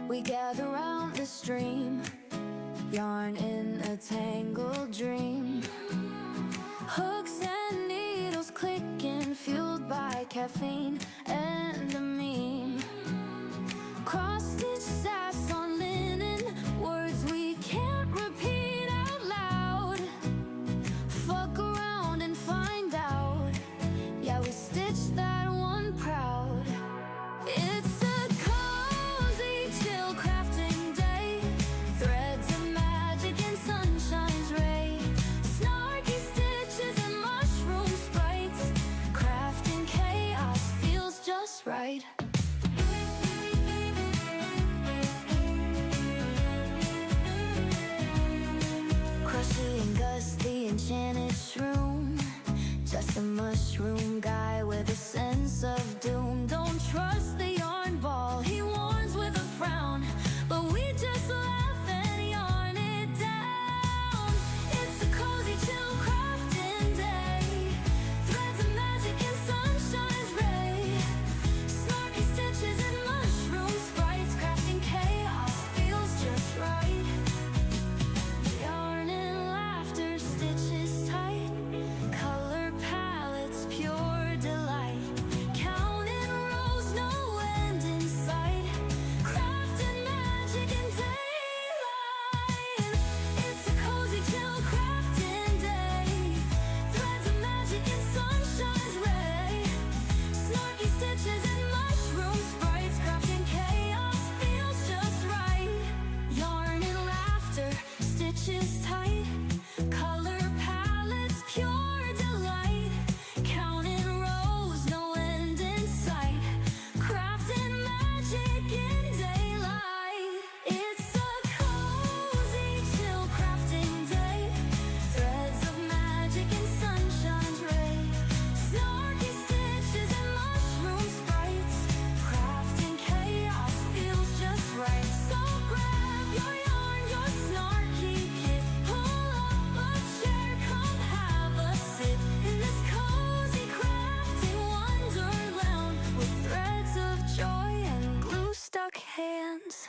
We gather round the stream, yarn in a tangled dream. Hooks and needles clicking, fueled by caffeine and a meme. Cross-stitch sass on linen, words we can't repeat out loud. Fuck around and find out, yeah, we stitched that one proud. It's a cozy, chill crafting day, threads of magic and sunshine's ray, snarky stitches and mushroom sprites, crafting chaos feels just right. Crushy and Gus, the enchanted shroom, just a mushroom guy with a sense of doom. Don't trust the yarn ball, he warns with a frown, but we just laugh and yarn it down. It's a cozy, chill crafting day, threads of magic and sunshine's ray, snarky stitches and mushroom sprites, crafting chaos feels just right. Yarn and laughter, stitches tight, color palettes, pure delight, counting rows, no end in sight, crafting magic in daylight. It's a cozy, chill crafting day, threads of magic and sunshine's ray, snarky stitches and mushroom sprites, crafting chaos feels just right. Yarn and laughter, stitches tight, color palettes, pure delight, counting rows, no end in sight, crafting magic in daylight. It's a cozy, chill crafting day, threads of magic and sunshine's ray, snarky stitches and mushroom sprites, crafting chaos feels just right. So grab your yarn, your snarky kit, pull up a chair, come have a sit in this cozy crafting wonderland with threads of joy and glue-stuck hands.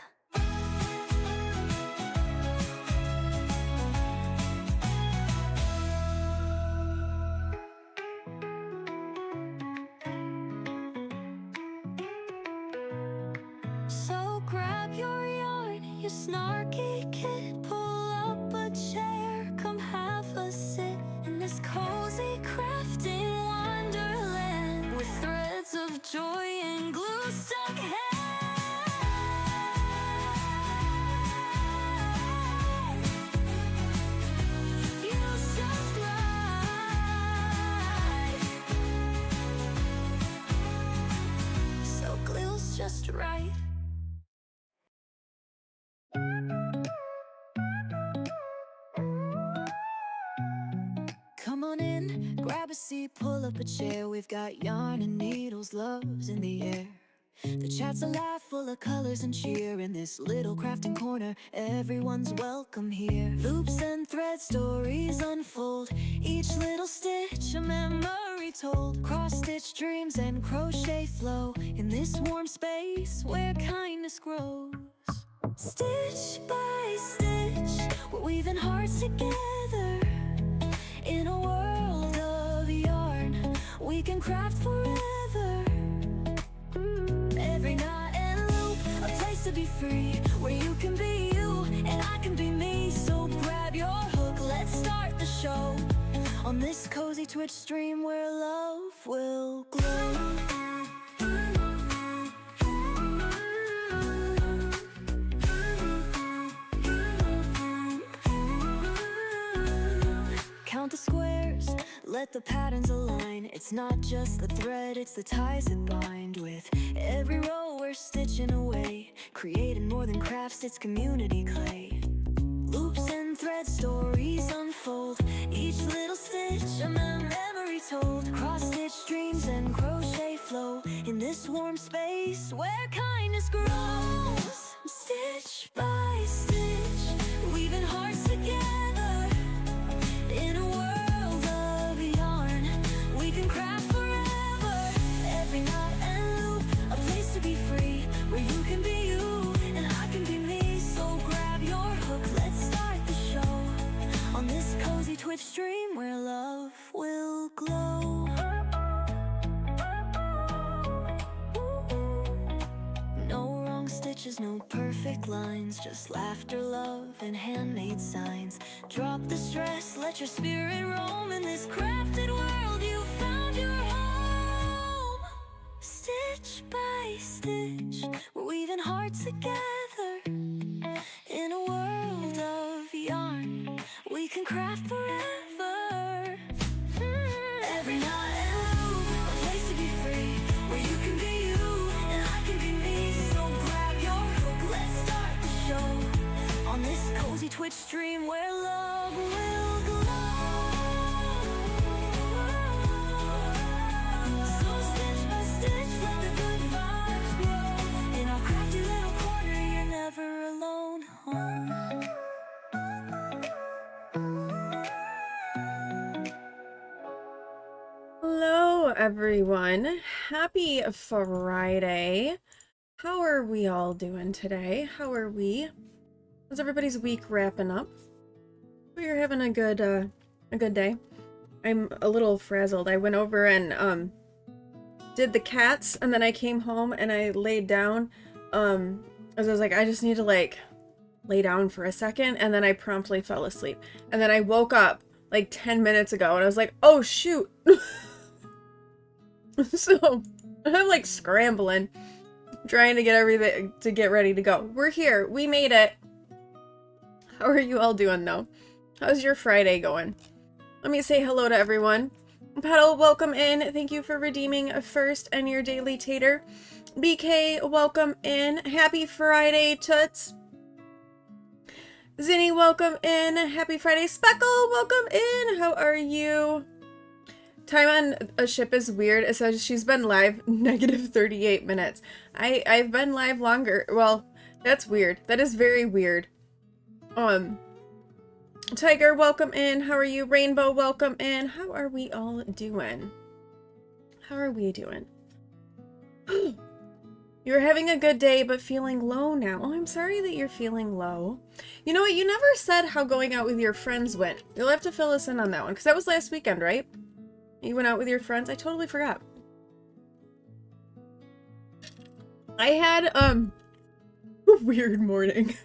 So grab your yarn, your snarky kit, pull up a chair, come have a sit in this cozy crafting wonderland with threads of joy and glue stuck hands. Feels just right. So glue's just right. Come on in, grab a seat, pull up a chair. We've got yarn and needles, loves in the air. The chat's alive, full of colors and cheer. In this little crafting corner, everyone's welcome here. Loops and thread stories unfold, each little stitch a memory told. Cross-stitch dreams and crochet flow in this warm space where kindness grows. Stitch by stitch, we're weaving hearts together. In a world of yarn, we can craft forever. Every knot and loop, a place to be free, where you can be you and I can be me. So grab your hook, let's start the show on this cozy Twitch stream where love will glow. Count the squares, let the patterns align. It's not just the thread, it's the ties that bind. With every row we're stitching away, creating more than crafts, it's community clay. Loops and thread stories unfold, each little stitch a memory told. Cross-stitch dreams and crochet flow in this warm space where kindness grows. Stitch by stitch, weaving hearts together. In a world of yarn, we can craft forever. Every knot and loop, a place to be free, where you can be you and I can speeches, no perfect lines, just laughter, love, and handmade signs. Drop the stress, let your spirit roam. In this crafted world, you found your home. Stitch by stitch, we're weaving hearts together. In a world of yarn, we can craft forever. Every knot and loop, a place to be free, where you can be you and I can be me. So grab your hook, let's start the show on this cozy Twitch stream where love will glow. So stitch by stitch, let the good vibes grow. In our crafty little corner, you're never alone. Hello everyone, happy Friday. How are we all doing today? How are we? How's everybody's week wrapping up? We're having a good day. I'm a little frazzled. I went over and did the cats, and then I came home and I laid down as I was like, I just need to like lay down for a second, and then I promptly fell asleep. And then I woke up like 10 minutes ago and I was like, oh shoot. So I'm like scrambling, trying to get everything to get ready to go. We're here. We made it. How are you all doing though? How's your Friday going? Let me say hello to everyone. Petal, welcome in. Thank you for redeeming a first and your daily tater. BK, welcome in. Happy Friday, Toots. Zinni, welcome in. Happy Friday. Speckle, welcome in. How are you? Time on a ship is weird. It says she's been live -38 minutes. I've been live longer. Well, that's weird. That is very weird. Tiger, welcome in. How are you? Rainbow, welcome in. How are we all doing? How are we doing? You're having a good day, but feeling low now. Oh, I'm sorry that you're feeling low. You know what? You never said how going out with your friends went. You'll have to fill us in on that one, because that was last weekend, right? You went out with your friends? I totally forgot. I had, a weird morning.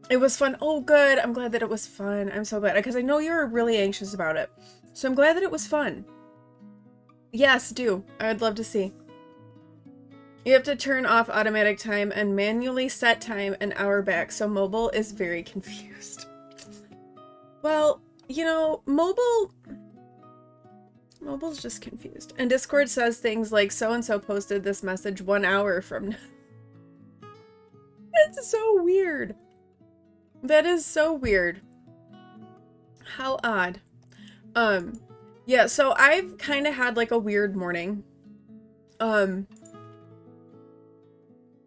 It was fun. Oh, good. I'm glad that it was fun. I'm so glad. Because I know you were really anxious about it. So I'm glad that it was fun. Yes, do. I would love to see. You have to turn off automatic time and manually set time an hour back. So mobile is very confused. Well, you know, Mobile's just confused. And Discord says things like, so-and-so posted this message 1 hour from now. That's so weird. That is so weird. How odd. Yeah, so I've kind of had like a weird morning.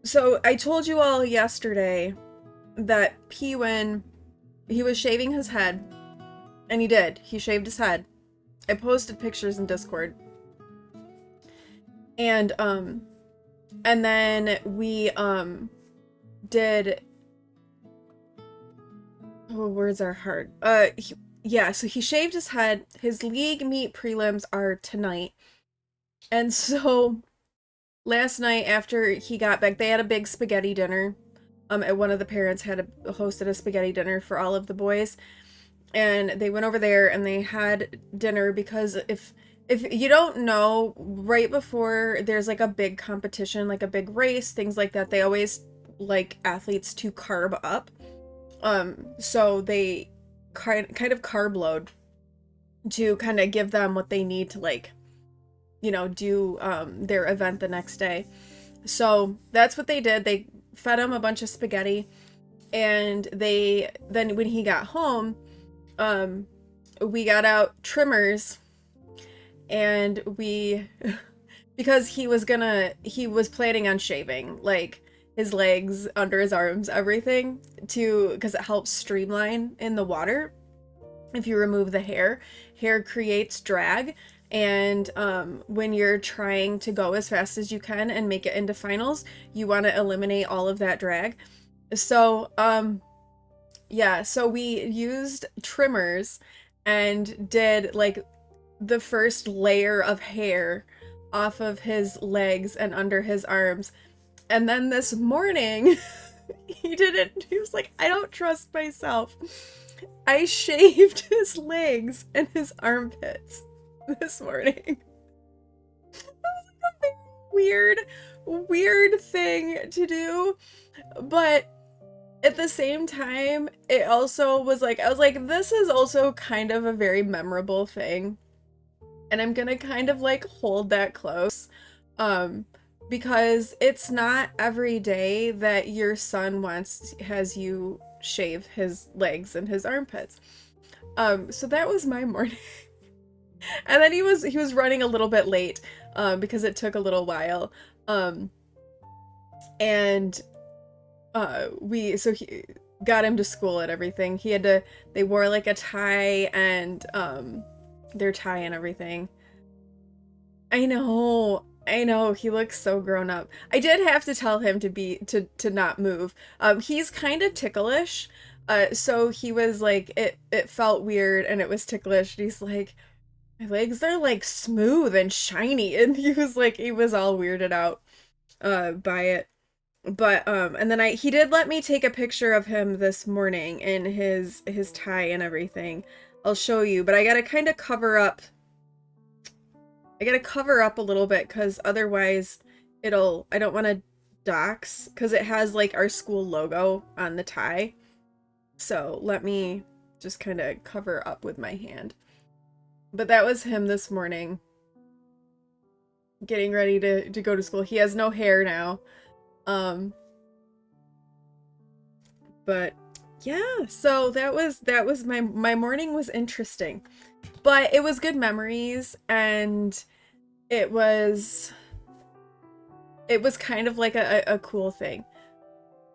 So I told you all yesterday that P-Win, he was shaving his head. And he did. He shaved his head. I posted pictures in Discord. And then we, did... Oh, words are hard. Yeah, so he shaved his head. His league meet prelims are tonight. And so, last night after he got back, they had a big spaghetti dinner. And one of the parents had hosted a spaghetti dinner for all of the boys. And they went over there and they had dinner because if you don't know, right before there's like a big competition, like a big race, things like that, they always like athletes to carb up. So they kind of carb load to kind of give them what they need to like, you know, do their event the next day. So that's what they did. They fed him a bunch of spaghetti, and then when he got home, we got out trimmers, and because he was planning on shaving like his legs, under his arms, everything, because it helps streamline in the water. If you remove the hair creates drag, and when you're trying to go as fast as you can and make it into finals, you want to eliminate all of that drag. So yeah, so we used trimmers and did like the first layer of hair off of his legs and under his arms. And then this morning, he was like, I don't trust myself. I shaved his legs and his armpits this morning. That was like a very weird thing to do. But at the same time, it also was like, I was like, this is also kind of a very memorable thing. And I'm gonna kind of like hold that close. Because it's not every day that your son has you shave his legs and his armpits. So that was my morning. And then he was running a little bit late, because it took a little while. He got him to school and everything. They wore like a tie and, their tie and everything. I know, he looks so grown up. I did have to tell him to not move. He's kind of ticklish. So he was like, it felt weird and it was ticklish. And he's like, my legs are like smooth and shiny. And he was all weirded out, by it. But, and then he did let me take a picture of him this morning in his tie and everything. I'll show you, but I gotta kind of cover up a little bit, because otherwise I don't want to dox, because it has like our school logo on the tie. So let me just kind of cover up with my hand. But that was him this morning, getting ready to go to school. He has no hair now. But yeah, so that was my morning was interesting. But it was good memories, and it was kind of like a cool thing.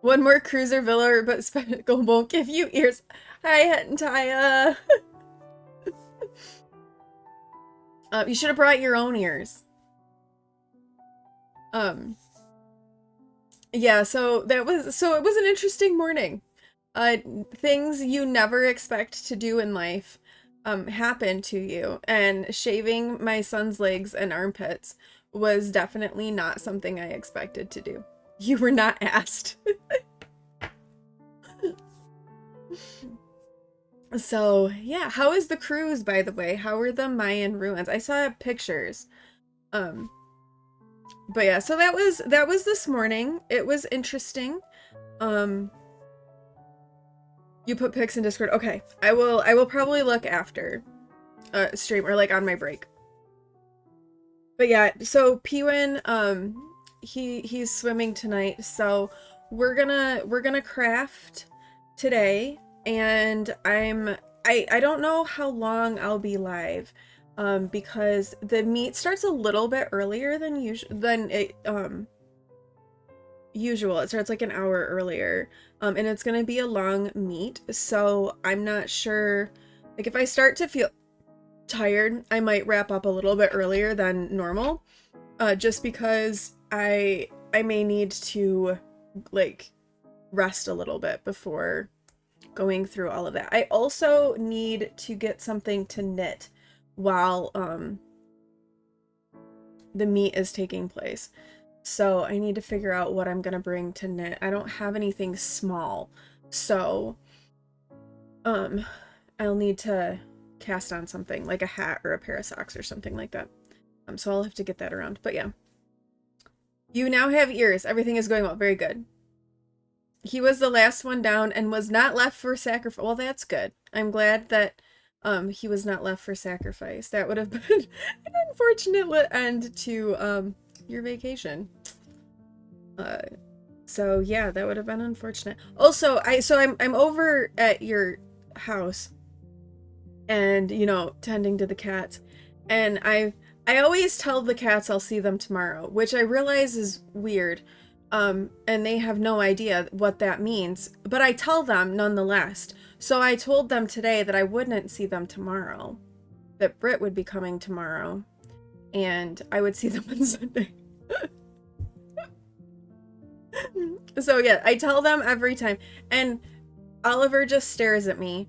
One more cruiser Villa, but Spectacle won't give you ears. Hi, Hentaya. You should have brought your own ears. Yeah, so it was an interesting morning. Things you never expect to do in life happen to you, and shaving my son's legs and armpits was definitely not something I expected to do. You were not asked. So yeah, how is the cruise, by the way? How are the Mayan ruins? I saw pictures. But yeah, so that was this morning. It was interesting. You put pics in Discord. Okay, I will probably look after stream, or like on my break. But yeah, so Pewin, he's swimming tonight, so we're gonna craft today, and I don't know how long I'll be live, because the meet starts a little bit earlier than usual. It starts like an hour earlier, and it's gonna be a long meet, so I'm not sure. Like, if I start to feel tired, I might wrap up a little bit earlier than normal, just because I may need to like rest a little bit before going through all of that. I also need to get something to knit while the meet is taking place. So I need to figure out what I'm gonna bring to knit. I don't have anything small, so I'll need to cast on something like a hat or a pair of socks or something like that. So I'll have to get that around. But yeah, you now have ears. Everything is going well. Very good. He was the last one down and was not left for sacrifice. Well, that's good. I'm glad that he was not left for sacrifice. That would have been an unfortunate end to your vacation. So yeah, that would have been unfortunate. Also, I'm over at your house, and tending to the cats, and I always tell the cats I'll see them tomorrow, which I realize is weird, and they have no idea what that means, but I tell them nonetheless. So I told them today that I wouldn't see them tomorrow, that Britt would be coming tomorrow, and I would see them on Sunday. So yeah, I tell them every time, and Oliver just stares at me,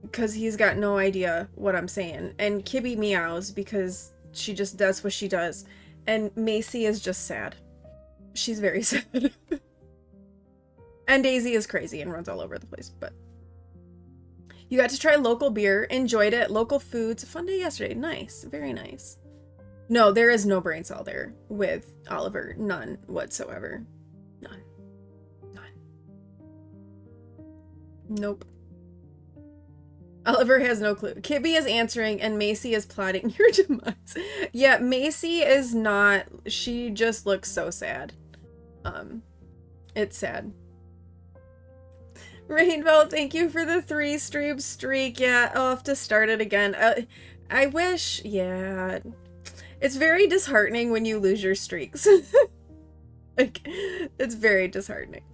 because he's got no idea what I'm saying, and Kibby meows because she just does what she does, and Macy is just sad. She's very sad. And Daisy is crazy and runs all over the place, but you got to try local beer, enjoyed it, local foods. Fun day yesterday. Nice. Very nice. No, there is no brain cell there with Oliver. None whatsoever. None. None. Nope. Oliver has no clue. Kibby is answering and Macy is plotting your demise. Yeah, Macy is not. She just looks so sad. It's sad. Rainbow, thank you for the 3 stream streak. Yeah, I'll have to start it again. I wish, yeah. It's very disheartening when you lose your streaks. Like, it's very disheartening.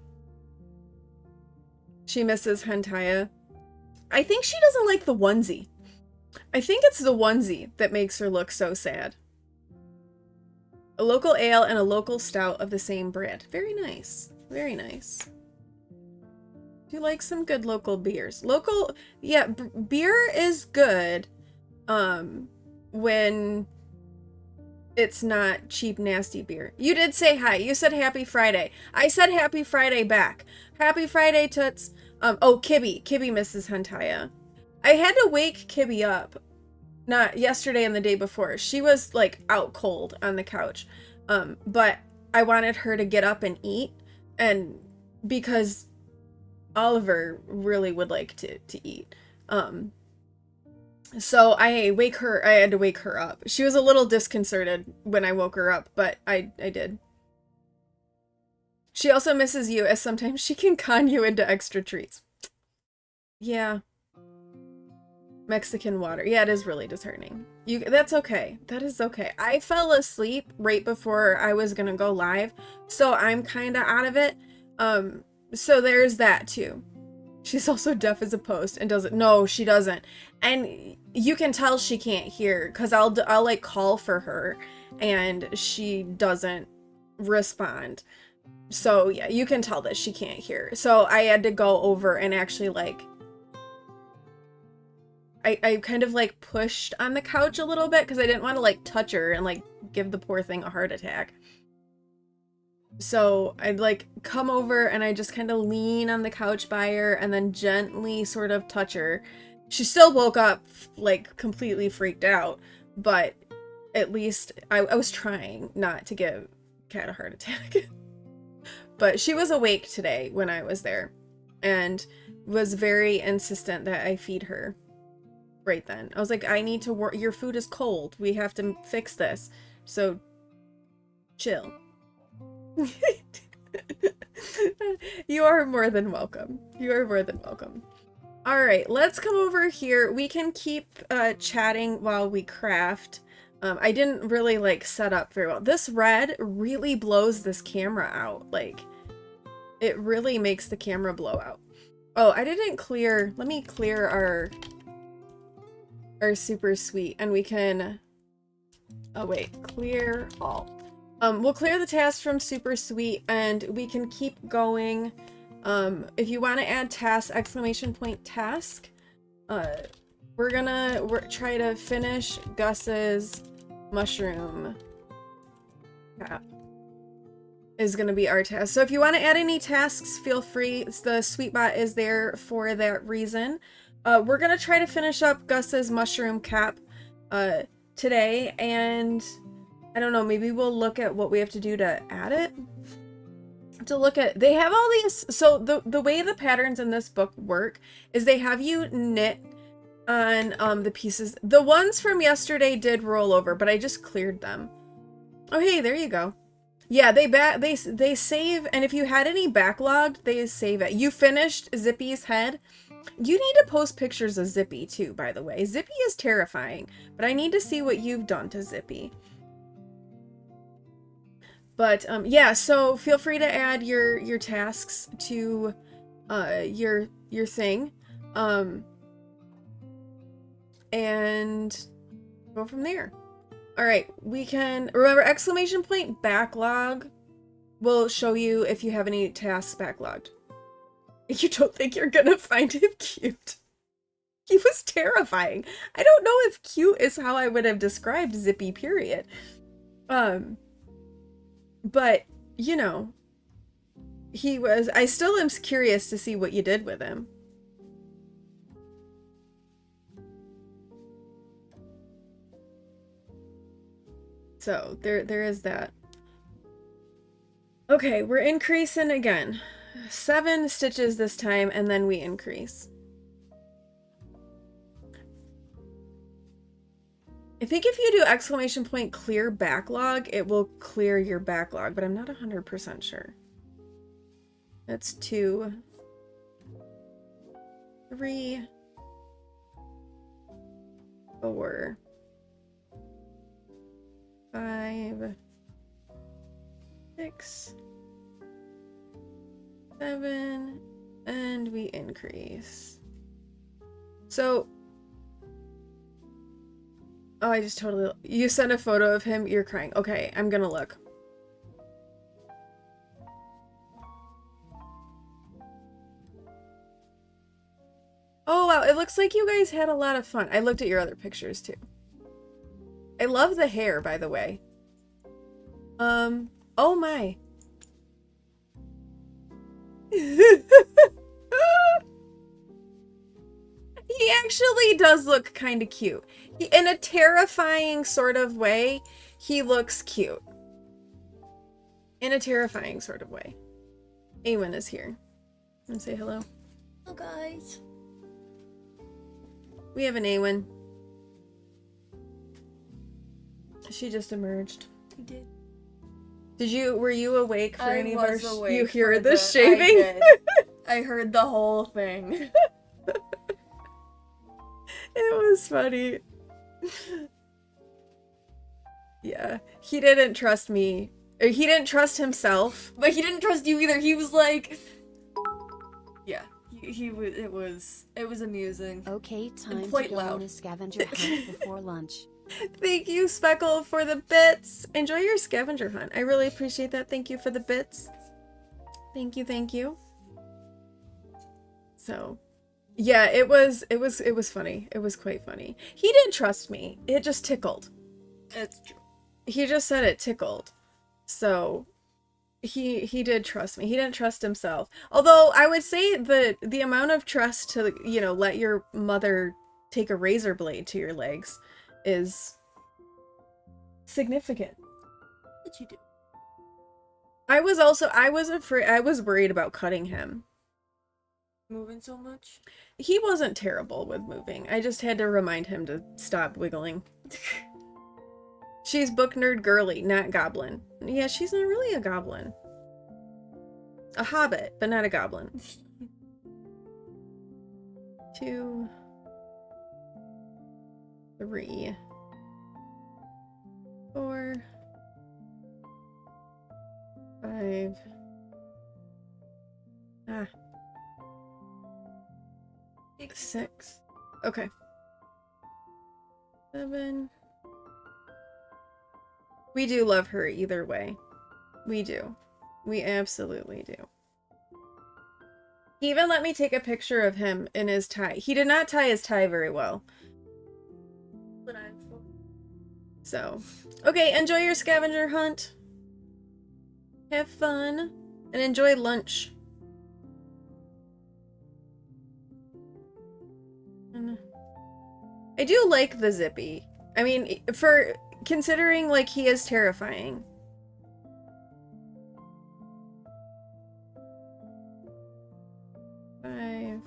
She misses Hentaya. I think she doesn't like the onesie. I think it's the onesie that makes her look so sad. A local ale and a local stout of the same brand. Very nice. Very nice. Do you like some good local beers? Local, yeah, beer is good when it's not cheap, nasty beer. You did say hi. You said happy Friday. I said happy Friday back. Happy Friday, toots. Oh, Kibby. Kibby misses Hentaya. I had to wake Kibby up. Not yesterday and the day before. She was, like, out cold on the couch. But I wanted her to get up and eat. And because Oliver really would like to eat. So I had to wake her up. She was a little disconcerted when I woke her up, but I did. She also misses you, as sometimes she can con you into extra treats. Yeah. Mexican water. Yeah, it is really disheartening. That's okay. That is okay. I fell asleep right before I was gonna go live, so I'm kinda out of it. So there's that too. She's also deaf as a post and doesn't. No, she doesn't. And you can tell she can't hear because I'll like call for her and she doesn't respond. So yeah, you can tell that she can't hear. So I had to go over and actually like I kind of like pushed on the couch a little bit because I didn't want to like touch her and like give the poor thing a heart attack. So I'd like come over and I just kind of lean on the couch by her and then gently sort of touch her. She still woke up like completely freaked out, but at least I was trying not to give Cat a heart attack. But she was awake today when I was there and was very insistent that I feed her right then. I was like, I need to work. Your food is cold. We have to fix this. So chill. You are more than welcome. You are more than welcome. All right, let's come over here. We can keep chatting while we craft. I didn't really like set up very well. This red really blows this camera out. Like, it really makes the camera blow out. Oh, I didn't clear. Let me clear our super sweet, and we can. Oh wait, clear all. We'll clear the task from super sweet, and we can keep going. If you want to add task, exclamation point task, we're gonna try to finish Gus's mushroom cap is gonna be our task. So if you want to add any tasks, feel free. The Sweetbot is there for that reason. We're gonna try to finish up Gus's mushroom cap today, and I don't know, maybe we'll look at what we have to do to add it. To look at, they have all these, so the way the patterns in this book work is they have you knit on the pieces. The ones from yesterday did roll over, but I just cleared them. Oh hey, there you go. Yeah, they save, and if you had any backlogged, they save it. You finished Zippy's head. You need to post pictures of Zippy too, by the way. Zippy is terrifying, but I need to see what you've done to Zippy. But yeah, so feel free to add your tasks to your thing, and go from there. All right, we can remember exclamation point backlog will show you if you have any tasks backlogged. You don't think you're gonna find him cute? He was terrifying. I don't know if cute is how I would have described Zippy, period. But you know, I still am curious to see what you did with him. So there is that. Okay, we're increasing again. 7 stitches this time, and then we increase. I think if you do exclamation point clear backlog, it will clear your backlog, but I'm not 100% sure. That's 2, 3, 4, 5, 6, 7, and we increase. So, oh, I just totally, you sent a photo of him, you're crying. Okay, I'm gonna look. Oh wow, it looks like you guys had a lot of fun. I looked at your other pictures too. I love the hair, by the way. Oh my. He actually does look kind of cute. In a terrifying sort of way, he looks cute. In a terrifying sort of way. Awen is here. Want to say hello? Hello, guys. We have an Awen. She just emerged. I did. Were you awake for any of our awake you hear for the shaving? I did. I heard the whole thing. It was funny. Yeah, he didn't trust me. Or he didn't trust himself. But he didn't trust you either. He was like, yeah, he was. It was amusing. Okay, time to quite go loud. on a scavenger hunt before lunch. Thank you, Speckle, for the bits. Enjoy your scavenger hunt. I really appreciate that. Thank you for the bits. Thank you, thank you. So, yeah, it was funny. It was quite funny. He didn't trust me. It just tickled. It's true. He just said it tickled. So, he did trust me. He didn't trust himself. Although I would say the amount of trust to, you know, let your mother take a razor blade to your legs is significant. What did you do? I was worried about cutting him. Moving so much? He wasn't terrible with moving. I just had to remind him to stop wiggling. She's book nerd girly, not goblin. Yeah, she's not really a goblin. A hobbit, but not a goblin. 2, 3, 4, 5. 6. Okay. 7. We do love her either way. We do. We absolutely do. He even let me take a picture of him in his tie. He did not tie his tie very well. But I'm. So, okay, enjoy your scavenger hunt. Have fun. And enjoy lunch. I do like the Zippy. I mean, for considering, like, he is terrifying. Five,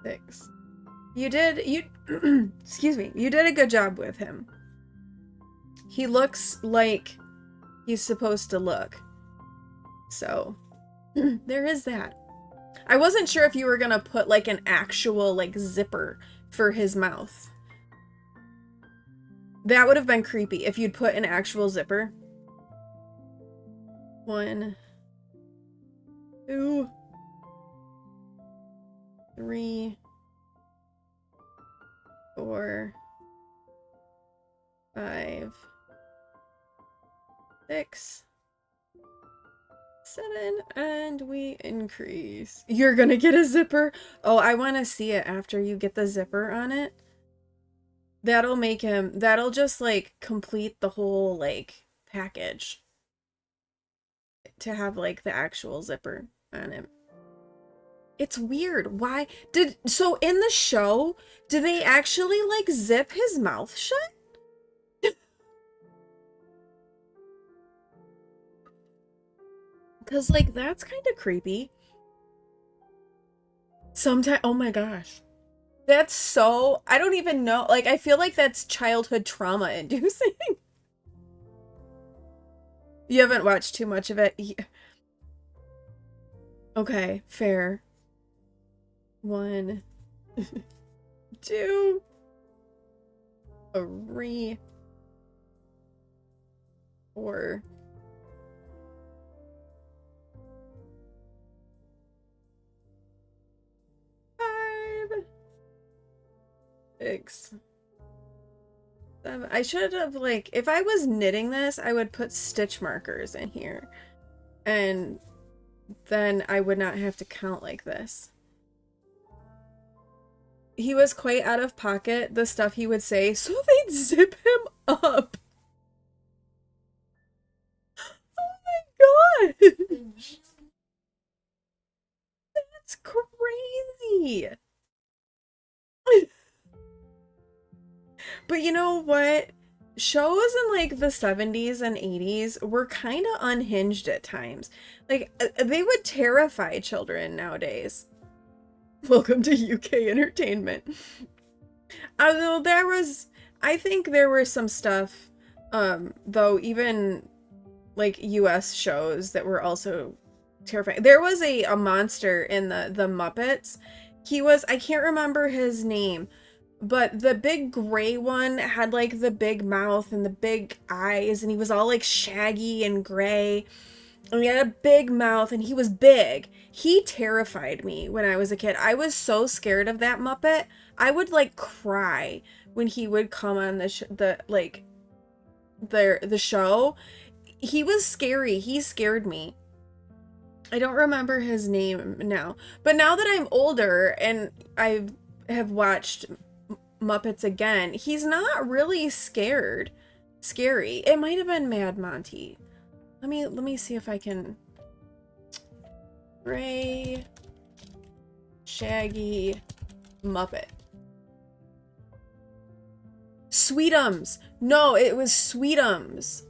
6. You excuse me, you did a good job with him. He looks like he's supposed to look. So, there is that. I wasn't sure if you were gonna put, like, an actual, like, zipper for his mouth. That would have been creepy if you'd put an actual zipper. 1, 2, 3, 4, 5, 6, 7, and we increase. You're gonna get a zipper? Oh, I want to see it after you get the zipper on it. That'll make him, that'll just, like, complete the whole, like, package. to have like the actual zipper on him. It's weird. Why so in the show, do they actually like zip his mouth shut? Cause like that's kind of creepy. Sometimes, oh my gosh. That's so, I don't even know. Like, I feel like that's childhood trauma inducing. You haven't watched too much of it. Okay, fair. 1, 2, 3, 4. 5, 6, 7. I should have, like, if I was knitting this, I would put stitch markers in here. And then I would not have to count like this. He was quite out of pocket, the stuff he would say, so they'd zip him up. Oh my god! That's crazy! But you know what? Shows in like the 70s and 80s were kind of unhinged at times. Like, they would terrify children nowadays. Welcome to UK entertainment. Although there was, I think there were some stuff, though, even like US shows that were also terrifying. There was a monster in the Muppets. He was, I can't remember his name, but the big gray one had like the big mouth and the big eyes, and he was all like shaggy and gray. And he had a big mouth and he was big. He terrified me when I was a kid. I was so scared of that Muppet. I would like cry when he would come on the show. He was scary. He scared me. I don't remember his name now. But now that I'm older and I have watched Muppets again, he's not really scary. It might have been Mad Monty. Let me see if I can. Gray, shaggy Muppet. Sweetums. No, it was Sweetums.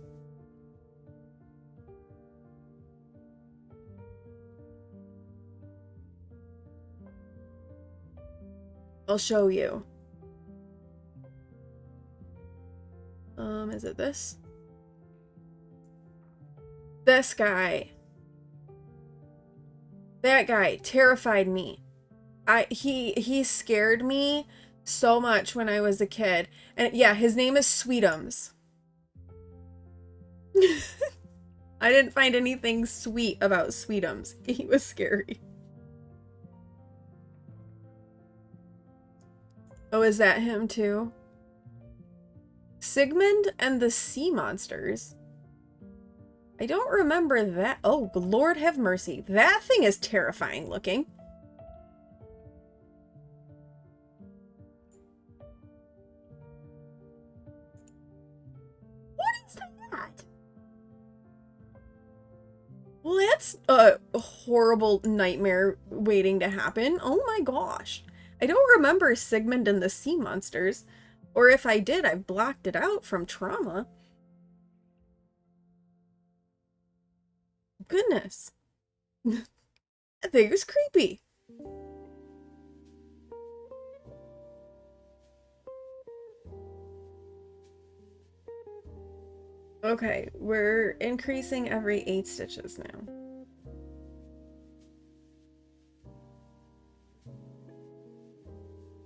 I'll show you. Is it this? This guy. That guy terrified me. He scared me so much when I was a kid. And yeah, his name is Sweetums. I didn't find anything sweet about Sweetums. He was scary. Oh, is that him too? Sigmund and the Sea Monsters. I don't remember that. Oh, Lord have mercy. That thing is terrifying looking. What is that? Well, that's a horrible nightmare waiting to happen. Oh my gosh. I don't remember Sigmund and the Sea Monsters. Or if I did, I blocked it out from trauma. Goodness. That thing was creepy. Okay, we're increasing every 8 stitches now.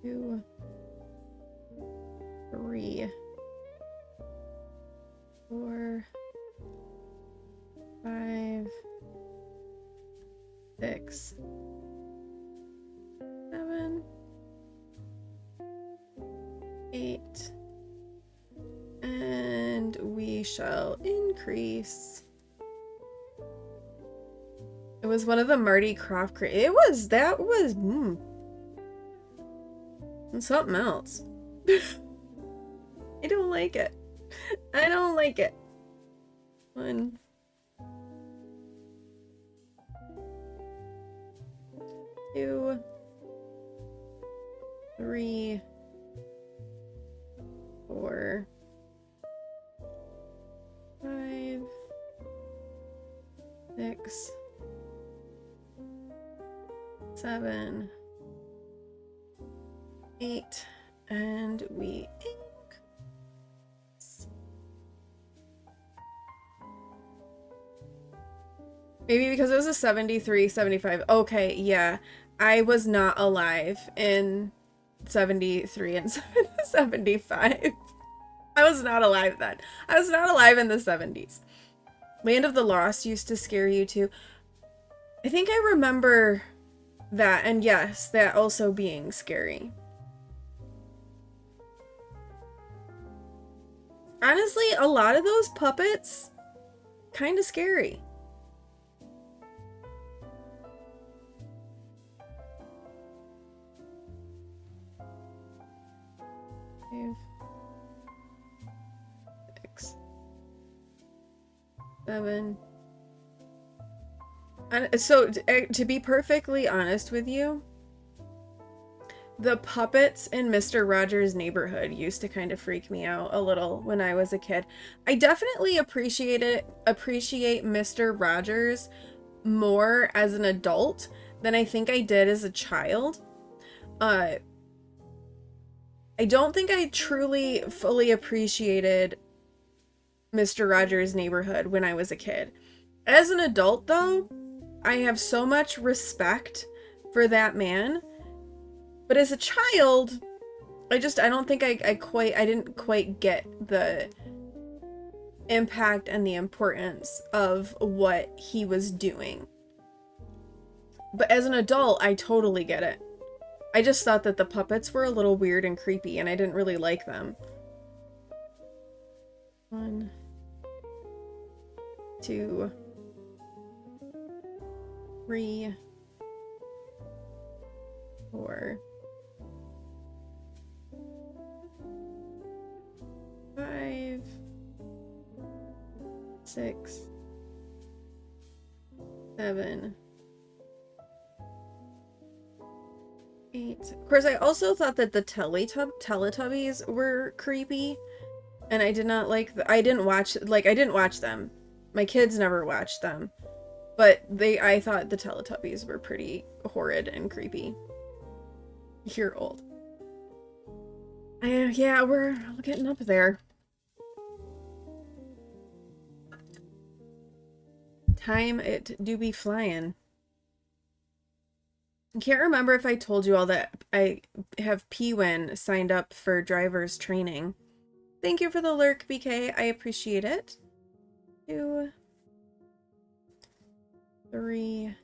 Two, 3, 4, 5, 6, 7, 8, and we shall increase. It was one of the Marty Croft that was and something else. I don't like it. I don't like it. 1, 2, 3, 4, 5, 6, 7, 8, and we ink. Maybe because it was a 73, 75. Okay, yeah. I was not alive in 73 and 75. I was not alive then. I was not alive in the 70s. Land of the Lost used to scare you too. I think I remember that, and yes, that also being scary. Honestly, a lot of those puppets, kind of scary. Five, 6, 7. And so, to be perfectly honest with you, the puppets in Mr. Rogers' Neighborhood used to kind of freak me out a little when I was a kid. I definitely appreciate Mr. Rogers more as an adult than I think I did as a child. I don't think I truly fully appreciated Mr. Rogers' Neighborhood when I was a kid. As an adult, though, I have so much respect for that man. But as a child, I don't think I didn't quite get the impact and the importance of what he was doing. But as an adult, I totally get it. I just thought that the puppets were a little weird and creepy, and I didn't really like them. 1, 2, 3, 4, 5, 6, 7, 8. Of course, I also thought that the Teletubbies were creepy, and I did not like I didn't watch them. My kids never watched them, but I thought the Teletubbies were pretty horrid and creepy. You're old. Yeah, we're getting up there. Time it do be flying. I can't remember if I told you all that I have P-Win signed up for driver's training. Thank you for the lurk, BK. I appreciate it. 2, 3,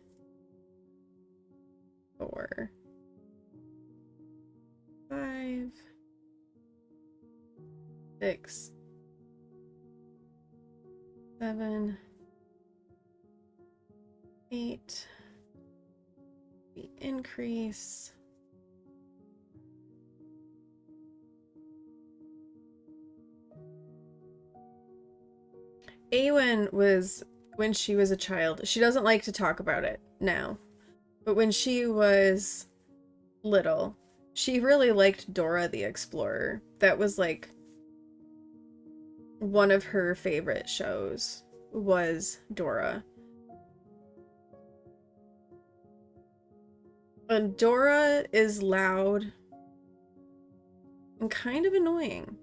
4, 5, 6, 7, 8. The increase. Awen was when she was a child. She doesn't like to talk about it now, but when she was little, she really liked Dora the Explorer. That was like one of her favorite shows was Dora. And Dora is loud and kind of annoying.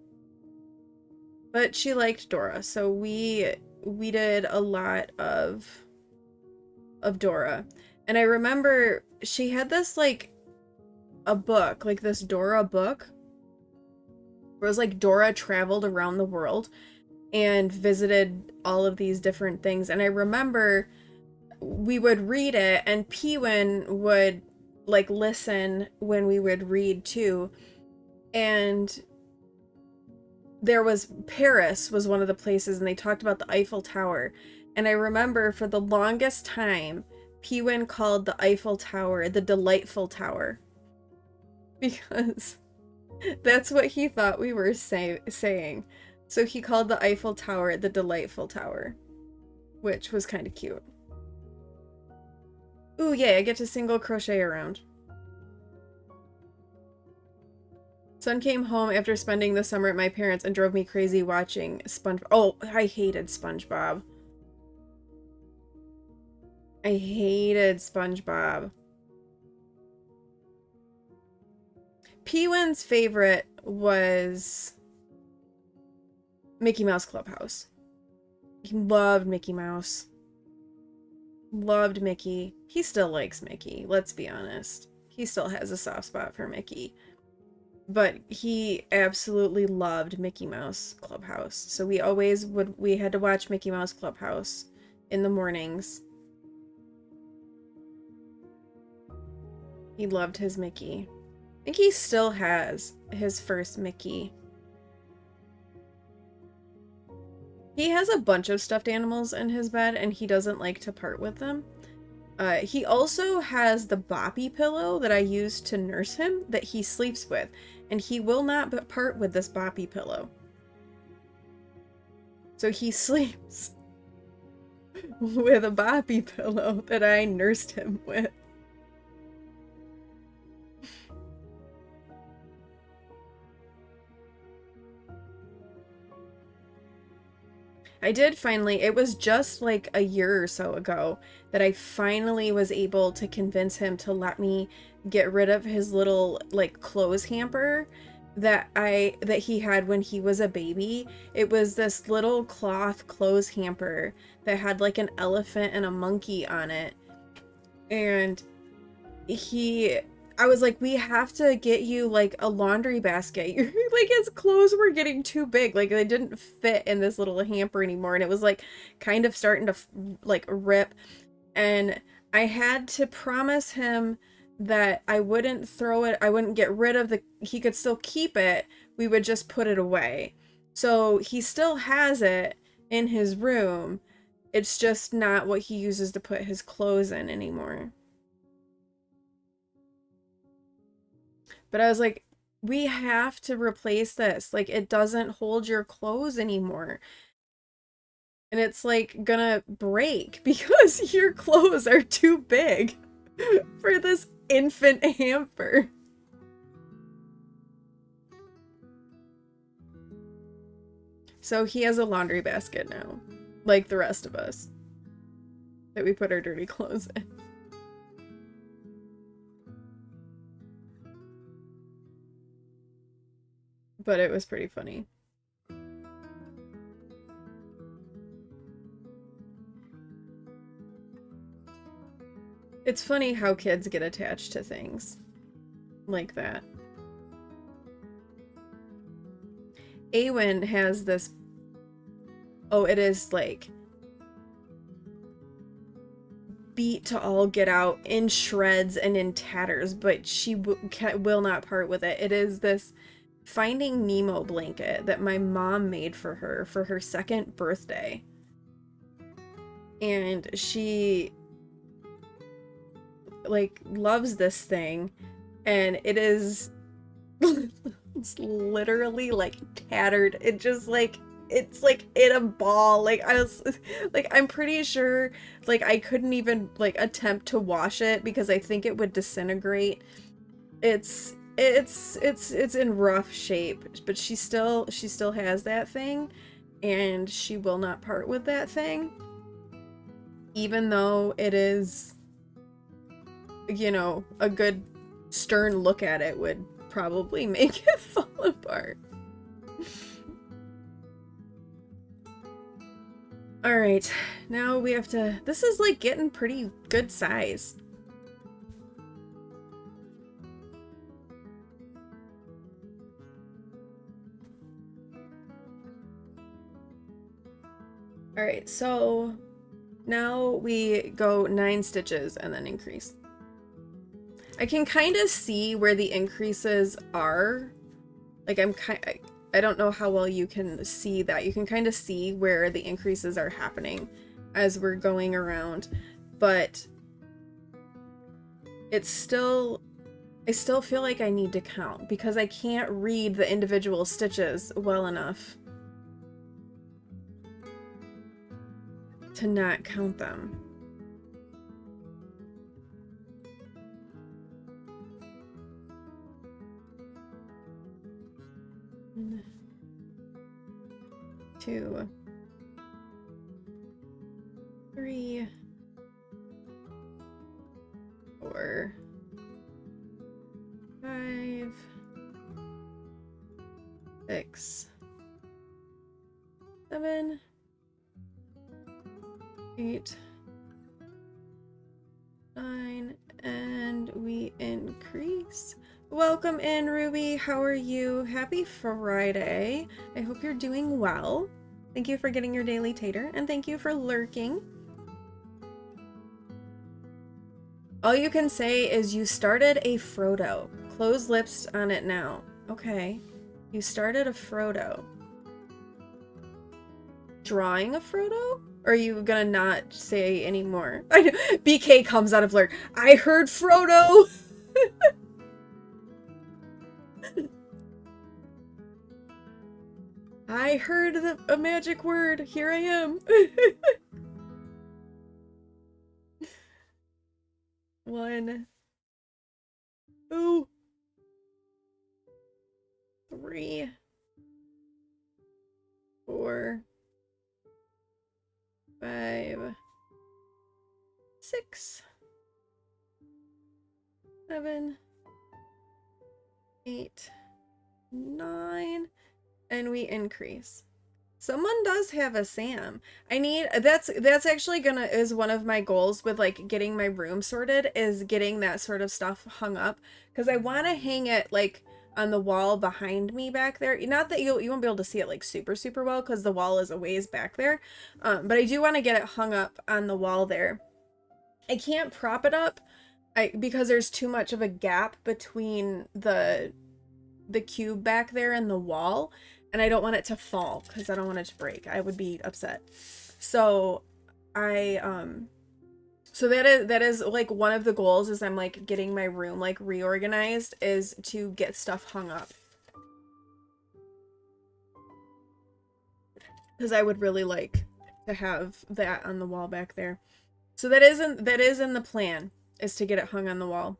But she liked Dora, so we did a lot of Dora. And I remember she had this like a book, like this Dora book. Where it was like Dora traveled around the world and visited all of these different things. And I remember we would read it and P-Win would like listen when we would read too. And there was Paris was one of the places and they talked about the Eiffel Tower. And I remember for the longest time, P-Win called the Eiffel Tower the Delightful Tower. Because that's what he thought we were saying. So he called the Eiffel Tower the Delightful Tower, which was kind of cute. Ooh, yeah, I get to single crochet around. Son came home after spending the summer at my parents' and drove me crazy watching SpongeBob. Oh, I hated SpongeBob. I hated SpongeBob. P-Win's favorite was Mickey Mouse Clubhouse. He loved Mickey Mouse. Loved Mickey. He still likes Mickey, let's be honest. He still has a soft spot for Mickey. But he absolutely loved Mickey Mouse Clubhouse. So we had to watch Mickey Mouse Clubhouse in the mornings. He loved his Mickey. I think he still has his first Mickey. He has a bunch of stuffed animals in his bed, and he doesn't like to part with them. He also has the boppy pillow that I use to nurse him that he sleeps with, and he will not part with this boppy pillow. So he sleeps with a boppy pillow that I nursed him with. I did finally, it was just like a year or so ago that I finally was able to convince him to let me get rid of his little like clothes hamper that he had when he was a baby. It was this little cloth clothes hamper that had like an elephant and a monkey on it. And I was like, we have to get you like a laundry basket. Like his clothes were getting too big. Like they didn't fit in this little hamper anymore. And it was like kind of starting to like rip. And I had to promise him that I wouldn't throw it. I wouldn't get rid of he could still keep it. We would just put it away. So he still has it in his room. It's just not what he uses to put his clothes in anymore. But I was like, we have to replace this. Like, it doesn't hold your clothes anymore. And it's like gonna break because your clothes are too big for this infant hamper. So he has a laundry basket now, like the rest of us, that we put our dirty clothes in. But it was pretty funny. It's funny how kids get attached to things like that. Awen has this... Oh, it is like beat to all get out, in shreds and in tatters, but she will not part with it. It is this Finding Nemo blanket that my mom made for her 2nd birthday. And she like loves this thing, and it is it's literally like tattered. It just like it's like in a ball. Like I was like, I'm pretty sure like I couldn't even like attempt to wash it because I think it would disintegrate. It's in rough shape, but she still has that thing, and she will not part with that thing, even though it is, you know, a good stern look at it would probably make it fall apart. All right, now we have to, this is like getting pretty good size. All right, so now we go 9 stitches and then increase. I can kind of see where the increases are. Like I don't know how well you can see that. You can kind of see where the increases are happening as we're going around, but it's still, I still feel like I need to count because I can't read the individual stitches well enough to not count them. 1, 2, 3, 4, 5, 6, 7, 8, 9, and we increase. Welcome in, Ruby. How are you? Happy Friday. I hope you're doing well. Thank you for getting your daily tater, and thank you for lurking. All you can say is you started a Frodo. Close lips on it now. Okay. You started a Frodo. Drawing a Frodo? Or are you gonna not say anymore? I know. BK comes out of lurk. I heard Frodo! I heard a magic word. Here I am. 1, 2, 3, 4, 5, 6, 7, 8, 9, and we increase. Someone does have a Sam. I need, that's actually is one of my goals with like getting my room sorted, is getting that sort of stuff hung up, because I want to hang it like on the wall behind me back there. Not that you won't be able to see it like super well because the wall is a ways back there, but I do want to get it hung up on the wall there. I can't prop it up because there's too much of a gap between the cube back there and the wall, and I don't want it to fall because I don't want it to break. I would be upset. So so that is like one of the goals, is I'm like getting my room like reorganized, is to get stuff hung up. Because I would really like to have that on the wall back there. So that is in the plan, is to get it hung on the wall.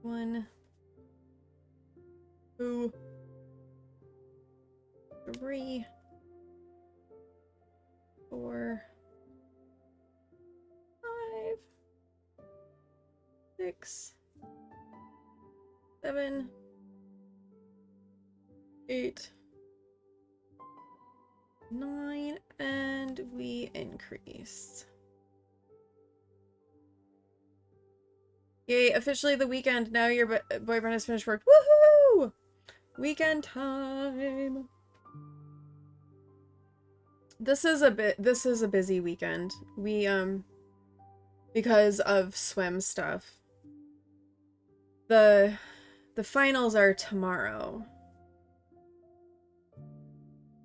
1, 2, 3, 4, 5, 6, 7, 8, 9, and we increase. Yay, officially the weekend. Now your boyfriend has finished work. Woohoo! Weekend time. This is a busy weekend. We because of swim stuff. The finals are tomorrow.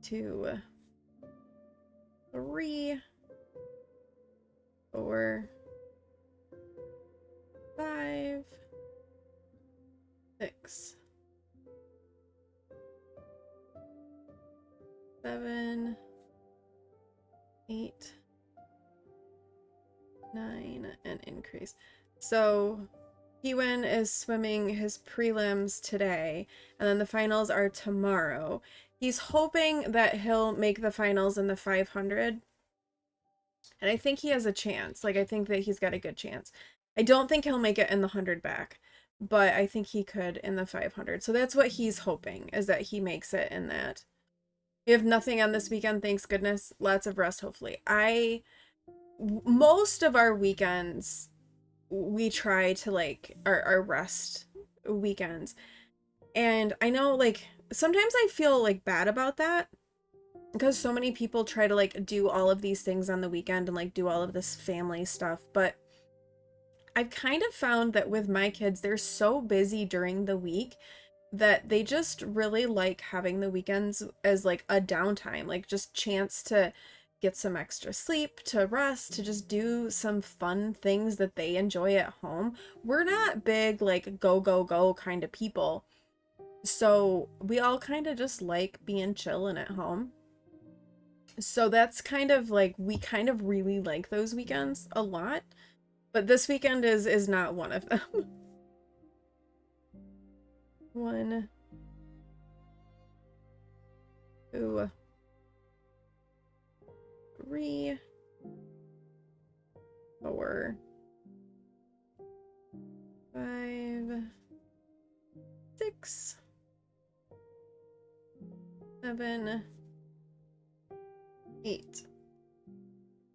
2, 3, 4, 5, 6, 7, 8, 9, and increase. So Hewen is swimming his prelims today, and then the finals are tomorrow. He's hoping that he'll make the finals in the 500, and I think he has a chance. Like, I think that he's got a good chance. I don't think he'll make it in the 100 back, but I think he could in the 500. So that's what he's hoping, is that he makes it in that. We have nothing on this weekend, thanks goodness. Lots of rest, hopefully. Most of our weekends, we try to like our rest weekends. And I know, like, sometimes I feel like bad about that, because so many people try to like do all of these things on the weekend and like do all of this family stuff. But I've kind of found that with my kids, they're so busy during the week that they just really like having the weekends as like a downtime, like just chance to get some extra sleep, to rest, to just do some fun things that they enjoy at home. We're not big like go kind of people. So we all kind of just like being chilling at home. So that's kind of like, we kind of really like those weekends a lot. But this weekend is not one of them. 1, 2, 3, 4, 5, 6, 7, 8,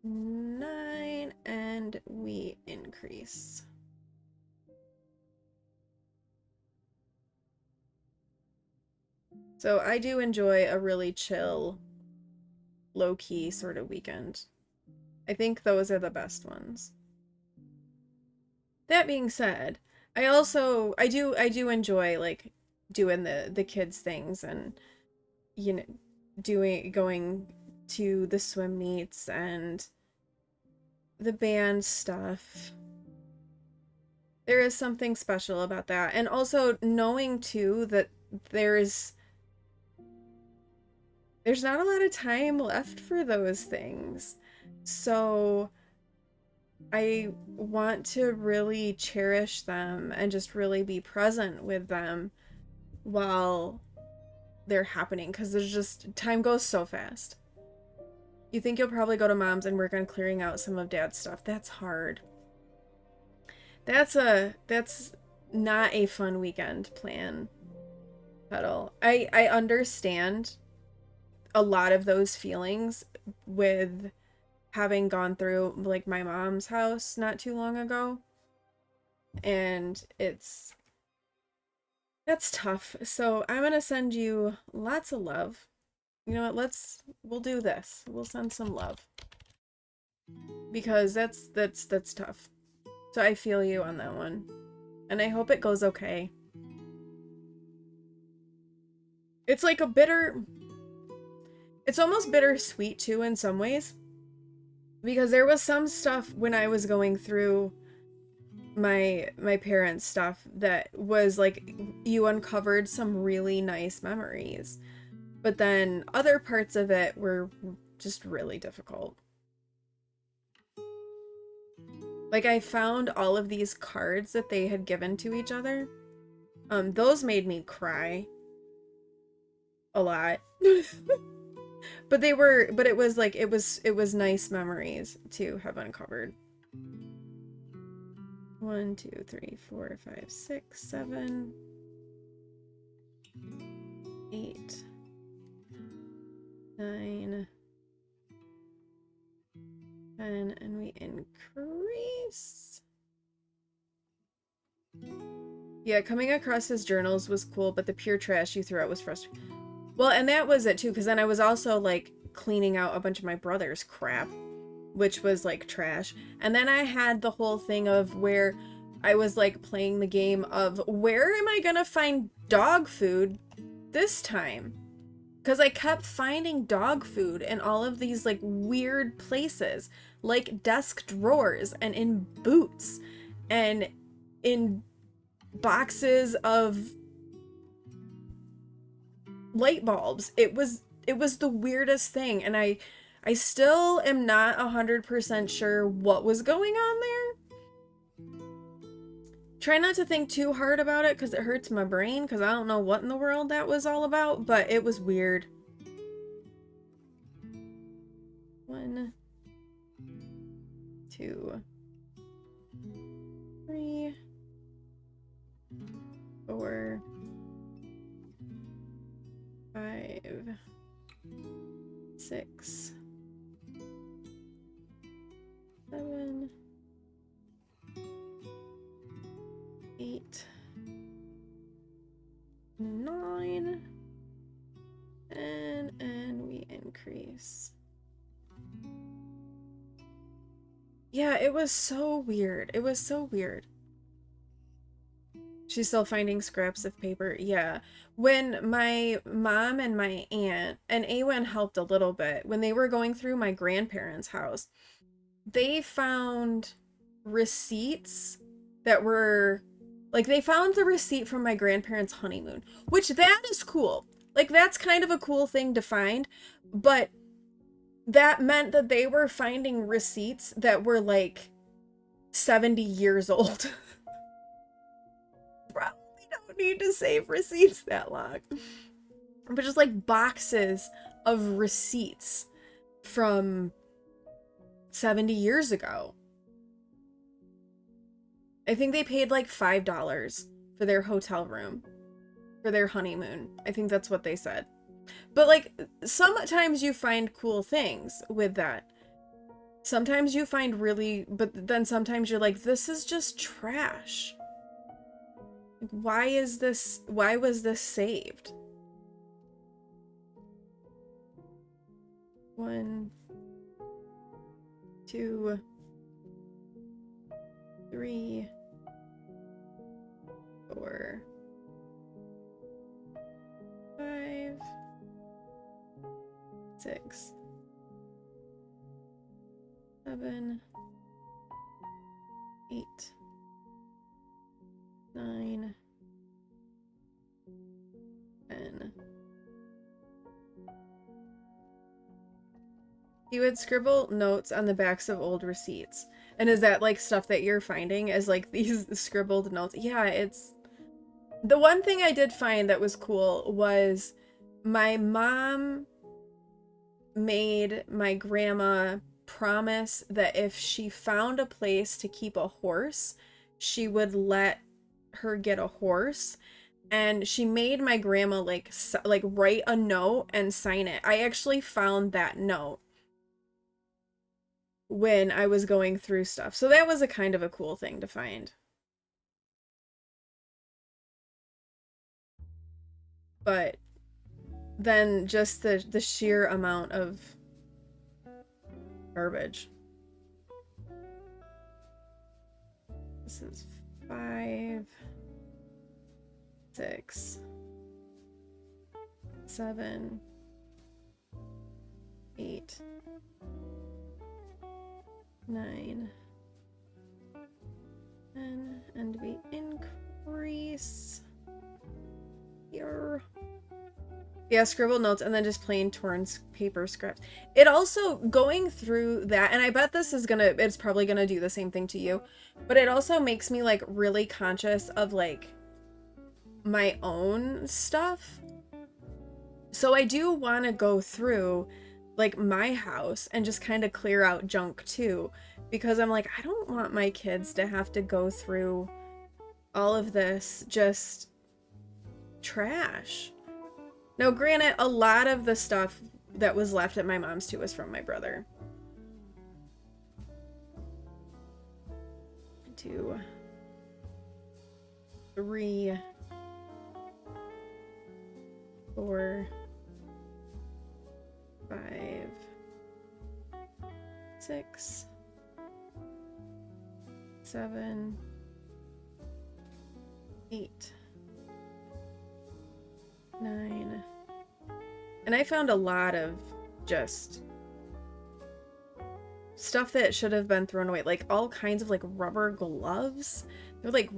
9, and we increase. So I do enjoy a really chill, low-key sort of weekend. I think those are the best ones. That being said, I do enjoy like doing the kids things and going to the swim meets and the band stuff. There is something special about that. And also knowing too that there's not a lot of time left for those things. So I want to really cherish them and just really be present with them while they're happening, because there's just, time goes so fast. You think you'll probably go to mom's and work on clearing out some of dad's stuff. That's hard. That's not a fun weekend plan at all. I understand a lot of those feelings with having gone through like my mom's house not too long ago, and that's tough. So I'm gonna send you lots of love. You know what, we'll do this. We'll send some love, because that's tough. So I feel you on that one, and I hope it goes okay. It's like it's almost bittersweet too in some ways, because there was some stuff when I was going through my parents' stuff that was like, you uncovered some really nice memories, but then other parts of it were just really difficult. Like, I found all of these cards that they had given to each other. Those made me cry a lot. But it was like, it was nice memories to have uncovered. 1, 2, 3, 4, 5, 6, 7, 8, 9, 10, and we increase. Yeah, coming across his journals was cool, but the pure trash you threw out was frustrating. Well, and that was it too, because then I was also like cleaning out a bunch of my brother's crap, which was like trash. And then I had the whole thing of where I was like playing the game of, where am I gonna find dog food this time? Because I kept finding dog food in all of these like weird places, like desk drawers and in boots and in boxes of light bulbs. It was the weirdest thing, and I still am not 100% sure what was going on there. Try not to think too hard about it, because it hurts my brain, because I don't know what in the world that was all about, but it was weird. 1, 2, 3, 4, 5, 6, 7, 8, 9, and we increase. Yeah, it was so weird. It was so weird. She's still finding scraps of paper. Yeah. When my mom and my aunt, and Awen helped a little bit, when they were going through my grandparents' house, they found receipts that were, like, they found the receipt from my grandparents' honeymoon, which that is cool. Like, that's kind of a cool thing to find, but that meant that they were finding receipts that were, like, 70 years old. Probably don't don't need to save receipts that long. But just like boxes of receipts from 70 years ago. I think they paid like $5 for their hotel room for their honeymoon. I think that's what they said. But like sometimes you find cool things with that. Sometimes you find really, but then sometimes you're like, this is just trash. Like, why was this saved? 1, 2, 3, 4, 5, 6, 7, 8, 9, 10. He would scribble notes on the backs of old receipts. And is that like stuff that you're finding as like these scribbled notes? Yeah, it's... The one thing I did find that was cool was my mom made my grandma promise that if she found a place to keep a horse, she would let her get a horse. And she made my grandma like write a note and sign it. I actually found that note when I was going through stuff. So that was a kind of a cool thing to find. But then just the sheer amount of garbage. This is 5, 6, 7, 8, 9, 10, and we increase here. Yeah, scribble notes and then just plain torn paper script. It also, going through that, and I bet this is it's probably gonna do the same thing to you, but it also makes me like really conscious of like my own stuff. So I do want to go through like my house and just kind of clear out junk too, because I'm like, I don't want my kids to have to go through all of this just trash. Now, granted, a lot of the stuff that was left at my mom's too was from my brother. 2, 3, 4, 5, 6, 7, 8, 9. And I found a lot of just stuff that should have been thrown away, like all kinds of like rubber gloves. They're like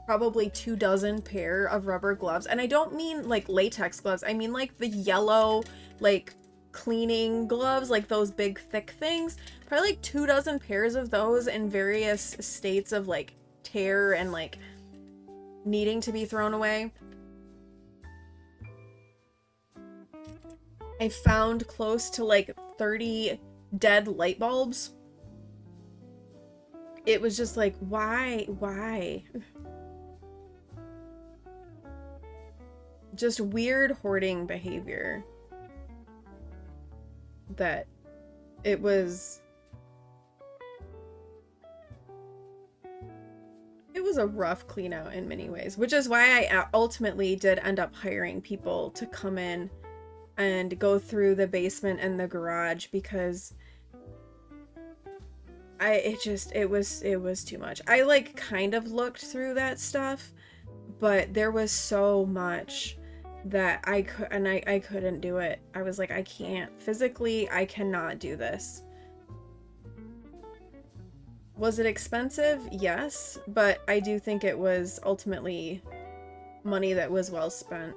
probably 24 pair of rubber gloves. And I don't mean like latex gloves. I mean like the yellow, like cleaning gloves, like those big thick things. Probably like 24 pairs of those in various states of like tear and like needing to be thrown away. I found close to like 30 dead light bulbs. It was just like, why? Just weird hoarding behavior. That it was a rough clean out in many ways, which is why I ultimately did end up hiring people to come in and go through the basement and the garage, because it was too much. I like kind of looked through that stuff, but there was so much that I couldn't do it. I was like, I can't. Physically, I cannot do this. Was it expensive? Yes, but I do think it was ultimately money that was well spent.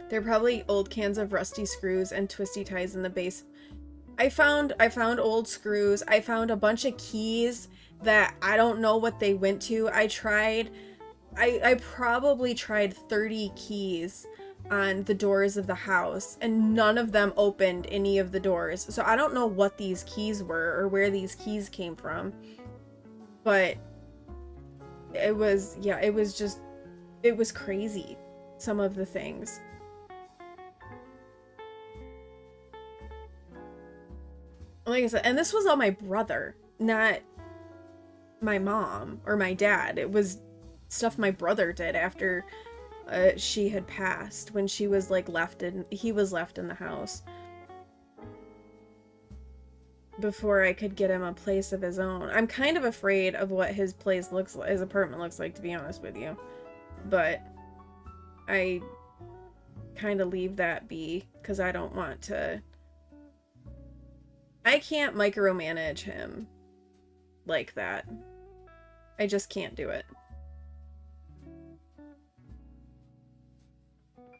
There are probably old cans of rusty screws and twisty ties in the base. I found old screws. I found a bunch of keys that I don't know what they went to. I probably tried 30 keys on the doors of the house, and none of them opened any of the doors. So I don't know what these keys were or where these keys came from. But it was, yeah, it was crazy, some of the things. Like I said, and this was all my brother, not my mom or my dad. It was stuff my brother did after she had passed, when he was left in the house, before I could get him a place of his own. I'm kind of afraid of what his apartment looks like, to be honest with you. But I kind of leave that be, because I don't want to... I can't micromanage him like that. I just can't do it.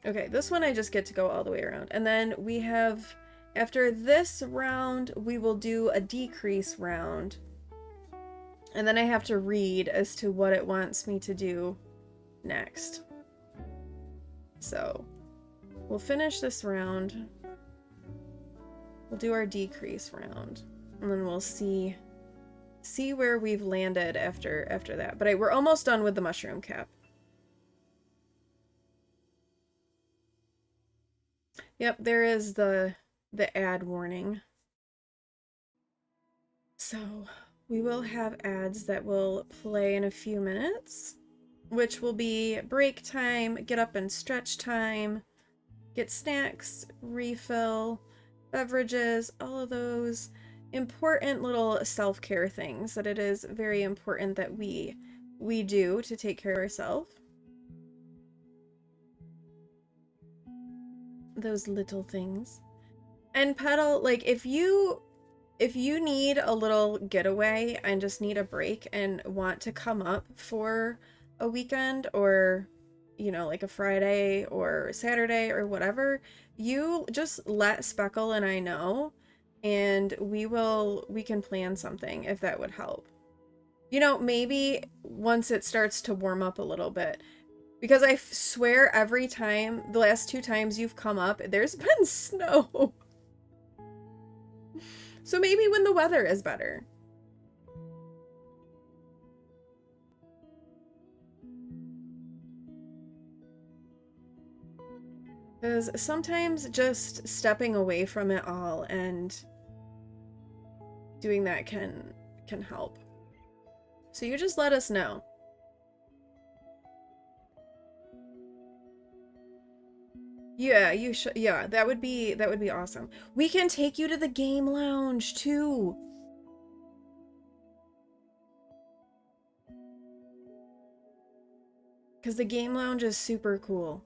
Okay, this one I just get to go all the way around. And then we have, after this round, we will do a decrease round. And then I have to read as to what it wants me to do next. So, we'll finish this round. We'll do our decrease round. And then we'll see where we've landed after that. But we're almost done with the mushroom cap. Yep, there is the ad warning. So, we will have ads that will play in a few minutes, which will be break time, get up and stretch time, get snacks, refill, beverages, all of those important little self-care things that it is very important that we do to take care of ourselves. Those little things. And Petal, like, if you need a little getaway and just need a break and want to come up for a weekend, or like a Friday or Saturday or whatever, you just let Speckle and I know, and we can plan something if that would help. Maybe once it starts to warm up a little bit. Because I swear every time, the last 2 times you've come up, there's been snow. So maybe when the weather is better. Because sometimes just stepping away from it all and doing that can help. So you just let us know. Yeah, you should. Yeah, that would be awesome. We can take you to the game lounge too. Because the game lounge is super cool.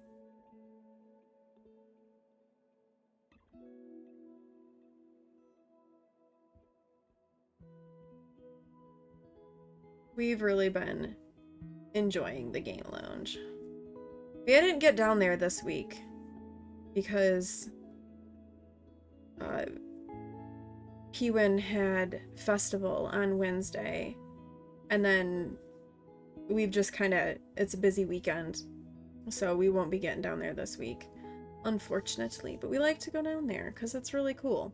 We've really been enjoying the game lounge. We didn't get down there this week because Pewin had festival on Wednesday, and then we've just it's a busy weekend, so we won't be getting down there this week, unfortunately. But we like to go down there because it's really cool.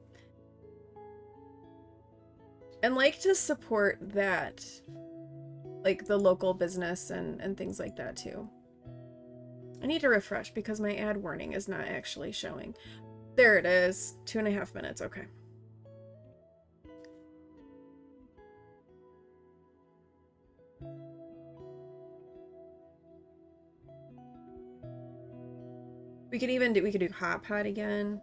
And like to support that, like the local business and things like that too. I need to refresh because my ad warning is not actually showing. There it is. 2.5 minutes. Okay. We could do Hot Pot again.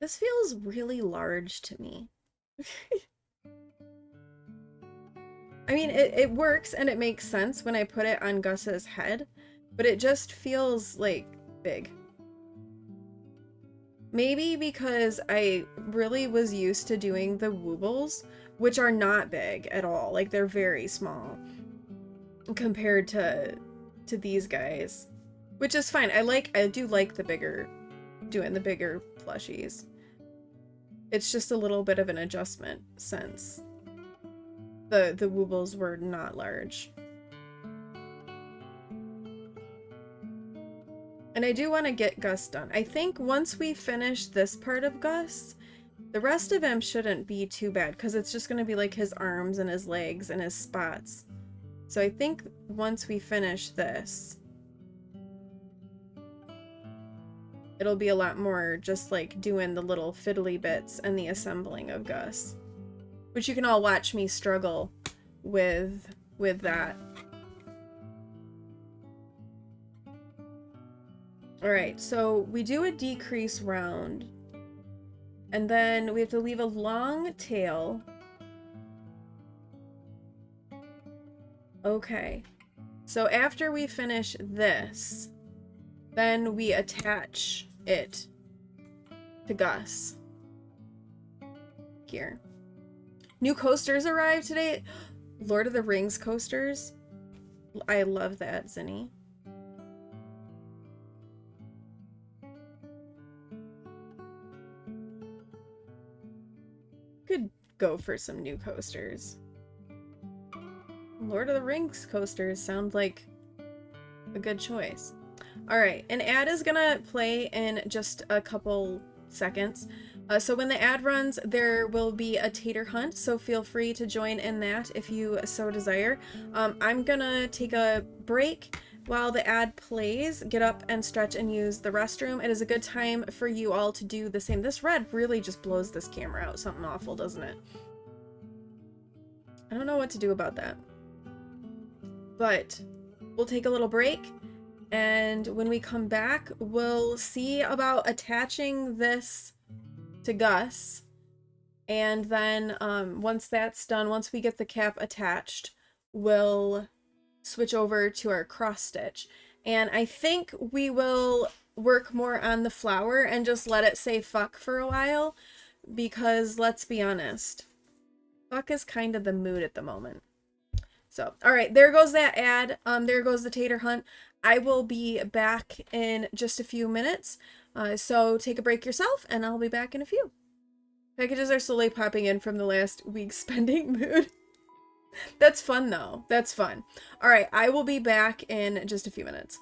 This feels really large to me. I mean, it works and it makes sense when I put it on Gus's head, but it just feels like big. Maybe because I really was used to doing the woobles, which are not big at all. Like, they're very small compared to these guys, which is fine. I do like doing the bigger plushies. It's just a little bit of an adjustment since the woobles were not large. And I do want to get Gus done. I think once we finish this part of Gus, the rest of him shouldn't be too bad because it's just going to be like his arms and his legs and his spots. So I think once we finish this, it'll be a lot more just like doing the little fiddly bits and the assembling of Gus, which you can all watch me struggle with that. Alright, so we do a decrease round, and then we have to leave a long tail. Okay, so after we finish this, then we attach it to Gus. Here. New coasters arrived today. Lord of the Rings coasters. I love that, Zinni. Could go for some new coasters. Lord of the Rings coasters sound like a good choice. Alright, an ad is gonna play in just a couple seconds. So when the ad runs, there will be a tater hunt, so feel free to join in that if you so desire. I'm gonna take a break while the ad plays, get up and stretch and use the restroom. It is a good time for you all to do the same. This red really just blows this camera out something awful, doesn't it? I don't know what to do about that. But we'll take a little break, and when we come back, we'll see about attaching this to Gus. And then once that's done, once we get the cap attached, we'll switch over to our cross stitch. And I think we will work more on the flower and just let it say fuck for a while, because let's be honest, fuck is kind of the mood at the moment. So, all right, there goes that ad. There goes the tater hunt. I will be back in just a few minutes. So take a break yourself, and I'll be back in a few. Packages are slowly popping in from the last week's spending mood. That's fun, though. That's fun. All right, I will be back in just a few minutes.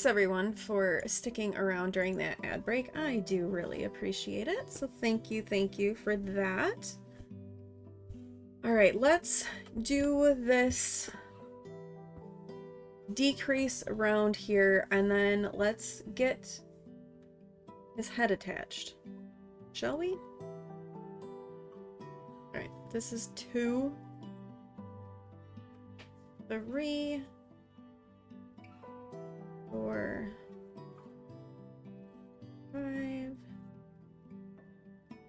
thanks everyone for sticking around during that ad break. I do really appreciate it. So thank you for that. All right, let's do this decrease around here, and then let's get his head attached. Shall we? All right, this is 2, 3, 4, 5,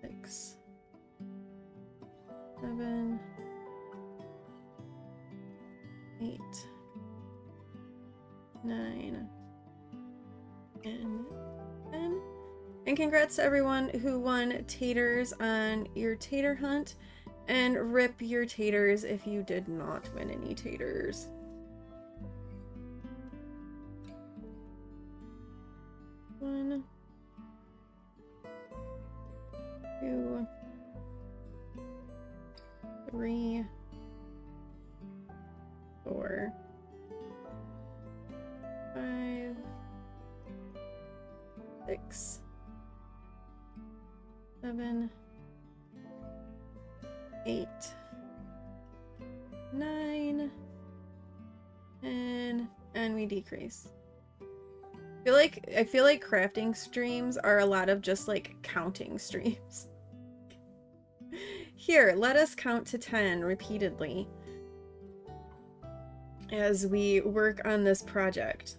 6, 7, 8, 9, and 10. And congrats to everyone who won taters on your tater hunt, and rip your taters if you did not win any taters. One, 2, 3, 4, 5, 6, 7, 8, 9, 10, and we decrease. I feel like crafting streams are a lot of just like counting streams. Here, let us count to 10 repeatedly as we work on this project.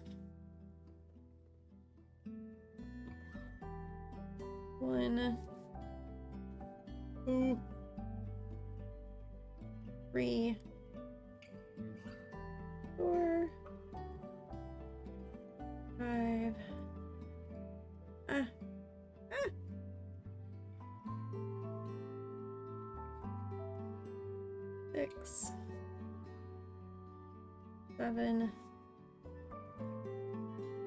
1, 2, 3, 4, 5, 6, 7,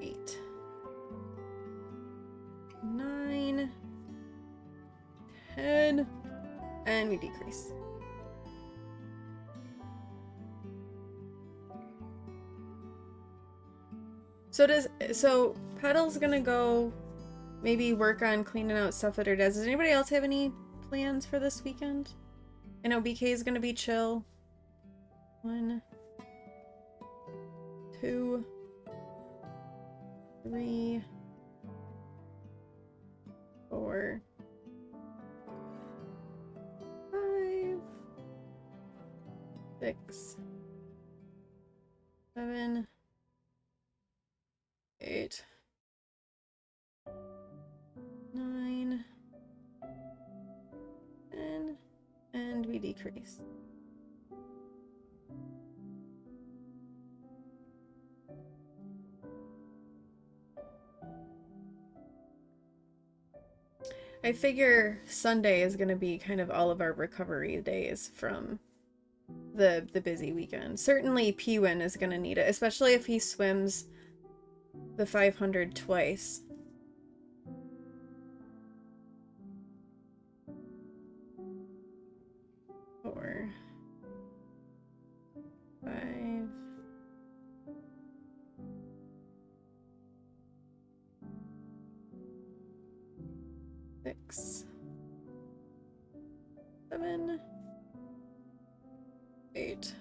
8, 9, 10, and we decrease. So Petal's gonna go maybe work on cleaning out stuff at her dad's. Does anybody else have any plans for this weekend? I know BK is gonna be chill. 1, 2, 3, 4, 5, 6, 7, 8, 9, 10, and we decrease. I figure Sunday is gonna be kind of all of our recovery days from the busy weekend. Certainly Pewin is gonna need it, especially if he swims the 500 twice. Four, 5, 6, 7, 8,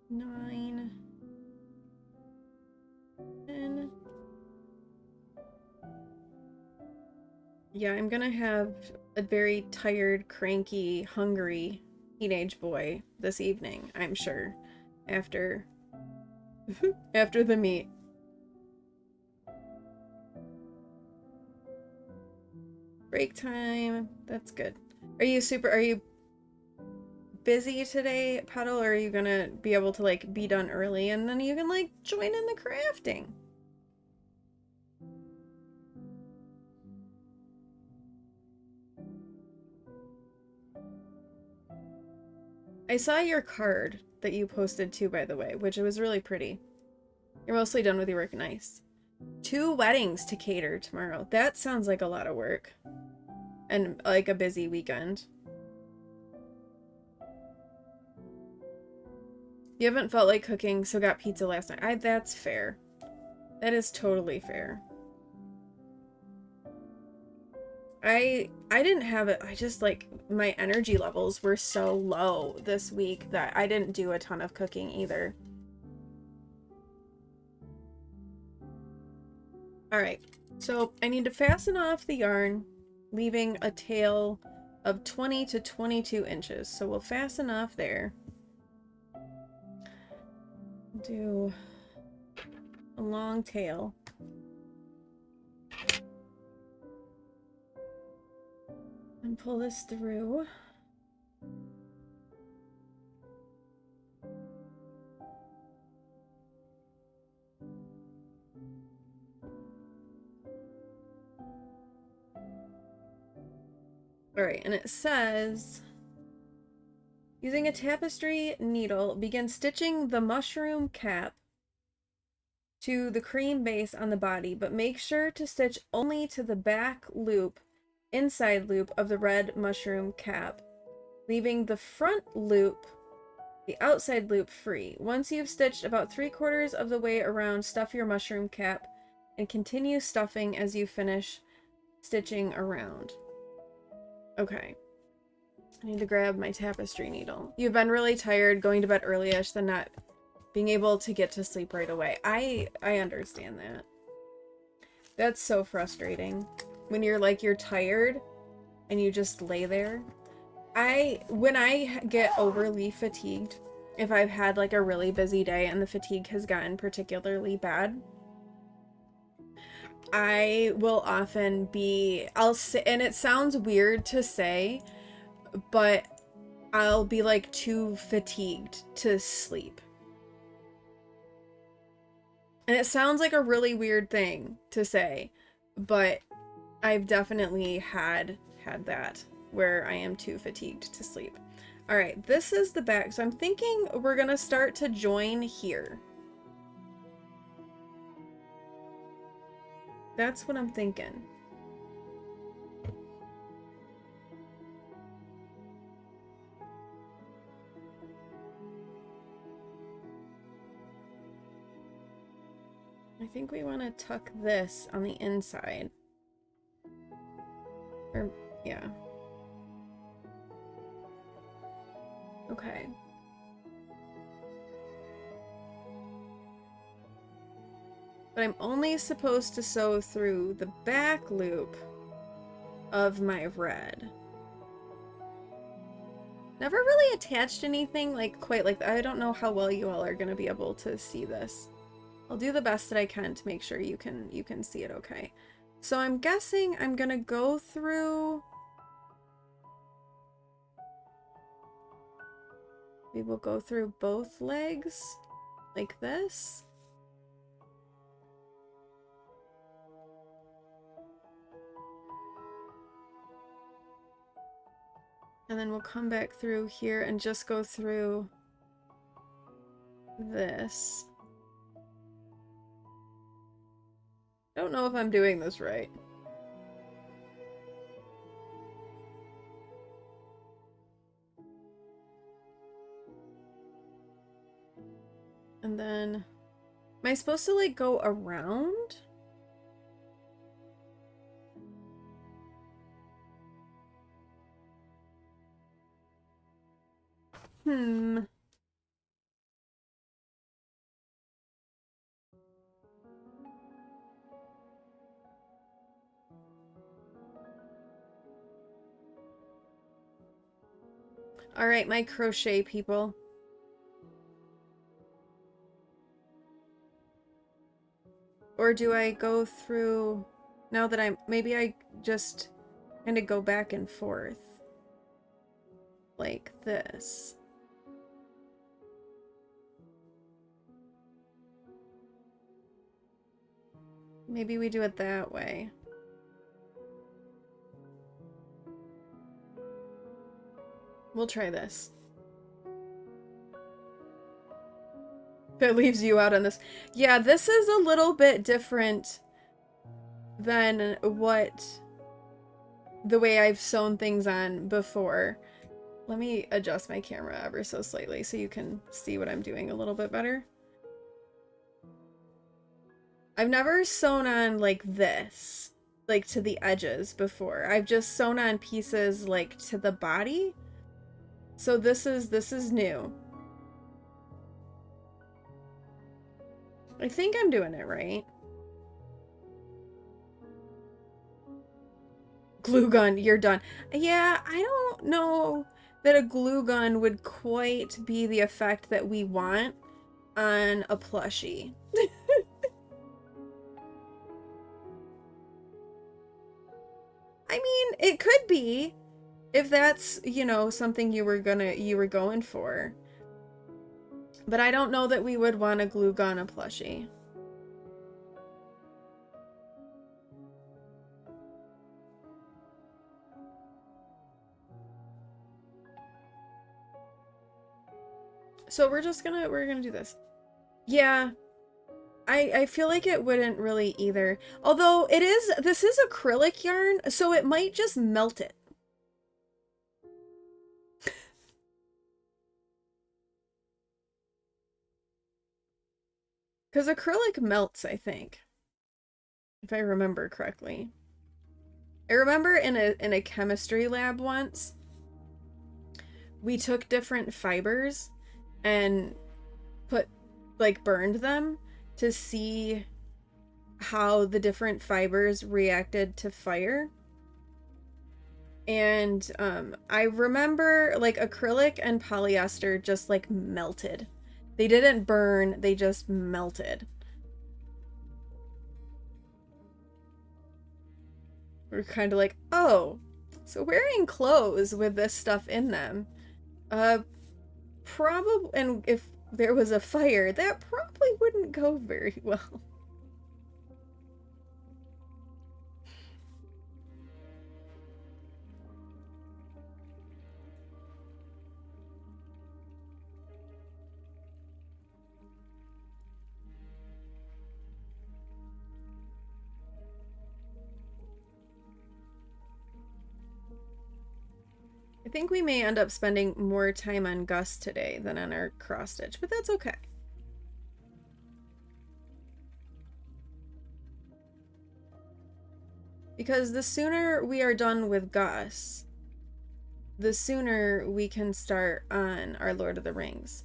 9, 10. Yeah, I'm gonna have a very tired, cranky, hungry teenage boy this evening, I'm sure, after after the meet. Break time. That's good. Are you busy today, Petal, or are you gonna be able to like be done early and then you can like join in the crafting? I saw your card that you posted too, by the way, which was really pretty. You're mostly done with your work. Nice. 2 weddings to cater tomorrow. That sounds like a lot of work. And like a busy weekend. You haven't felt like cooking, so got pizza last night. That's fair. That is totally fair. I didn't have it. I just like my energy levels were so low this week that I didn't do a ton of cooking either. All right. So I need to fasten off the yarn, leaving a tail of 20 to 22 inches. So we'll fasten off there. Do a long tail. And pull this through. All right, and it says, using a tapestry needle, begin stitching the mushroom cap to the cream base on the body, but make sure to stitch only to the back loop, inside loop of the red mushroom cap, leaving the front loop, the outside loop, free. Once you've stitched about 3/4 of the way around, stuff your mushroom cap and continue stuffing as you finish stitching around. Okay. I need to grab my tapestry needle. You've been really tired, going to bed early-ish, then not being able to get to sleep right away. I understand that. That's so frustrating. When you're like, you're tired and you just lay there. When I get overly fatigued, if I've had like a really busy day and the fatigue has gotten particularly bad, I will often be, I'll sit, and it sounds weird to say, but I'll be like too fatigued to sleep. And it sounds like a really weird thing to say, but I've definitely had that where I am too fatigued to sleep. All right, this is the back. So I'm thinking we're gonna start to join here. That's what I'm thinking. I think we want to tuck this on the inside. Or, yeah. Okay. But I'm only supposed to sew through the back loop of my red. Never really attached anything like quite like that. I don't know how well you all are going to be able to see this. I'll do the best that I can to make sure you can see it okay. So I'm guessing I'm going to go through. We will go through both legs like this. And then we'll come back through here and just go through this. I don't know if I'm doing this right. And then, am I supposed to like go around? All right, my crochet people. Or do I go through, now that I'm, maybe I just kind of go back and forth like this. Maybe we do it that way. We'll try this. That leaves you out on this. Yeah, this is a little bit different than what the way I've sewn things on before. Let me adjust my camera ever so slightly so you can see what I'm doing a little bit better. I've never sewn on like this, like to the edges before. I've just sewn on pieces like to the body. So this is new. I think I'm doing it right. Glue gun, you're done. Yeah, I don't know that a glue gun would quite be the effect that we want on a plushie. I mean, it could be if that's, you know, something you were going for. But I don't know that we would want to glue gun a plushie. So we're gonna do this. Yeah. I feel like it wouldn't really either. Although this is acrylic yarn, so it might just melt it. Because acrylic melts, I think. If I remember correctly. I remember in a chemistry lab once, we took different fibers and burned them to see how the different fibers reacted to fire. And I remember like acrylic and polyester just like melted. They didn't burn, they just melted. We're kind of like, oh, so wearing clothes with this stuff in them, probably, and if there was a fire, that probably wouldn't go very well. I think we may end up spending more time on Gus today than on our cross stitch, but that's okay. Because the sooner we are done with Gus, the sooner we can start on our Lord of the Rings.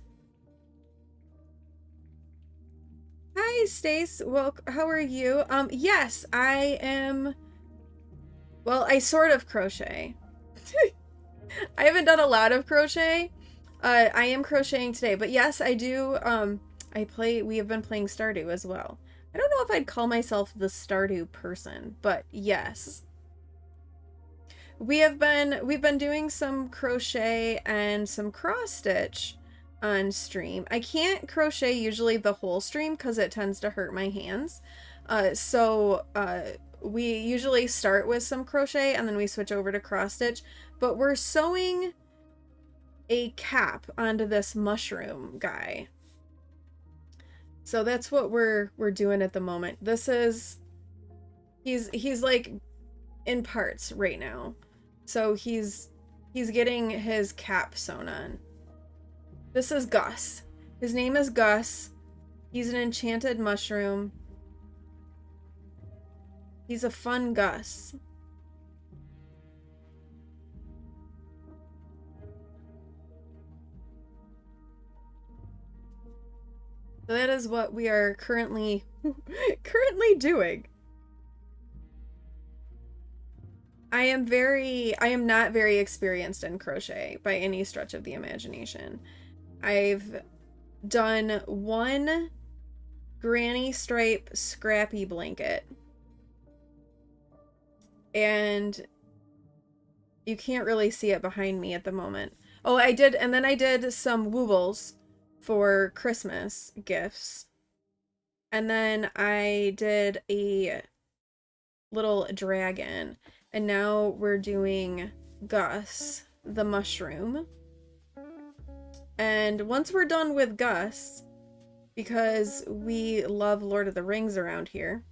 Hi, Stace. Well, how are you? Yes, I am. Well, I sort of crochet. I haven't done a lot of crochet. I am crocheting today, but yes, I do. We have been playing Stardew as well. I don't know if I'd call myself the Stardew person, but yes. We've been doing some crochet and some cross stitch on stream. I can't crochet usually the whole stream because it tends to hurt my hands. We usually start with some crochet and then we switch over to cross stitch, but we're sewing a cap onto this mushroom guy. So that's what we're doing at the moment. This is he's like in parts right now. So he's getting his cap sewn on. This is Gus. His name is Gus. He's an enchanted mushroom. He's a fun Gus. So that is what we are currently doing. I am not very experienced in crochet by any stretch of the imagination. I've done one granny stripe scrappy blanket. And you can't really see it behind me at the moment. Oh, I did, and then I did some woobles for Christmas gifts. And then I did a little dragon. And now we're doing Gus, the mushroom. And once we're done with Gus, because we love Lord of the Rings around here,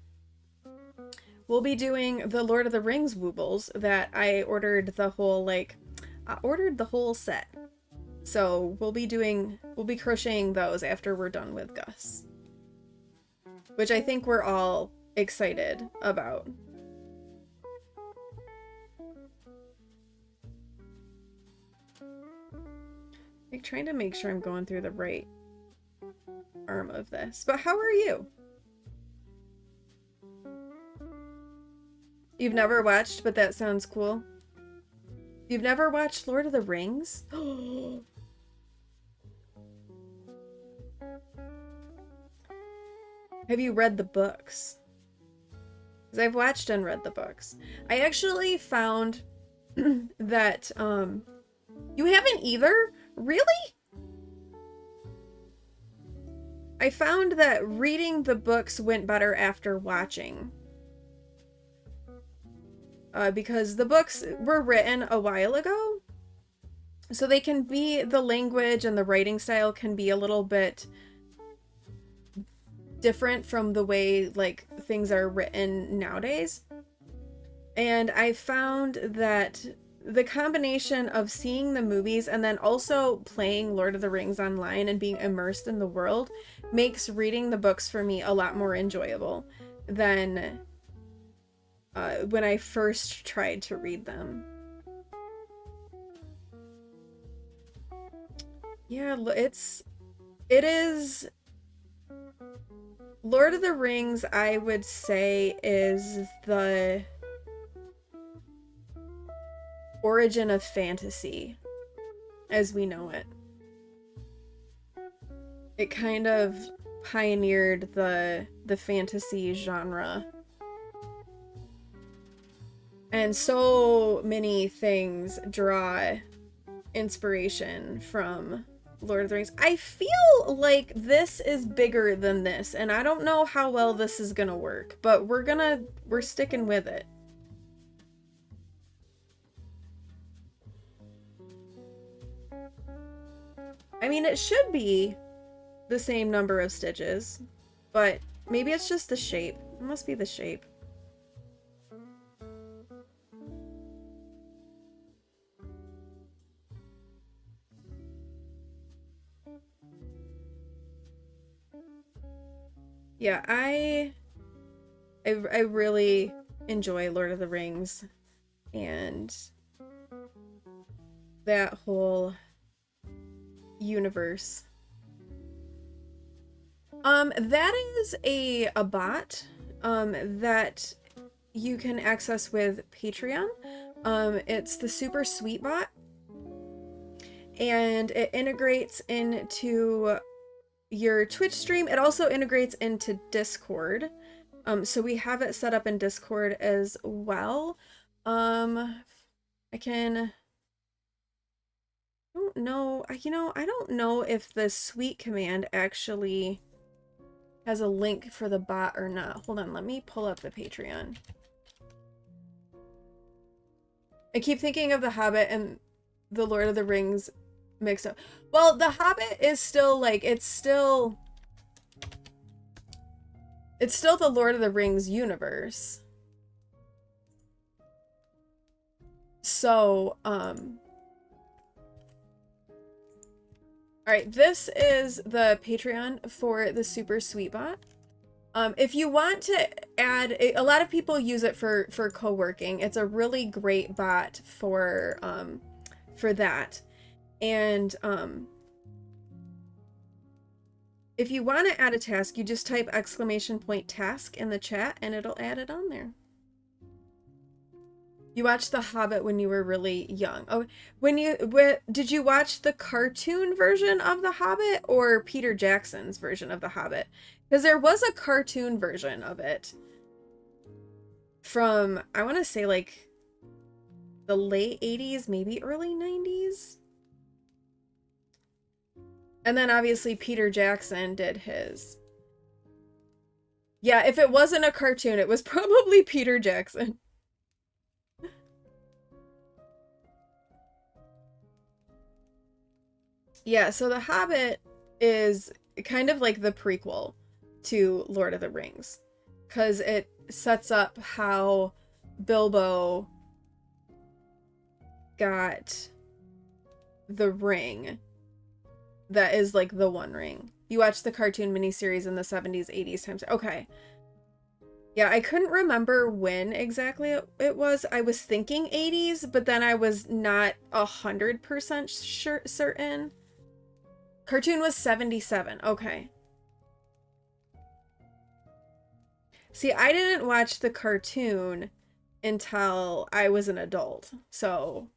we'll be doing the Lord of the Rings woobles that I ordered the whole, set. So we'll be crocheting those after we're done with Gus. which I think we're all excited about. Like, trying to make sure I'm going through the right arm of this. But how are you? You've never watched, but that sounds cool. You've never watched Lord of the Rings? Have you read the books? Because I've watched and read the books. I actually found that, you haven't either? Really? I found that reading the books went better after watching. Because the books were written a while ago. So they can be, the language and the writing style can be a little bit different from the way like things are written nowadays. And I found that the combination of seeing the movies and then also playing Lord of the Rings online and being immersed in the world makes reading the books for me a lot more enjoyable than when I first tried to read them. Yeah, it is Lord of the Rings, I would say, is the origin of fantasy as we know it. It kind of pioneered the fantasy genre. And so many things draw inspiration from Lord of the Rings. I feel like this is bigger than this, and I don't know how well this is gonna work, but we're sticking with it. I mean, it should be the same number of stitches, but maybe it's just the shape. It must be the shape. Yeah, I really enjoy Lord of the Rings and that whole universe. That is a bot that you can access with Patreon. It's the Super Sweet Bot, and it integrates into your Twitch stream. It also integrates into Discord. So we have it set up in Discord as well. I don't know. I don't know if the sweet command actually has a link for the bot or not. Hold on, let me pull up the Patreon. I keep thinking of The Hobbit and the Lord of the Rings mixed up. Well, The Hobbit is still like, it's still the Lord of the Rings universe. So, alright, this is the Patreon for the Super Sweet Bot. If you want to add, a lot of people use it for co-working. It's a really great bot for that. And if you want to add a task, you just type !task in the chat and it'll add it on there. You watched The Hobbit when you were really young. Oh, did you watch the cartoon version of The Hobbit or Peter Jackson's version of The Hobbit? Because there was a cartoon version of it from, I want to say like the late 80s, maybe early 90s. And then obviously Peter Jackson did his. Yeah, if it wasn't a cartoon, it was probably Peter Jackson. Yeah, so The Hobbit is kind of like the prequel to Lord of the Rings, because it sets up how Bilbo got the ring that is like the One Ring. You watched the cartoon miniseries in the 70s, 80s times. Okay. Yeah, I couldn't remember when exactly it was. I was thinking 80s, but then I was not 100% certain. Cartoon was 77. Okay. See, I didn't watch the cartoon until I was an adult. So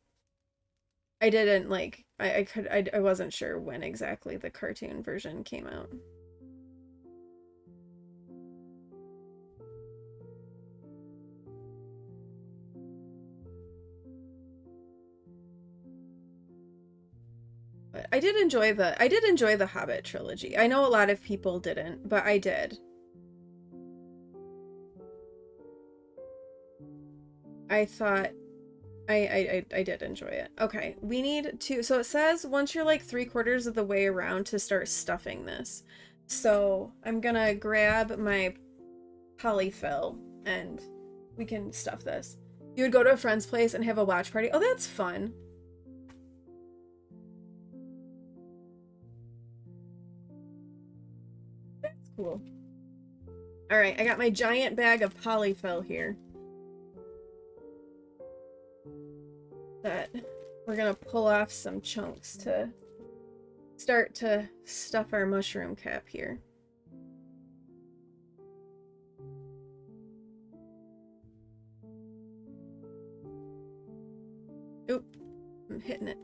I didn't like I wasn't sure when exactly the cartoon version came out. But I did enjoy the Hobbit trilogy. I know a lot of people didn't, but I did. I thought I did enjoy it. Okay, we need to, so it says once you're like 3/4 of the way around to start stuffing this. So I'm gonna grab my polyfill and we can stuff this. You would go to a friend's place and have a watch party. Oh, that's fun. That's cool. All right, I got my giant bag of polyfill here. That we're gonna pull off some chunks to start to stuff our mushroom cap here. Oop, I'm hitting it.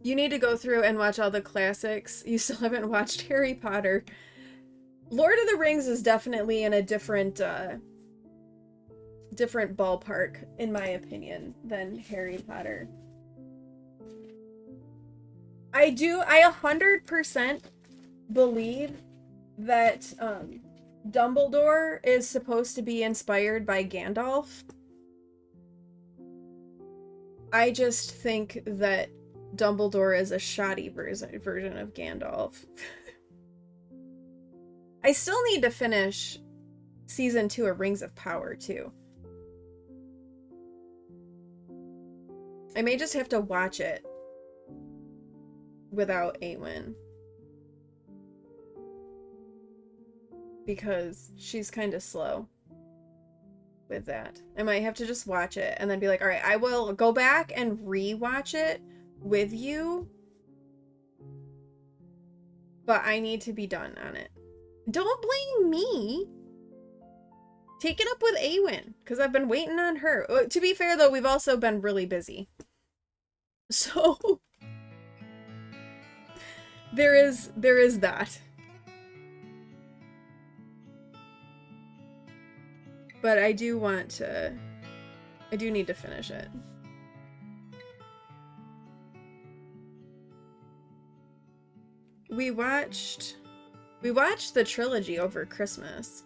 You need to go through and watch all the classics. You still haven't watched Harry Potter. Lord of the Rings is definitely in a different different ballpark, in my opinion, than Harry Potter. I 100% believe that Dumbledore is supposed to be inspired by Gandalf. I just think that Dumbledore is a shoddy version of Gandalf. I still need to finish season 2 of Rings of Power, too. I may just have to watch it without Awen. Because she's kind of slow with that. I might have to just watch it and then be like, alright, I will go back and re-watch it with you. But I need to be done on it. Don't blame me! Take it up with Awen, because I've been waiting on her. To be fair, though, we've also been really busy. So, there is that. But I do need to finish it. We watched the trilogy over Christmas.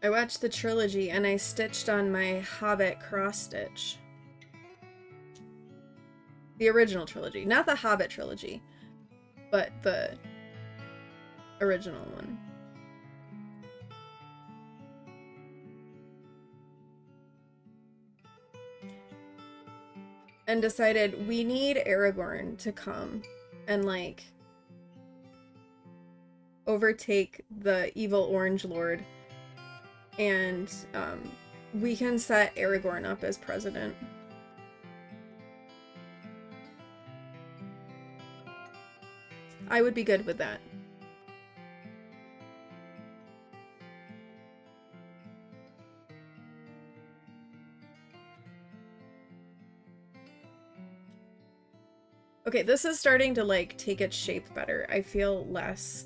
I watched the trilogy and I stitched on my Hobbit cross stitch. The original trilogy, not the Hobbit trilogy, but the original one. And decided we need Aragorn to come and like overtake the evil Orange Lord. And we can set Aragorn up as president. I would be good with that. Okay, this is starting to like take its shape better. I feel less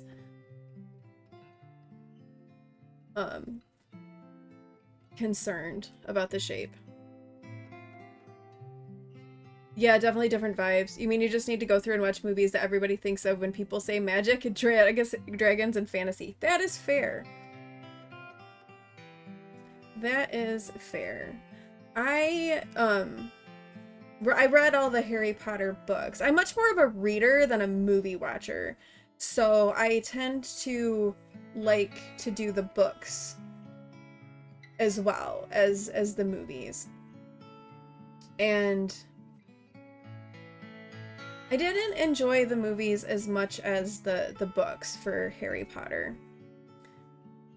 concerned about the shape. Yeah, definitely different vibes. You mean you just need to go through and watch movies that everybody thinks of when people say magic, dragons, and fantasy. That is fair. That is fair. I read all the Harry Potter books. I'm much more of a reader than a movie watcher. So I tend to like to do the books as well as the movies. And I didn't enjoy the movies as much as the books for Harry Potter,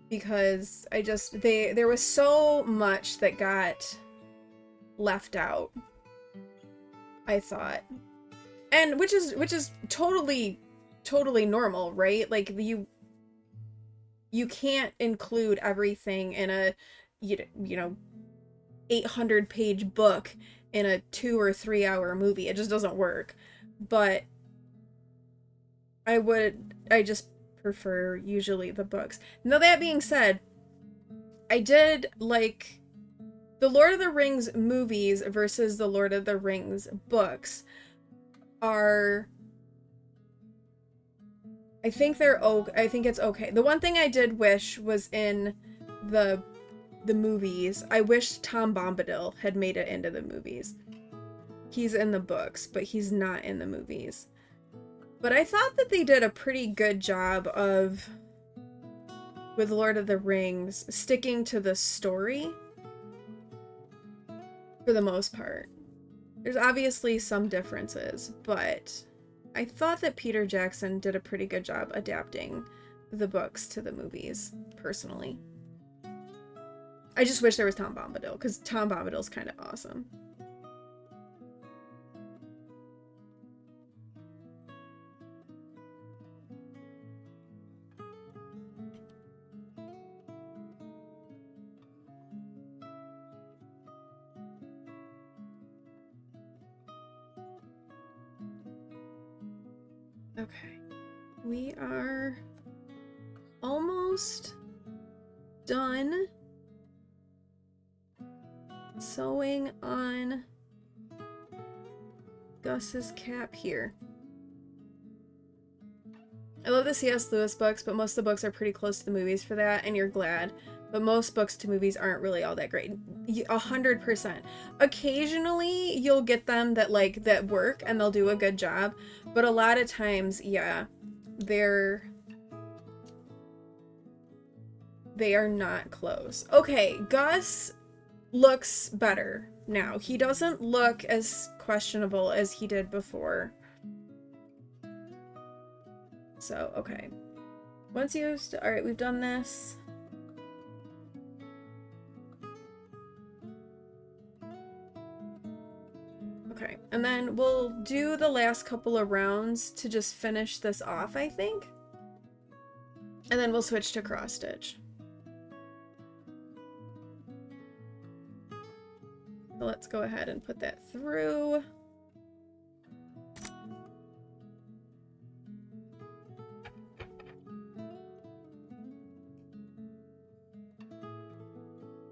because there was so much that got left out, I thought. And which is totally normal, right? Like you can't include everything in a you know 800-page book in a 2 or 3 hour movie. It just doesn't work. But I just prefer usually the books. Now, that being said, I did like the Lord of the Rings movies versus the Lord of the Rings books are, I think it's okay. The one thing I did wish was in the movies, I wish Tom Bombadil had made it into the movies. He's in the books, but he's not in the movies. But I thought that they did a pretty good job of, with Lord of the Rings, sticking to the story for the most part. There's obviously some differences, but I thought that Peter Jackson did a pretty good job adapting the books to the movies, personally. I just wish there was Tom Bombadil, because Tom Bombadil's kind of awesome. Okay, we are almost done sewing on Gus's cap here. I love the C.S. Lewis books, but most of the books are pretty close to the movies for that, and you're glad. But most books to movies aren't really all that great. 100%. Occasionally, you'll get them that work, and they'll do a good job. But a lot of times, yeah, they are not close. Okay, Gus looks better now. He doesn't look as questionable as he did before. So, okay. Once used, alright, we've done this. Okay, and then we'll do the last couple of rounds to just finish this off, I think. And then we'll switch to cross stitch. So let's go ahead and put that through.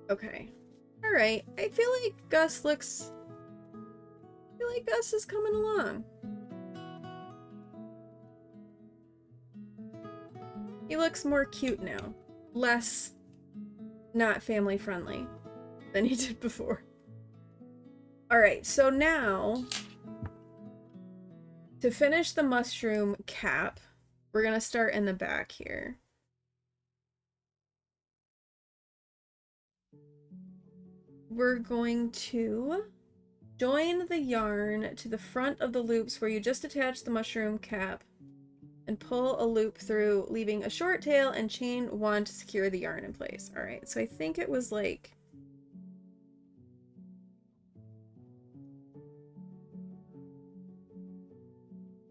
Okay. Alright, I feel like Gus looks... I feel like Gus is coming along. He looks more cute now. Less not family friendly than he did before. Alright, so now to finish the mushroom cap, we're gonna start in the back here. We're going to join the yarn to the front of the loops where you just attach the mushroom cap and pull a loop through, leaving a short tail, and chain one to secure the yarn in place. All right, so I think it was like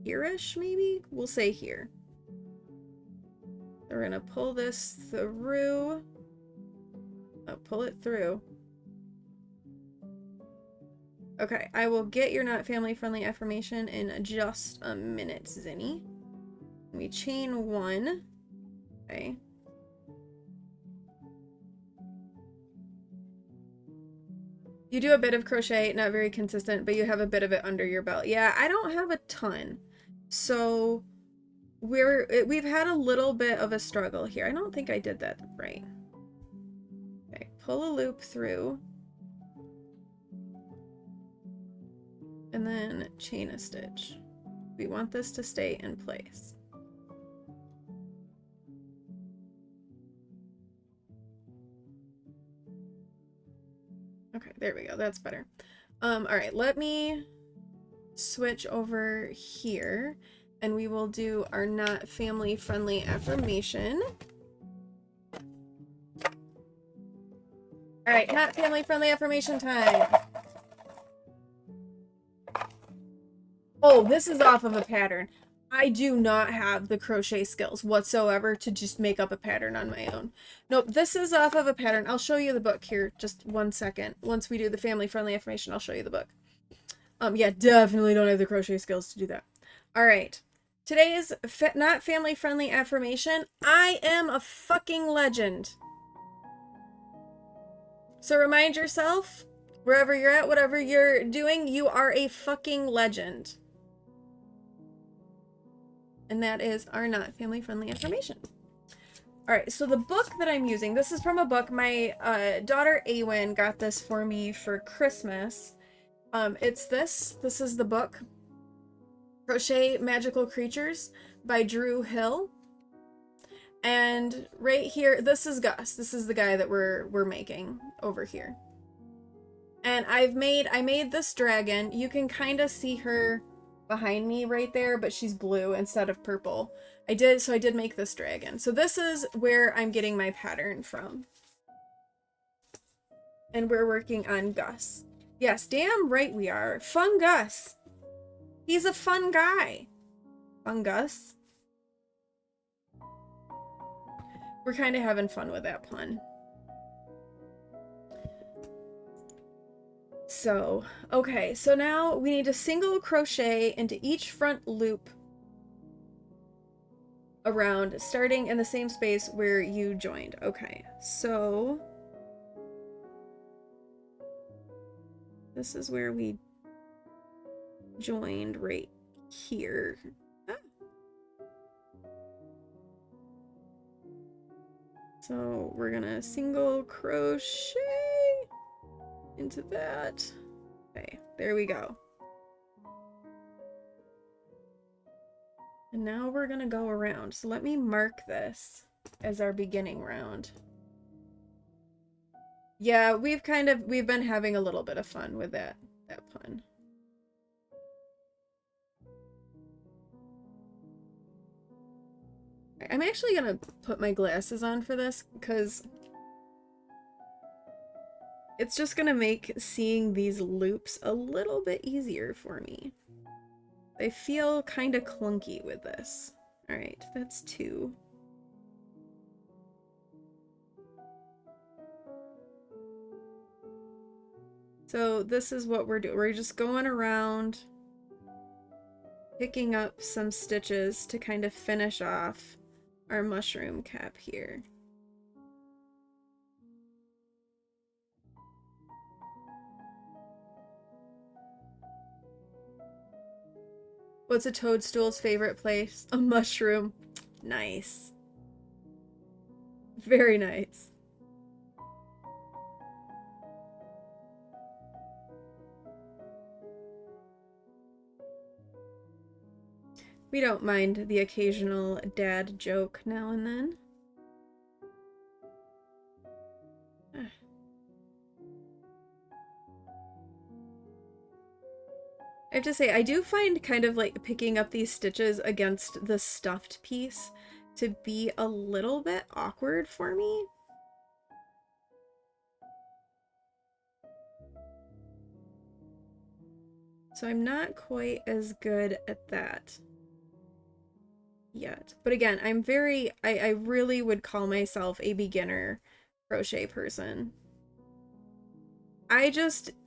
here-ish, maybe? We'll say here. We're gonna pull this through. Oh, pull it through. Okay, I will get your not family friendly affirmation in just a minute, Zinni. We chain one. Okay. You do a bit of crochet, not very consistent, but you have a bit of it under your belt. Yeah, I don't have a ton. So we've had a little bit of a struggle here. I don't think I did that right. Okay, pull a loop through. And then chain a stitch. We want this to stay in place. there we go. That's better. All right, let me switch over here and we will do our not family friendly affirmation. All right, not family friendly affirmation time. Oh, this is off of a pattern. I do not have the crochet skills whatsoever to just make up a pattern on my own. Nope, this is off of a pattern. I'll show you the book here, just 1 second. Once we do the family friendly affirmation, I'll show you the book. Yeah, definitely don't have the crochet skills to do that. All right. Today's not family friendly affirmation. I am a fucking legend. So remind yourself, wherever you're at, whatever you're doing, you are a fucking legend. And that is our not family friendly affirmation. All right, so the book that I'm using, this is from a book. My daughter Awen got this for me for Christmas. It's this. This is the book, Crochet Magical Creatures by Drew Hill. And right here, this is Gus. This is the guy that we're making over here. And I made this dragon. You can kind of see her behind me right there, but she's blue instead of purple. I did make this dragon. So this is where I'm getting my pattern from. And we're working on Gus. Yes, damn right we are. Fun Gus. He's a fun guy. Fun Gus. We're kind of having fun with that pun. So, okay, so now we need to single crochet into each front loop around, starting in the same space where you joined. Okay, so this is where we joined right here. So we're gonna single crochet into that. Okay, there we go. And now we're gonna go around. So let me mark this as our beginning round. Yeah, we've been having a little bit of fun with that pun. I'm actually gonna put my glasses on for this because it's just gonna make seeing these loops a little bit easier for me. They feel kind of clunky with this. All right, that's 2. So this is what we're doing. We're just going around, picking up some stitches to kind of finish off our mushroom cap here. What's a toadstool's favorite place? A mushroom. Nice. Very nice. We don't mind the occasional dad joke now and then. I have to say, I do find kind of like picking up these stitches against the stuffed piece to be a little bit awkward for me. So I'm not quite as good at that yet. But again, I really would call myself a beginner crochet person.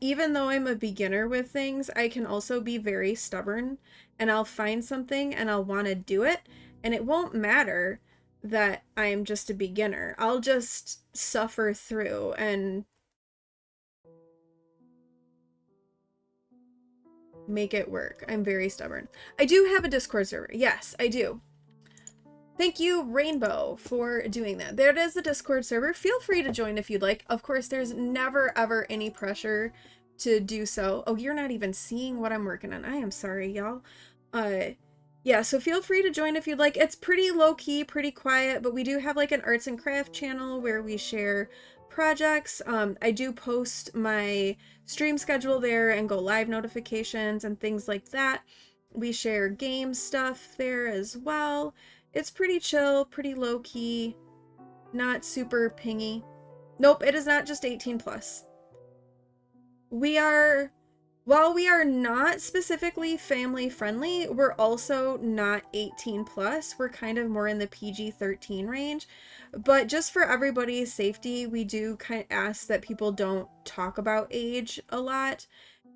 Even though I'm a beginner with things, I can also be very stubborn, and I'll find something and I'll want to do it, and it won't matter that I'm just a beginner. I'll just suffer through and make it work. I'm very stubborn. I do have a Discord server. Yes, I do. Thank you, Rainbow, for doing that. There it is, the Discord server. Feel free to join if you'd like. Of course, there's never, ever any pressure to do so. Oh, you're not even seeing what I'm working on. I am sorry, y'all. Yeah, so feel free to join if you'd like. It's pretty low-key, pretty quiet, but we do have like an arts and craft channel where we share projects. I do post my stream schedule there and go live notifications and things like that. We share game stuff there as well. It's pretty chill, pretty low-key, not super pingy. Nope, it is not just 18 plus. While we are not specifically family friendly, we're also not 18 plus. We're kind of more in the PG-13 range. But just for everybody's safety, we do kind of ask that people don't talk about age a lot,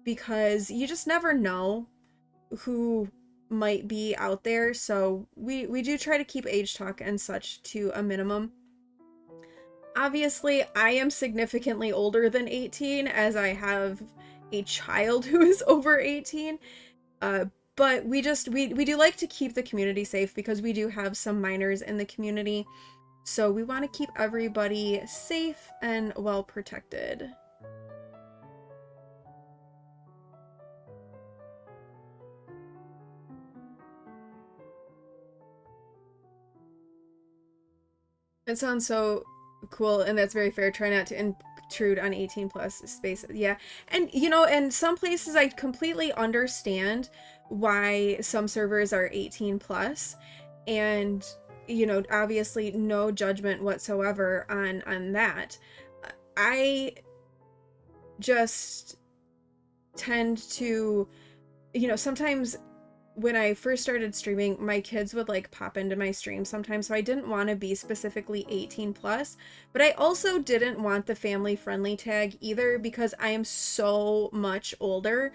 because you just never know who might be out there. So we do try to keep age talk and such to a minimum. Obviously, I am significantly older than 18, as I have a child who is over 18. But we do like to keep the community safe, because we do have some minors in the community. So we want to keep everybody safe and well protected. It sounds so cool, and that's very fair. Try not to intrude on 18 plus spaces. Yeah. And you know, in some places I completely understand why some servers are 18 plus, and you know, obviously no judgment whatsoever on that. I just tend to, you know, sometimes when I first started streaming, my kids would like pop into my stream sometimes, so I didn't want to be specifically 18 plus, but I also didn't want the family friendly tag either, because I am so much older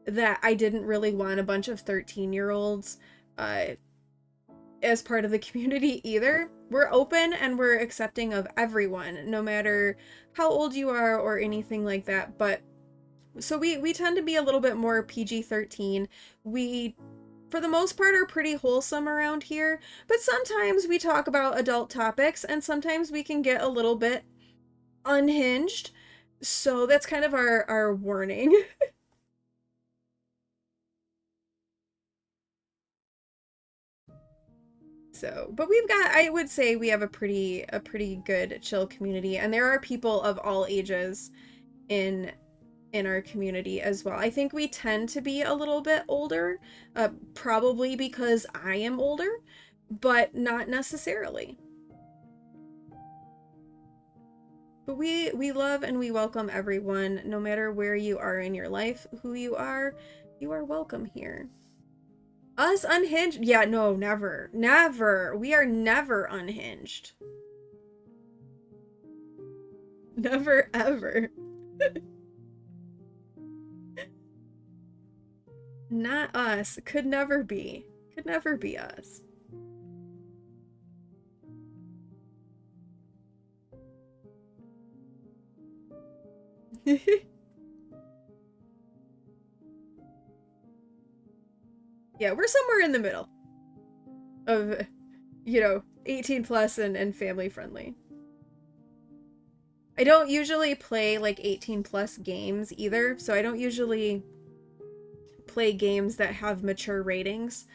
that I didn't really want a bunch of 13-year-olds as part of the community either. We're open and we're accepting of everyone, no matter how old you are or anything like that. But so we tend to be a little bit more PG-13. We, for the most part, are pretty wholesome around here, but sometimes we talk about adult topics, and sometimes we can get a little bit unhinged. So that's kind of our warning. So, but we've got, I would say we have a pretty good chill community, and there are people of all ages in our community as well. I think we tend to be a little bit older, probably because I am older, but not necessarily. But we love and we welcome everyone, no matter where you are in your life, who you are welcome here. Us unhinged? Yeah, no, never. Never. We are never unhinged. Never, ever. Not us. Could never be. Could never be us. Yeah, we're somewhere in the middle of, you know, 18 plus and family friendly. I don't usually play like 18 plus games either, so I don't usually play games that have mature ratings.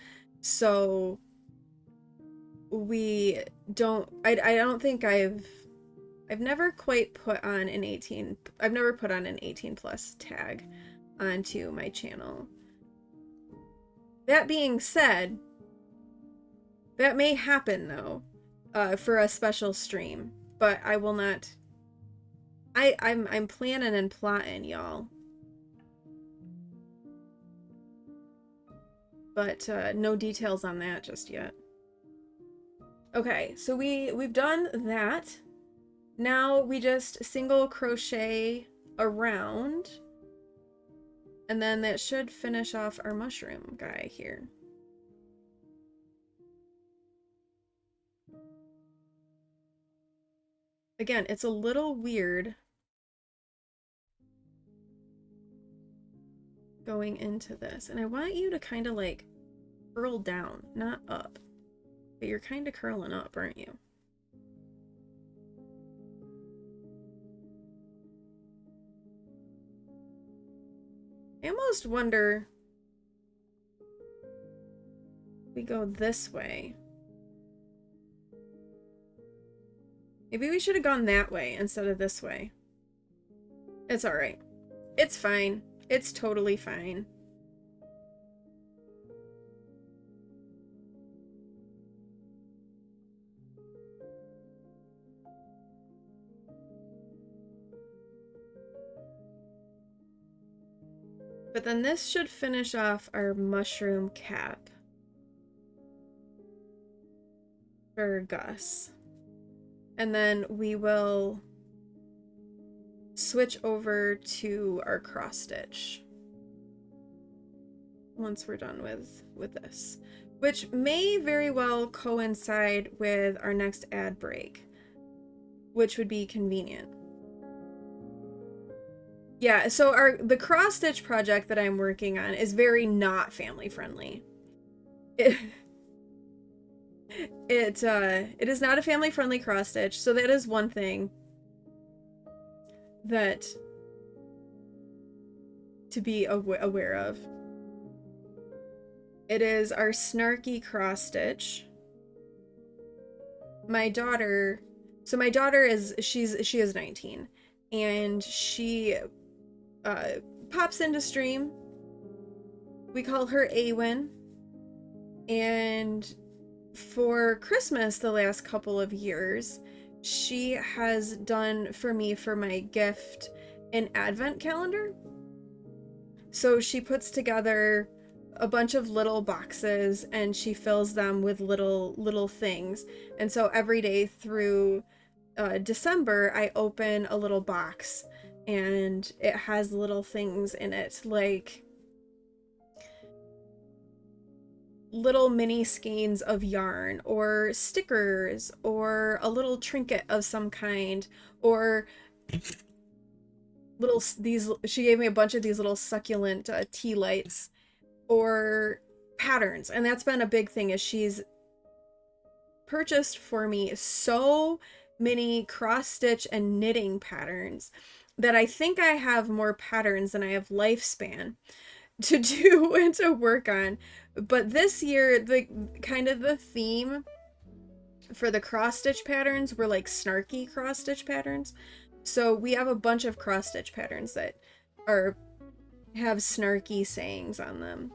So we don't, I don't think I've never quite put on an 18, I've never put on an 18 plus tag onto my channel. That being said, that may happen though, for a special stream, but I will not. I'm planning and plotting, y'all. But no details on that just yet. Okay, so we've done that. Now we just single crochet around. And then that should finish off our mushroom guy here. Again, it's a little weird going into this. And I want you to kind of like curl down, not up. But you're kind of curling up, aren't you? I almost wonder if we go this way. Maybe we should have gone that way instead of this way. It's alright. It's fine. It's totally fine. But then this should finish off our mushroom cap for Gus. And then we will switch over to our cross stitch once we're done with this, which may very well coincide with our next ad break, which would be convenient. Yeah, so the cross stitch project that I'm working on is very not family friendly. It is not a family friendly cross stitch, so that is one thing that to be aware of. It is our snarky cross stitch. My daughter is she is 19, and she pops into stream. We call her Awen, and for Christmas the last couple of years, she has done for me for my gift an advent calendar. So she puts together a bunch of little boxes and she fills them with little things. And so every day through December, I open a little box and it has little things in it, like little mini skeins of yarn or stickers or a little trinket of some kind, or she gave me a bunch of these little succulent tea lights, or patterns. And that's been a big thing, is she's purchased for me so many cross stitch and knitting patterns that I think I have more patterns than I have lifespan to do and to work on. But this year, the kind of the theme for the cross stitch patterns were like snarky cross stitch patterns. So we have a bunch of cross stitch patterns that have snarky sayings on them.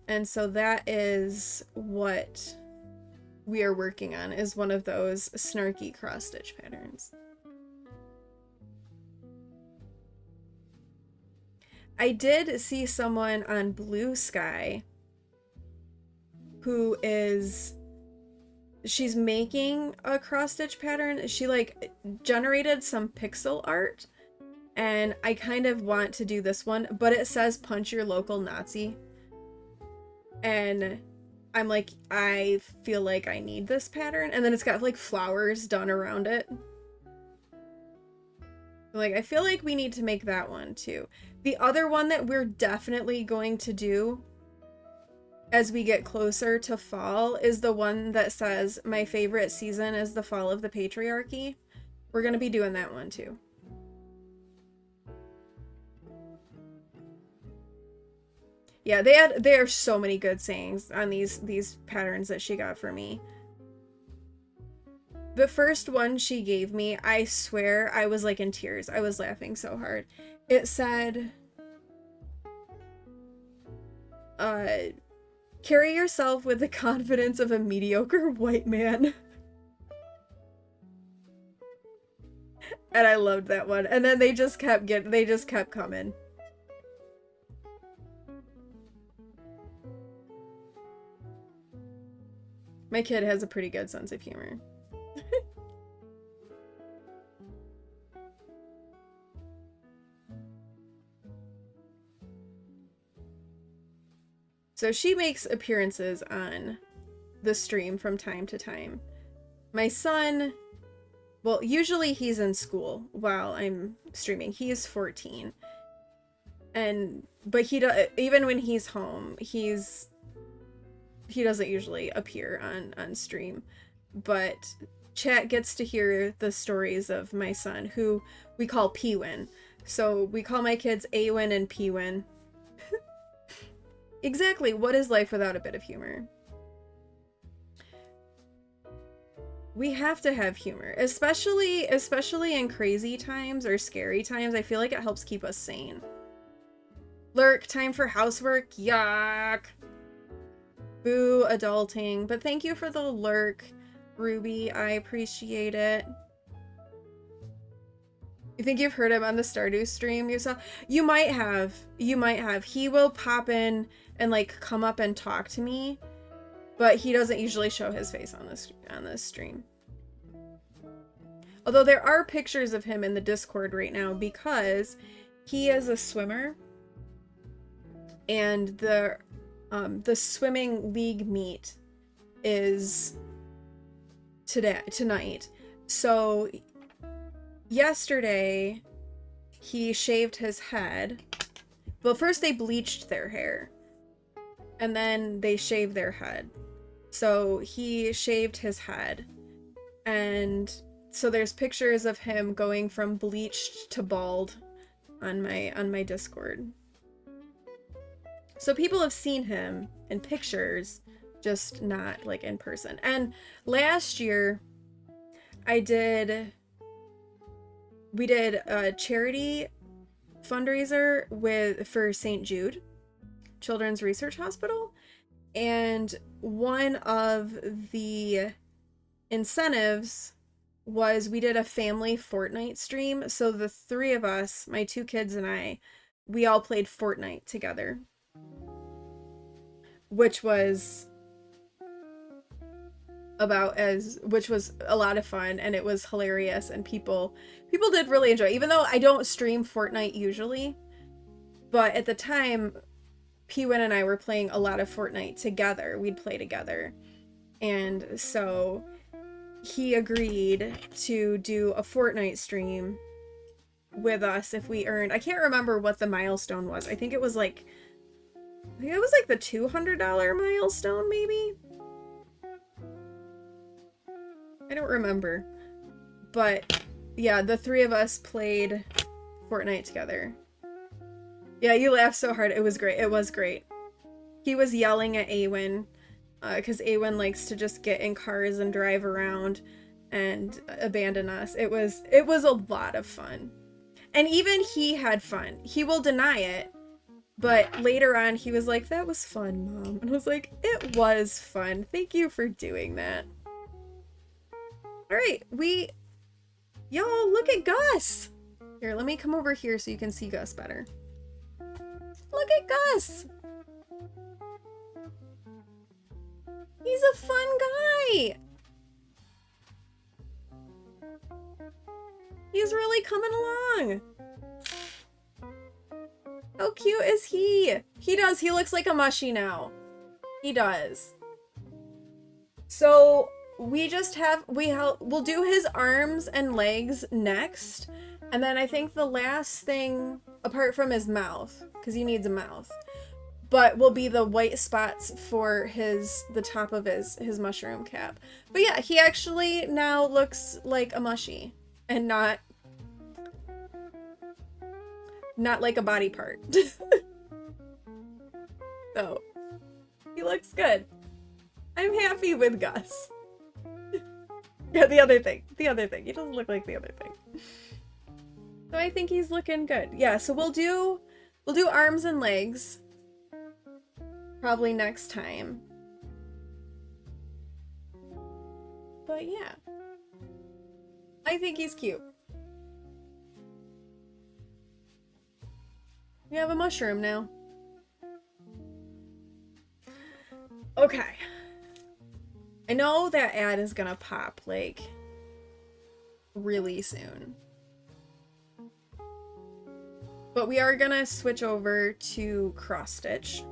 And so that is what we are working on, is one of those snarky cross stitch patterns. I did see someone on Blue Sky who she's making a cross stitch pattern. She like generated some pixel art, and I kind of want to do this one, but it says punch your local Nazi. And I'm like, I feel like I need this pattern. And then it's got like flowers done around it. Like, I feel like we need to make that one too. The other one that we're definitely going to do as we get closer to fall is the one that says, my favorite season is the fall of the patriarchy. We're going to be doing that one too. Yeah, there are so many good sayings on these patterns that she got for me. The first one she gave me, I swear I was like in tears. I was laughing so hard. It said, carry yourself with the confidence of a mediocre white man. And I loved that one. And then they just kept coming. My kid has a pretty good sense of humor. So she makes appearances on the stream from time to time. My son, well, usually he's in school while I'm streaming. He is 14. But even when he's home, he doesn't usually appear on stream. But chat gets to hear the stories of my son, who we call Pewin. So we call my kids Awin and Pewin. Exactly, what is life without a bit of humor? We have to have humor, especially in crazy times or scary times. I feel like it helps keep us sane. Lurk, time for housework. Yuck. Boo, adulting. But thank you for the lurk, Ruby. I appreciate it. You think you've heard him on the Stardew stream you saw? You might have. You might have. He will pop in and like come up and talk to me, but he doesn't usually show his face on this stream. Although there are pictures of him in the Discord right now because he is a swimmer, and the swimming league meet is tonight. So yesterday he shaved his head. Well, first they bleached their hair and then they shaved their head. So he shaved his head, and so there's pictures of him going from bleached to bald on my Discord. So people have seen him in pictures, just not like in person. And last year we did a charity fundraiser for St. Jude Children's Research Hospital, and one of the incentives was we did a family Fortnite stream. So the three of us, my two kids and I, we all played Fortnite together, which was a lot of fun, and it was hilarious, and people did really enjoy it. Even though I don't stream Fortnite usually, but at the time P-Win and I were playing a lot of Fortnite together. We'd play together, and so he agreed to do a Fortnite stream with us if we earned, I can't remember what the milestone was. I think it was like the $200 milestone, maybe? I don't remember. But yeah, the three of us played Fortnite together. Yeah, you laughed so hard. It was great. It was great. He was yelling at Awen, because Awen likes to just get in cars and drive around and abandon us. It was a lot of fun. And even he had fun. He will deny it, but later on he was like, "That was fun, Mom." And I was like, "It was fun. Thank you for doing that." Alright, y'all, look at Gus! Here, let me come over here so you can see Gus better. Look at Gus! He's a fun guy! He's really coming along! How cute is he? He does, he looks like a mushy now. He does. So, we'll do his arms and legs next, and then I think the last thing, apart from his mouth, because he needs a mouth, but will be the white spots for the top of his mushroom cap. But yeah, he actually now looks like a mushy, and not like a body part. So, he looks good. I'm happy with Gus. Yeah, the other thing. He doesn't look like the other thing. So I think he's looking good. Yeah, so we'll do arms and legs probably next time. But yeah. I think he's cute. We have a mushroom now. Okay. I know that ad is gonna pop, like, really soon. But we are gonna switch over to cross stitch.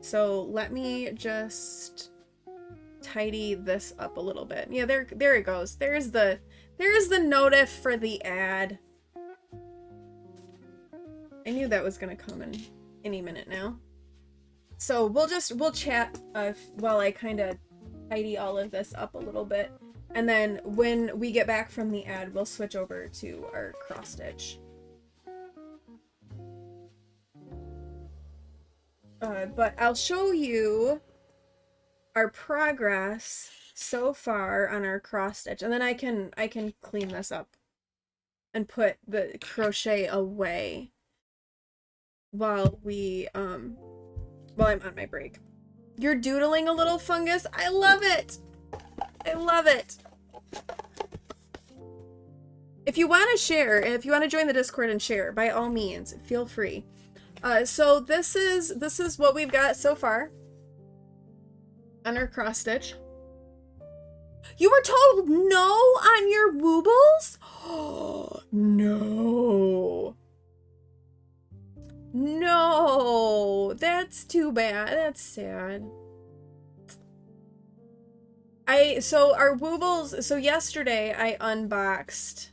So let me just tidy this up a little bit. Yeah, there it goes. There's the notif for the ad. I knew that was gonna come in any minute now. So we'll chat while I kind of tidy all of this up a little bit, and then when we get back from the ad, we'll switch over to our cross stitch. But I'll show you our progress so far on our cross stitch, and then I can clean this up and put the crochet away while I'm on my break. You're doodling a little fungus. I love it. I love it. If you want to share, if you want to join the Discord and share, by all means, feel free. So this is what we've got so far on our cross stitch. You were told no on your woobles? Oh, no. No, that's too bad. That's sad. So our woobles, so yesterday I unboxed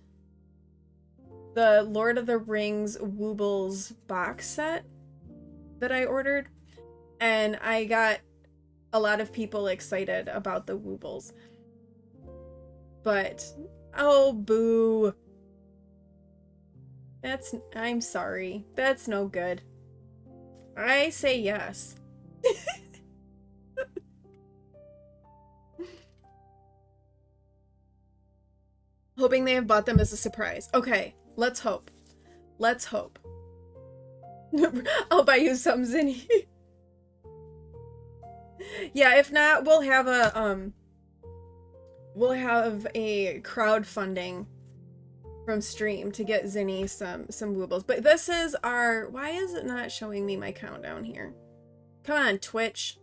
the Lord of the Rings Woobles box set that I ordered, and I got a lot of people excited about the woobles. But, oh boo. I'm sorry. That's no good. I say yes. Hoping they have bought them as a surprise. Okay, let's hope. Let's hope. I'll buy you some, Zinni. Yeah, if not, we'll have a crowdfunding from stream to get Zinni some woobles. But this is our, why is it not showing me my countdown here? Come on, Twitch.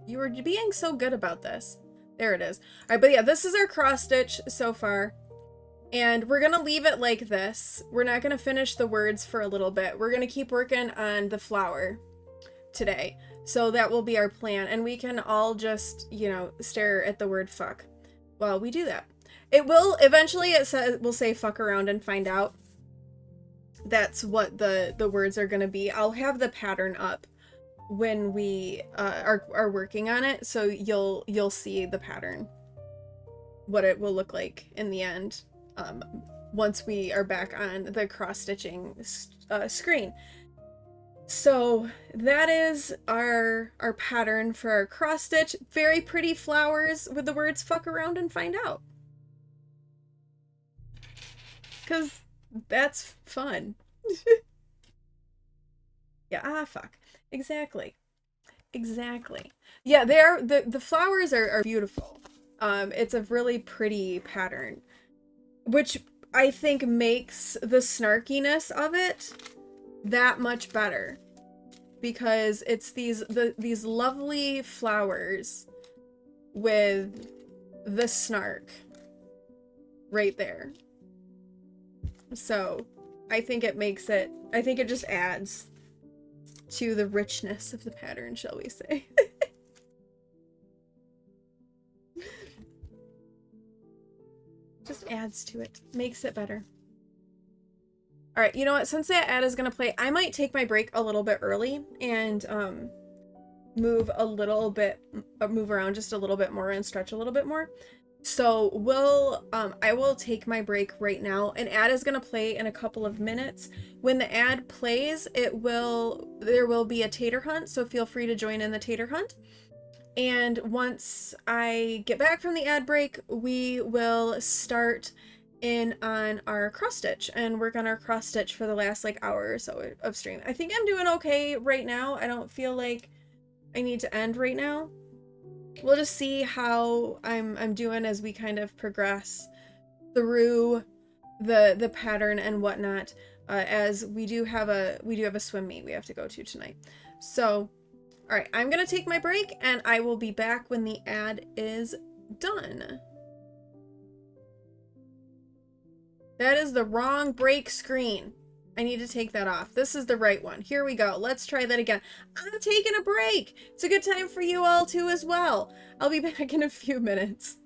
You were being so good about this. There it is. Alright, but yeah, this is our cross stitch so far. And we're gonna leave it like this. We're not gonna finish the words for a little bit. We're gonna keep working on the flower today. So that will be our plan. And we can all just, you know, stare at the word fuck while we do that. It will, eventually we'll say fuck around and find out. That's what the words are gonna be. I'll have the pattern up when we are working on it. So you'll see the pattern. What it will look like in the end. Once we are back on the cross-stitching screen. So that is our pattern for our cross-stitch. Very pretty flowers with the words fuck around and find out. Because that's fun. Yeah, fuck. Exactly. Exactly. Yeah, the flowers are beautiful. It's a really pretty pattern, which I think makes the snarkiness of it that much better, because it's these lovely flowers with the snark right there. So I think it makes it, I think it just adds to the richness of the pattern, shall we say. Just adds to it, makes it better. All right, you know what? Since that ad is gonna play, I might take my break a little bit early and move around just a little bit more and stretch a little bit more. So I will take my break right now. An ad is gonna play in a couple of minutes. When the ad plays, there will be a tater hunt, so feel free to join in the tater hunt. And once I get back from the ad break, we will start in on our cross stitch and work on our cross stitch for the last like hour or so of stream. I think I'm doing okay right now. I don't feel like I need to end right now. We'll just see how I'm doing as we kind of progress through the pattern and whatnot. As we do have a swim meet we have to go to tonight. So, all right, I'm gonna take my break and I will be back when the ad is done. That is the wrong break screen. I need to take that off. This is the right one. Here we go. Let's try that again. I'm taking a break. It's a good time for you all too as well. I'll be back in a few minutes.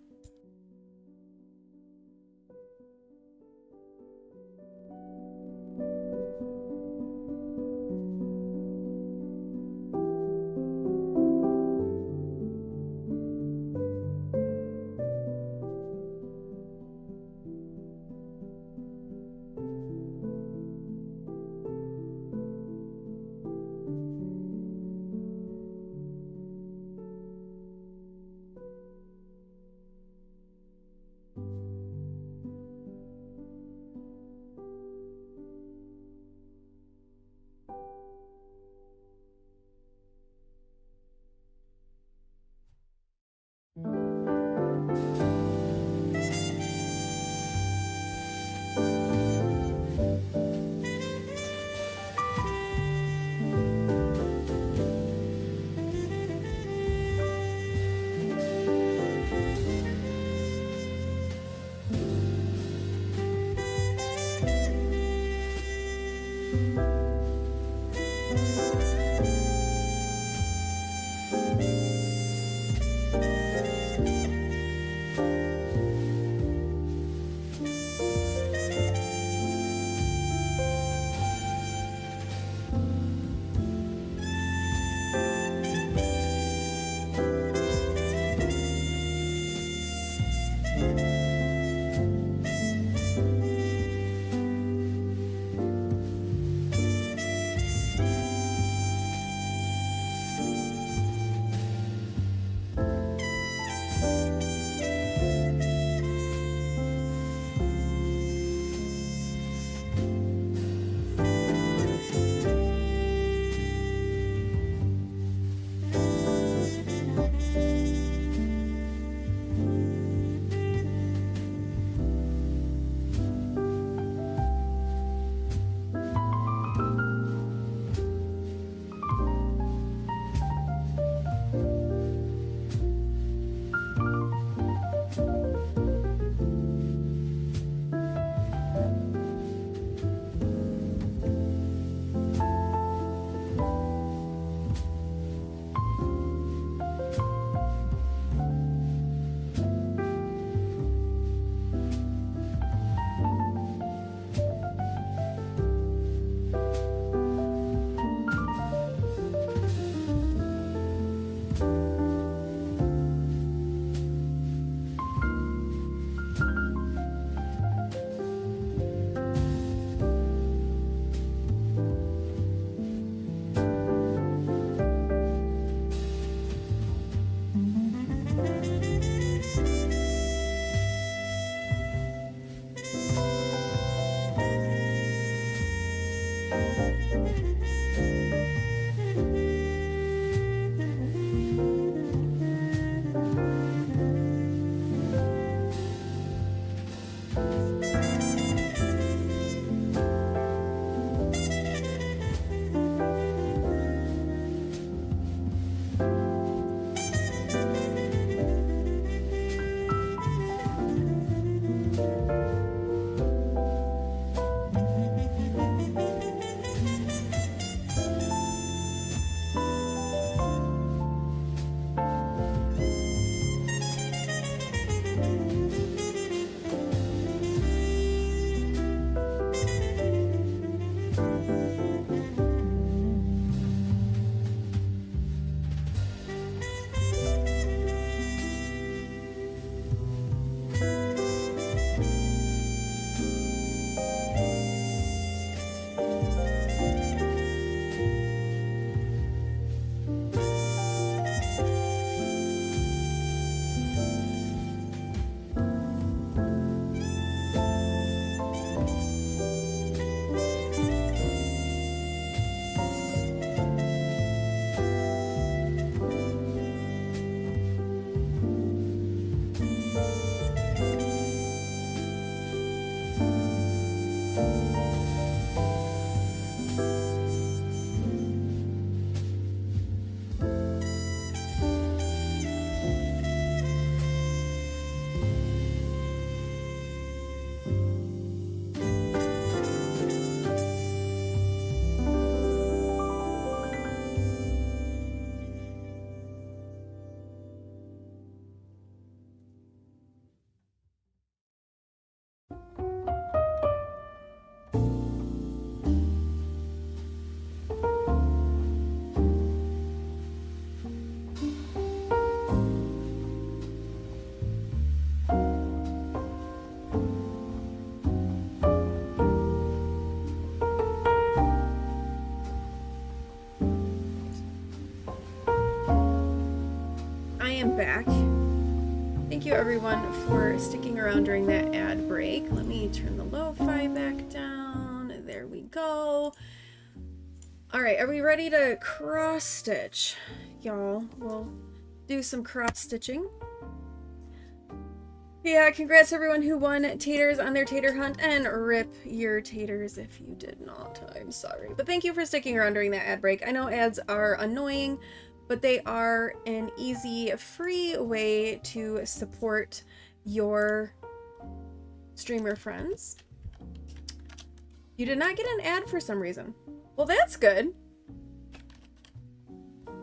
am back. Thank you everyone for sticking around during that ad break. Let me turn the lo-fi back down. There we go. Alright, are we ready to cross stitch? Y'all, we'll do some cross stitching. Yeah, congrats everyone who won taters on their tater hunt, and rip your taters if you did not. I'm sorry. But thank you for sticking around during that ad break. I know ads are annoying, but they are an easy, free way to support your streamer friends. You did not get an ad for some reason. Well, that's good.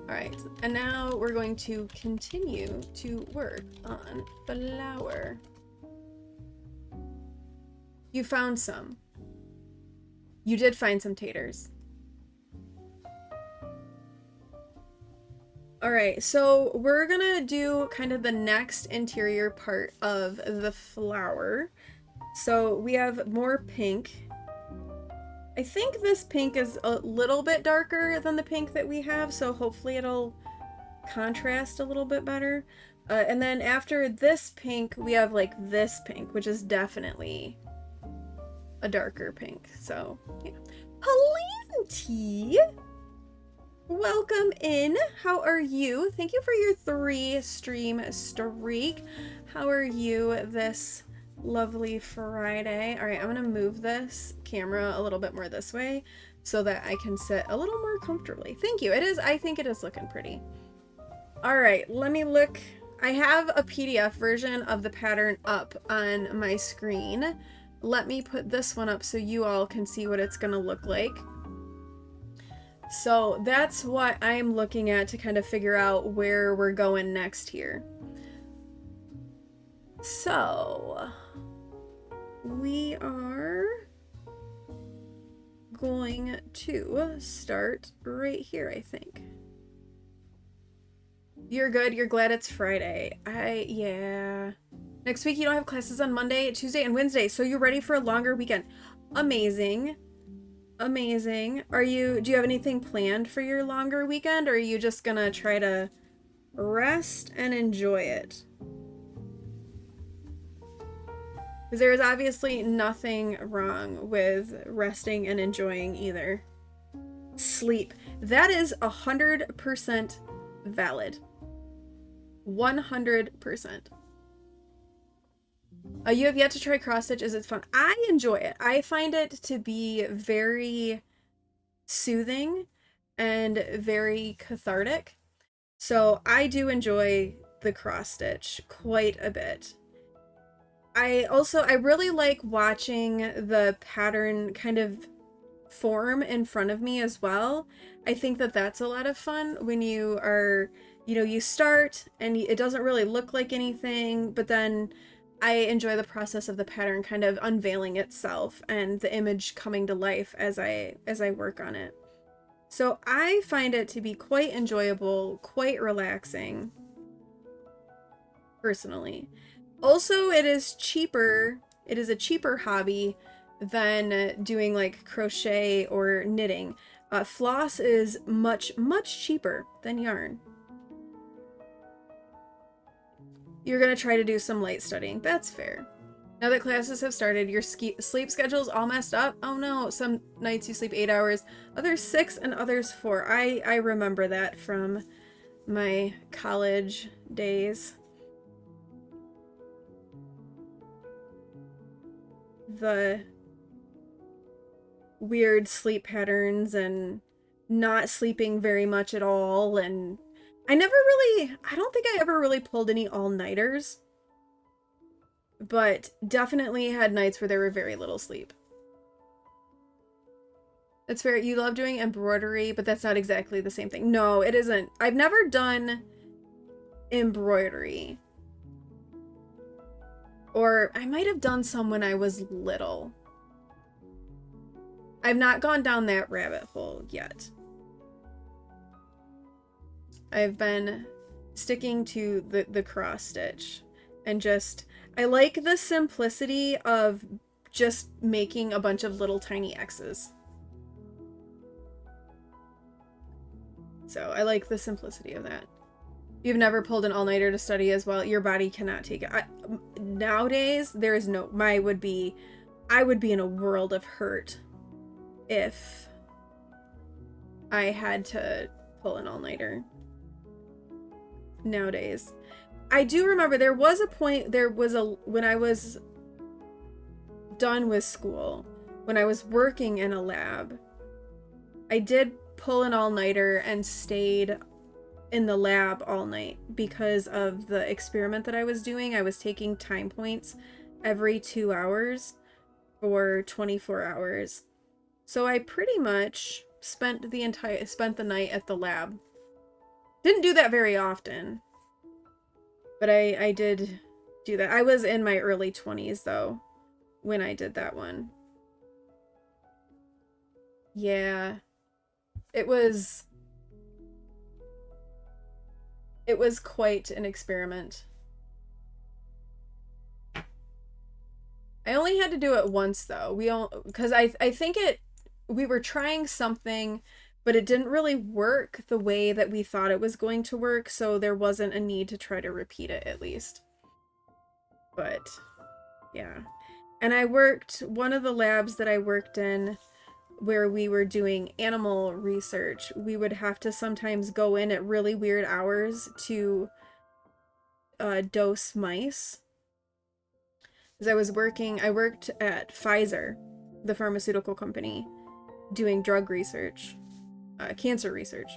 Alright, and now we're going to continue to work on flower. You found some. You did find some taters. All right, so we're gonna do kind of the next interior part of the flower. So we have more pink. I think this pink is a little bit darker than the pink that we have, so hopefully it'll contrast a little bit better. And then after this pink, we have like this pink, which is definitely a darker pink. So, yeah. Palanti! Welcome in. How are you? Thank you for your 3 stream streak. How are you this lovely Friday? All right, I'm gonna move this camera a little bit more this way so that I can sit a little more comfortably. Thank you. I think it is looking pretty. All right, let me look. I have a PDF version of the pattern up on my screen. Let me put this one up so you all can see what it's gonna look like. So that's what I'm looking at to kind of figure out where we're going next here. So we are going to start right here, I think. You're good. You're glad it's Friday. Yeah. Next week you don't have classes on Monday, Tuesday, and Wednesday, so you're ready for a longer weekend. Amazing. Amazing. Do you have anything planned for your longer weekend, or are you just gonna try to rest and enjoy it? Because there is obviously nothing wrong with resting and enjoying either. Sleep. That is 100% valid. 100%. You have yet to try cross stitch. Is it fun? I enjoy it. I find it to be very soothing and very cathartic. So I do enjoy the cross stitch quite a bit. I really like watching the pattern kind of form in front of me as well. I think that that's a lot of fun when you are, you start and it doesn't really look like anything, but then I enjoy the process of the pattern kind of unveiling itself and the image coming to life as I work on it. So I find it to be quite enjoyable, quite relaxing, personally. Also, it is cheaper. It is a cheaper hobby than doing like crochet or knitting. Floss is much, much cheaper than yarn. You're gonna try to do some light studying. That's fair. Now that classes have started, your sleep schedule's all messed up. Oh no, some nights you sleep 8 hours, others 6, and others 4. I remember that from my college days. The weird sleep patterns and not sleeping very much at all, and I don't think I ever really pulled any all-nighters, but definitely had nights where there were very little sleep. That's fair. You love doing embroidery, but that's not exactly the same thing. No, it isn't. I've never done embroidery. Or I might have done some when I was little. I've not gone down that rabbit hole yet. I've been sticking to the cross stitch and I like the simplicity of just making a bunch of little tiny X's. So I like the simplicity of that. You've never pulled an all-nighter to study as well. Your body cannot take it. Nowadays, there is no... I would be in a world of hurt if I had to pull an all-nighter. Nowadays. I do remember there was a point, when I was done with school, when I was working in a lab, I did pull an all-nighter and stayed in the lab all night because of the experiment that I was doing. I was taking time points every 2 hours for 24 hours. So I pretty much spent the night at the lab. Didn't do that very often, but I did do that. I was in my early 20s though when I did that one. Yeah. It was It was quite an experiment. I only had to do it once though. Because I think we were trying something, but it didn't really work the way that we thought it was going to work, so there wasn't a need to try to repeat it at least. But yeah. And one of the labs that I worked in where we were doing animal research, we would have to sometimes go in at really weird hours to dose mice. Because I worked at Pfizer, the pharmaceutical company, doing drug research, cancer research.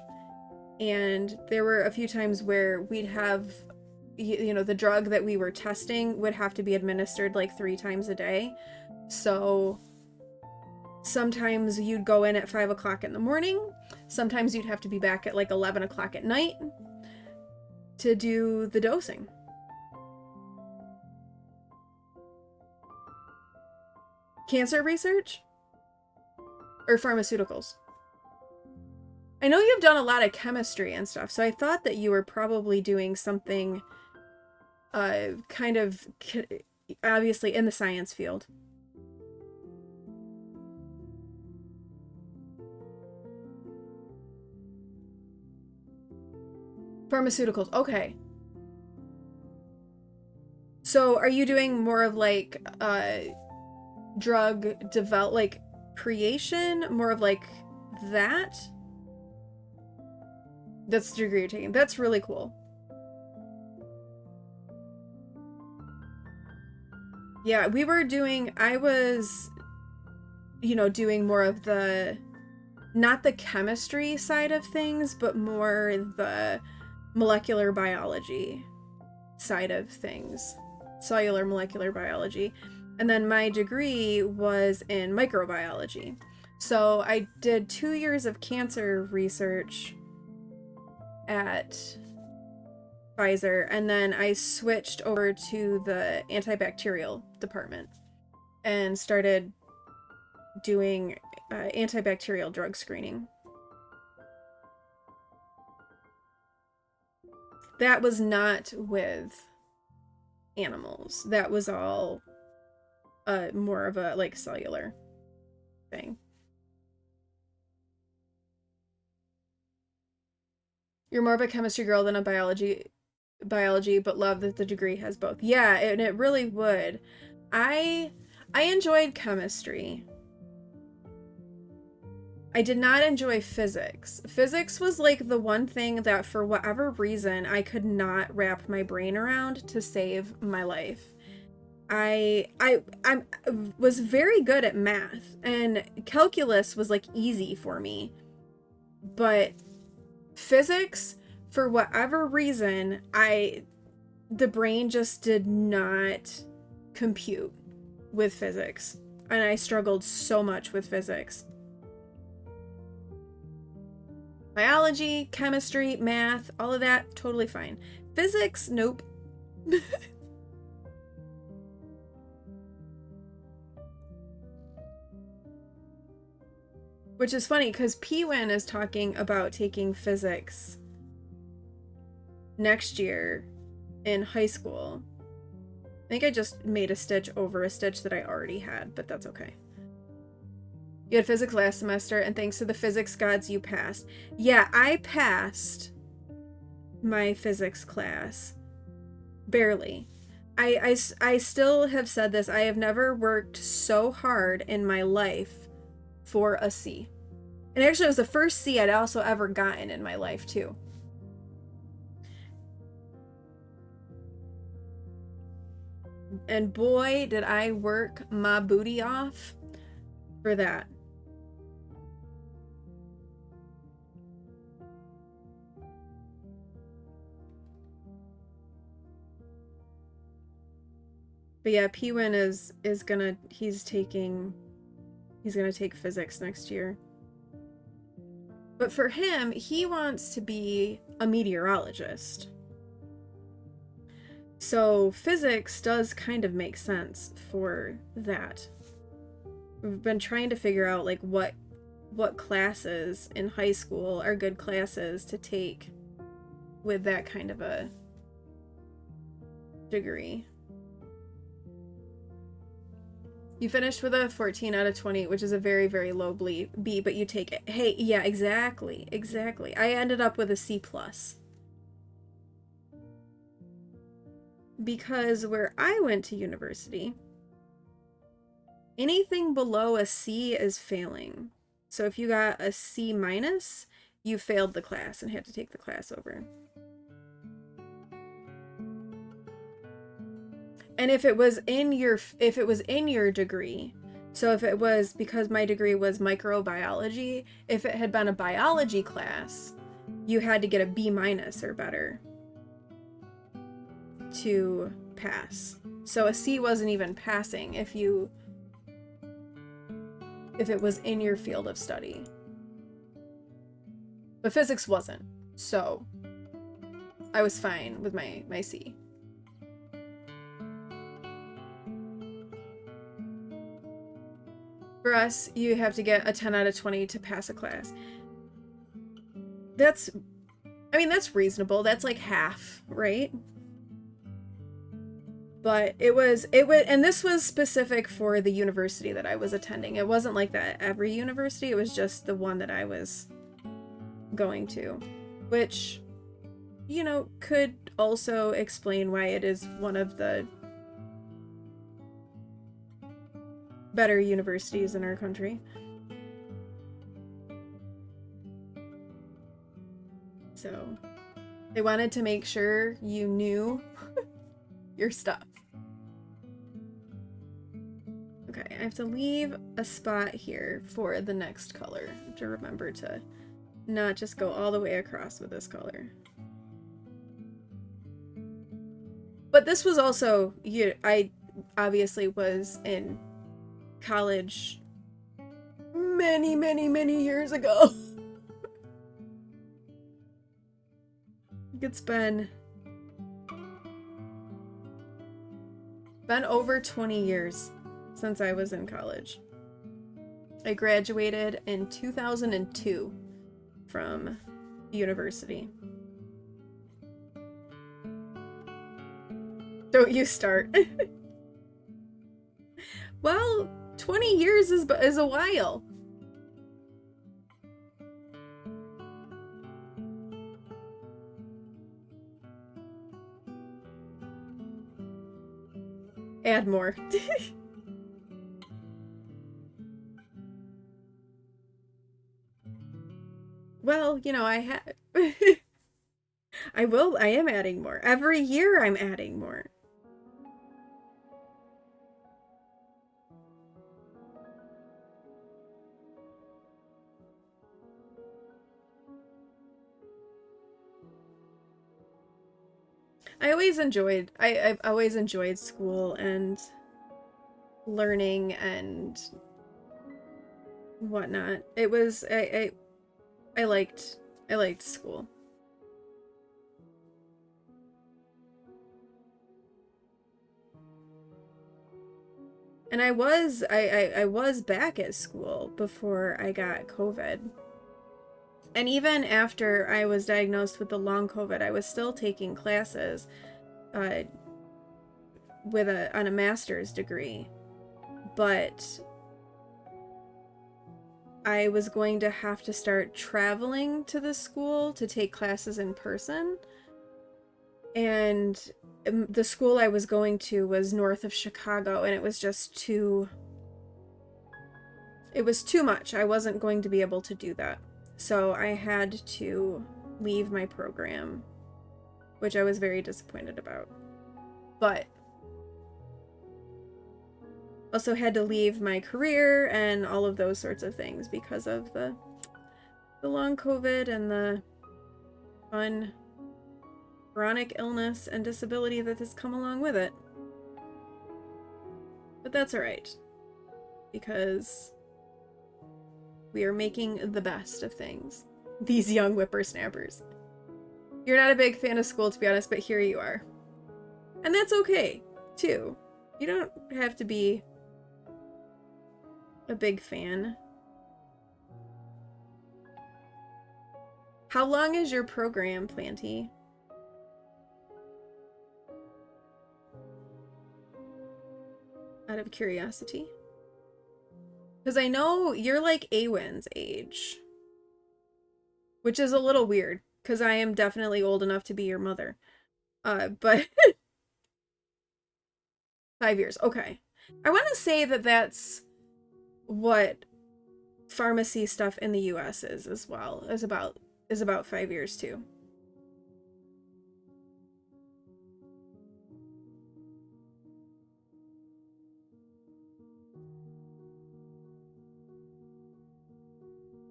And there were a few times where we'd have, the drug that we were testing would have to be administered like 3 times a day. So sometimes you'd go in at 5 o'clock in the morning. Sometimes you'd have to be back at like 11 o'clock at night to do the dosing. Cancer research? Or pharmaceuticals? I know you've done a lot of chemistry and stuff, so I thought that you were probably doing something kind of obviously in the science field. Pharmaceuticals, okay. So are you doing more of like drug like creation, more of like that? That's the degree you're taking. That's really cool. Yeah, I was, doing more of not the chemistry side of things, but more the molecular biology side of things. Cellular molecular biology. And then my degree was in microbiology. So I did 2 years of cancer research at Pfizer, and then I switched over to the antibacterial department and started doing antibacterial drug screening. That was not with animals. That was all more of a like cellular thing. You're more of a chemistry girl than a biology, but love that the degree has both. Yeah, and it really would. I enjoyed chemistry. I did not enjoy physics. Physics was like the one thing that for whatever reason I could not wrap my brain around to save my life. I was very good at math, and calculus was like easy for me. But physics, for whatever reason, the brain just did not compute with physics, and I struggled so much with physics. Biology, chemistry, math, all of that, totally fine. Physics, nope. Which is funny, because Pwin is talking about taking physics next year in high school. I think I just made a stitch over a stitch that I already had, but that's okay. You had physics last semester, and thanks to the physics gods, you passed. Yeah, I passed my physics class. Barely. I still have said this. I have never worked so hard in my life for a C. And actually, it was the first C I'd also ever gotten in my life, too. And boy, did I work my booty off for that. But yeah, Pwin is gonna he's gonna take physics next year. But for him, he wants to be a meteorologist. So physics does kind of make sense for that. We've been trying to figure out like what classes in high school are good classes to take with that kind of a degree. You finished with a 14 out of 20, which is a very, very low B, but you take it. Hey, yeah, exactly. Exactly. I ended up with a C+. Because where I went to university, anything below a C is failing. So if you got a C minus, you failed the class and had to take the class over. And if it was in your degree, so if it was, because my degree was microbiology, if it had been a biology class, you had to get a B minus or better to pass. So a C wasn't even passing if it was in your field of study. But physics wasn't, so I was fine with my C. For us, you have to get a 10 out of 20 to pass a class. That's reasonable. That's like half, right? But it was, and this was specific for the university that I was attending. It wasn't like that at every university. It was just the one that I was going to, which, you know, could also explain why it is one of the better universities in our country. So they wanted to make sure you knew your stuff. Okay, I have to leave a spot here for the next color. I have to remember to not just go all the way across with this color. But this was also, I obviously was in college many, many, many years ago. It's been over 20 years since I was in college. I graduated in 2002 from university. Don't you start. Well, 20 years is a while. Add more. Well, you know, I am adding more. Every year I'm adding more. I've always enjoyed school and learning and whatnot. It was, I liked school. And I was back at school before I got COVID. And even after I was diagnosed with the long COVID, I was still taking classes on a master's degree. But I was going to have to start traveling to the school to take classes in person. And the school I was going to was north of Chicago, and it was just too much. I wasn't going to be able to do that. So I had to leave my program, which I was very disappointed about. But also had to leave my career and all of those sorts of things because of the long COVID and the fun chronic illness and disability that has come along with it. But that's alright, because we are making the best of things. These young whippersnappers. You're not a big fan of school, to be honest, but here you are. And that's okay, too. You don't have to be a big fan. How long is your program, Planty? out of curiosity? Because I know you're like Awin's age. Which is a little weird, because I am definitely old enough to be your mother. But 5 years, okay. I want to say that that's what pharmacy stuff in the US is as well, is about 5 years too.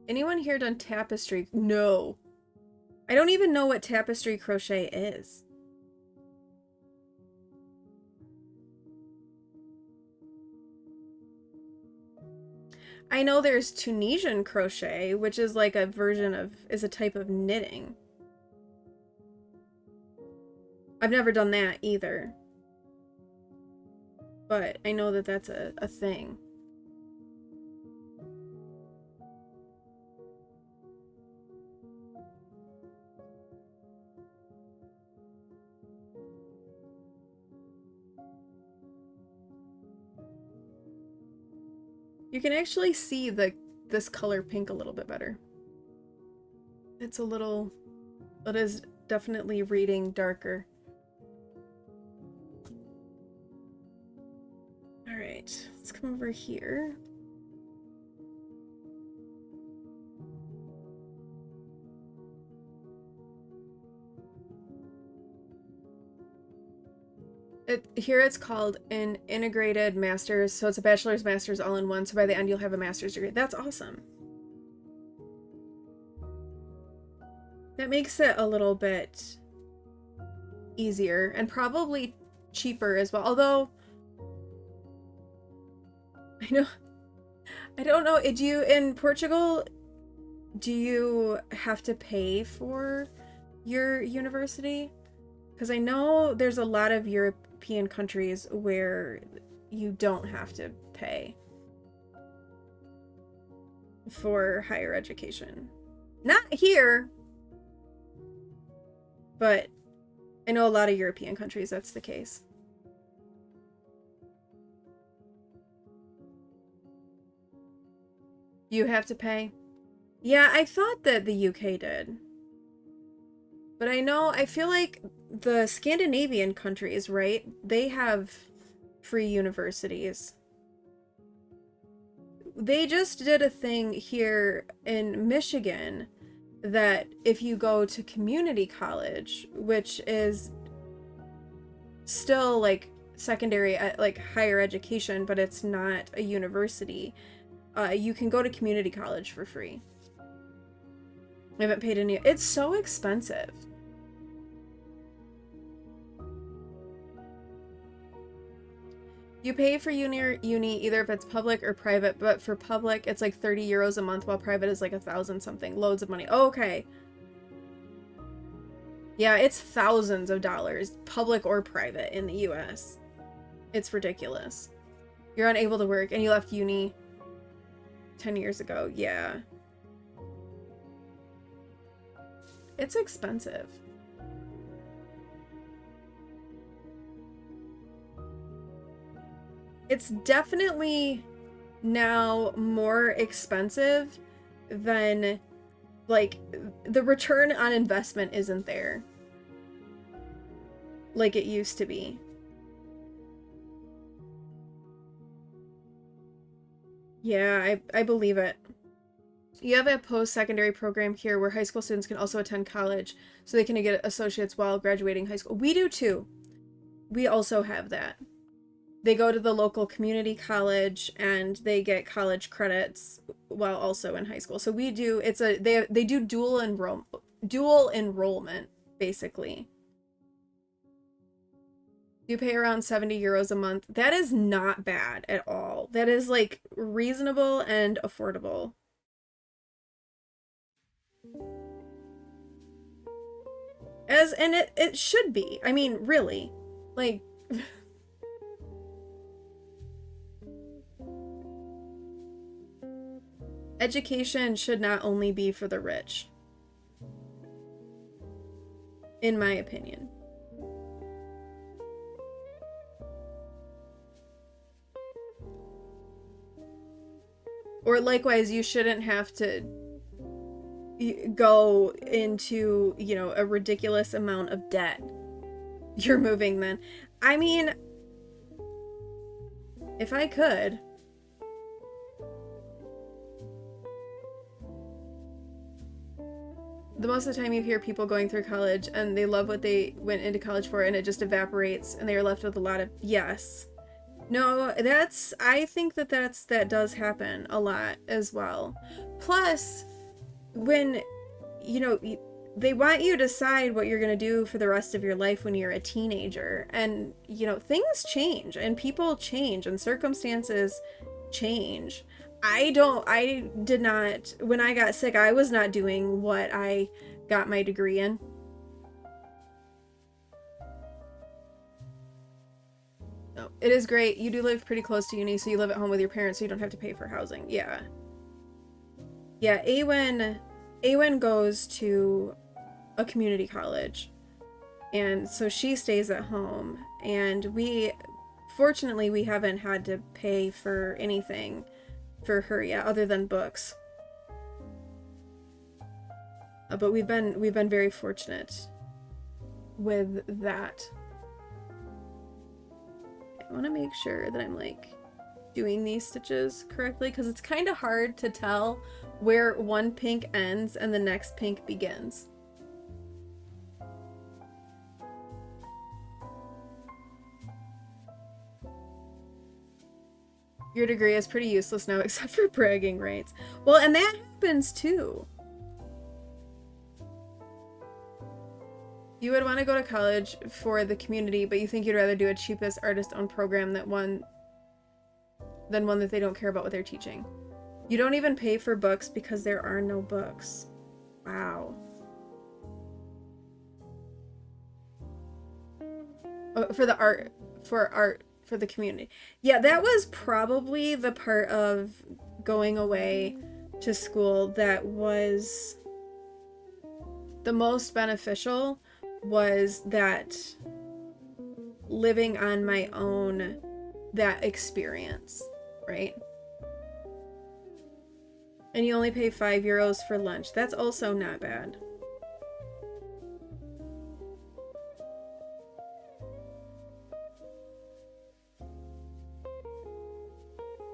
Anyone here done tapestry? No. I don't even know what tapestry crochet is. I know there's Tunisian crochet, which is like a version of, is a type of knitting. I've never done that either. But I know that that's a thing. You can actually see this color pink a little bit better. It is definitely reading darker. All right, let's come over here. Here it's called an integrated master's, so it's a bachelor's, master's all in one, so by the end you'll have a master's degree. That's awesome. That makes it a little bit easier and probably cheaper as well, although I don't know, do you, in Portugal, do you have to pay for your university? Because I know there's a lot of European countries where you don't have to pay for higher education. Not here, but I know a lot of European countries that's the case. You have to pay? Yeah, I thought that the UK did. But I feel like the Scandinavian countries, right? They have free universities. They just did a thing here in Michigan that if you go to community college, which is still like secondary, like higher education, but it's not a university, you can go to community college for free. I haven't paid any. It's so expensive. You pay for uni either if it's public or private, but for public it's like 30 euros a month, while private is like 1,000 something. Loads of money. Oh, okay. Yeah, it's thousands of dollars, public or private, in the US. It's ridiculous. You're unable to work and you left uni 10 years ago. Yeah. It's expensive. It's definitely now more expensive than, like, the return on investment isn't there like it used to be. Yeah, I believe it. You have a post-secondary program here where high school students can also attend college so they can get associates while graduating high school. We do too. We also have that. They go to the local community college and they get college credits while also in high school. So we do, they do dual enrollment, basically. You pay around 70 euros a month. That is not bad at all. That is like reasonable and affordable. And it should be. I mean, really. Like education should not only be for the rich. In my opinion. Or likewise, you shouldn't have to go into, you know, a ridiculous amount of debt. You're moving then. I mean, if I could. The most of the time you hear people going through college and they love what they went into college for and it just evaporates and they are left with a lot of yes. No, I think that that does happen a lot as well. Plus, when, you know, they want you to decide what you're going to do for the rest of your life when you're a teenager. And, you know, things change and people change and circumstances change. I did not, when I got sick, I was not doing what I got my degree in. No, it is great. You do live pretty close to uni, so you live at home with your parents, so you don't have to pay for housing. Yeah. Yeah, Awen goes to a community college, and so she stays at home, and fortunately, we haven't had to pay for anything for her yet, other than books. But we've been very fortunate with that. I want to make sure that I'm like doing these stitches correctly because it's kind of hard to tell where one pink ends and the next pink begins. Your degree is pretty useless now except for bragging rights. Well, and that happens too. You would want to go to college for the community, but you think you'd rather do a cheapest artist-owned program than one that they don't care about what they're teaching. You don't even pay for books because there are no books. Wow. Oh, for the community. Yeah, that was probably the part of going away to school that was the most beneficial, was that living on my own, that experience, right? And you only pay €5 for lunch. That's also not bad.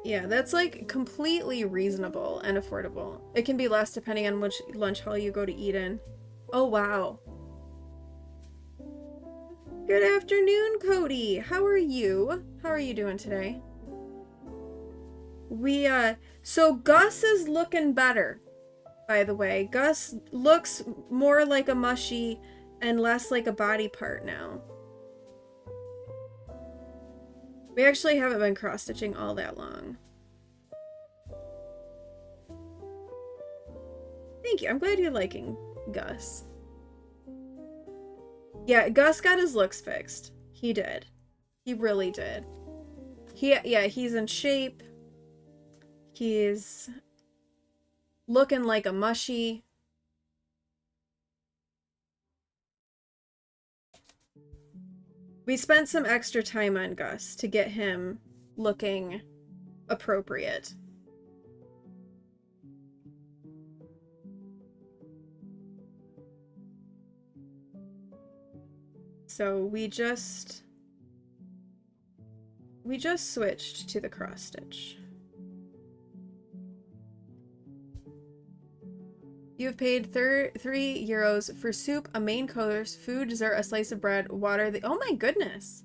Yeah, that's like completely reasonable and affordable. It can be less depending on which lunch hall you go to eat in. Oh, wow. Good afternoon, Cody. How are you? How are you doing today? So Gus is looking better, by the way. Gus looks more like a mushy and less like a body part now. We actually haven't been cross-stitching all that long. Thank you. I'm glad you're liking Gus. Yeah, Gus got his looks fixed. He did. He really did. He's in shape. He's looking like a mushy. We spent some extra time on Gus to get him looking appropriate. So we just switched to the cross stitch. You have paid €3 for soup, a main course, food, dessert, a slice of bread, water. Oh my goodness.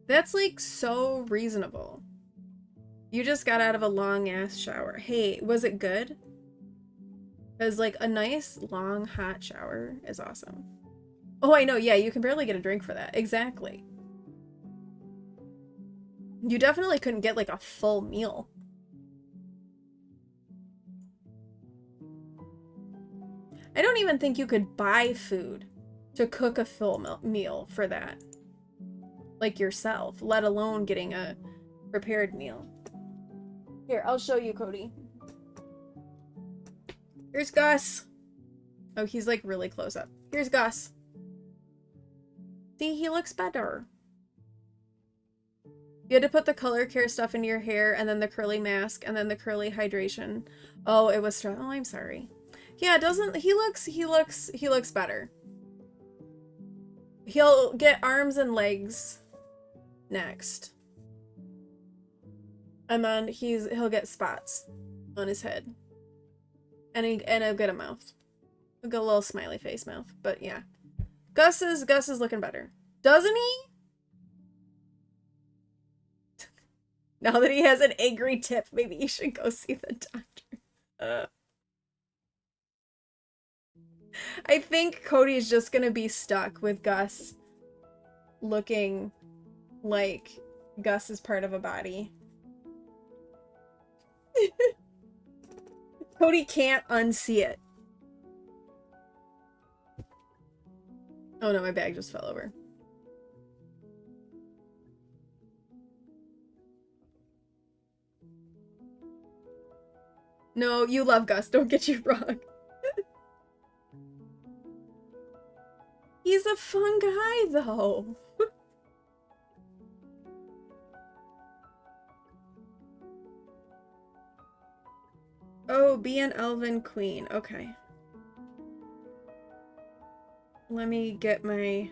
That's like so reasonable. You just got out of a long ass shower. Hey, was it good? Because like a nice long hot shower is awesome. Oh, I know. Yeah, you can barely get a drink for that. Exactly. You definitely couldn't get like a full meal. I don't even think you could buy food to cook a full meal for that. Like yourself, let alone getting a prepared meal. Here, I'll show you, Cody. Here's Gus. Oh, he's like really close up. Here's Gus. See, he looks better. You had to put the color care stuff into your hair, and then the curly mask, and then the curly hydration. Oh, it was strong. Oh, I'm sorry. Yeah, doesn't he looks better. He'll get arms and legs next. And then he'll get spots on his head. And he'll get a mouth. He'll get a little smiley face mouth. But yeah. Gus is looking better. Doesn't he? Now that he has an angry tip, maybe you should go see the doctor. I think Cody's just gonna be stuck with Gus looking like Gus is part of a body. Cody can't unsee it. Oh no, my bag just fell over. No, you love Gus, don't get you wrong. He's a fun guy, though. Oh, be an elven queen. Okay. Let me get my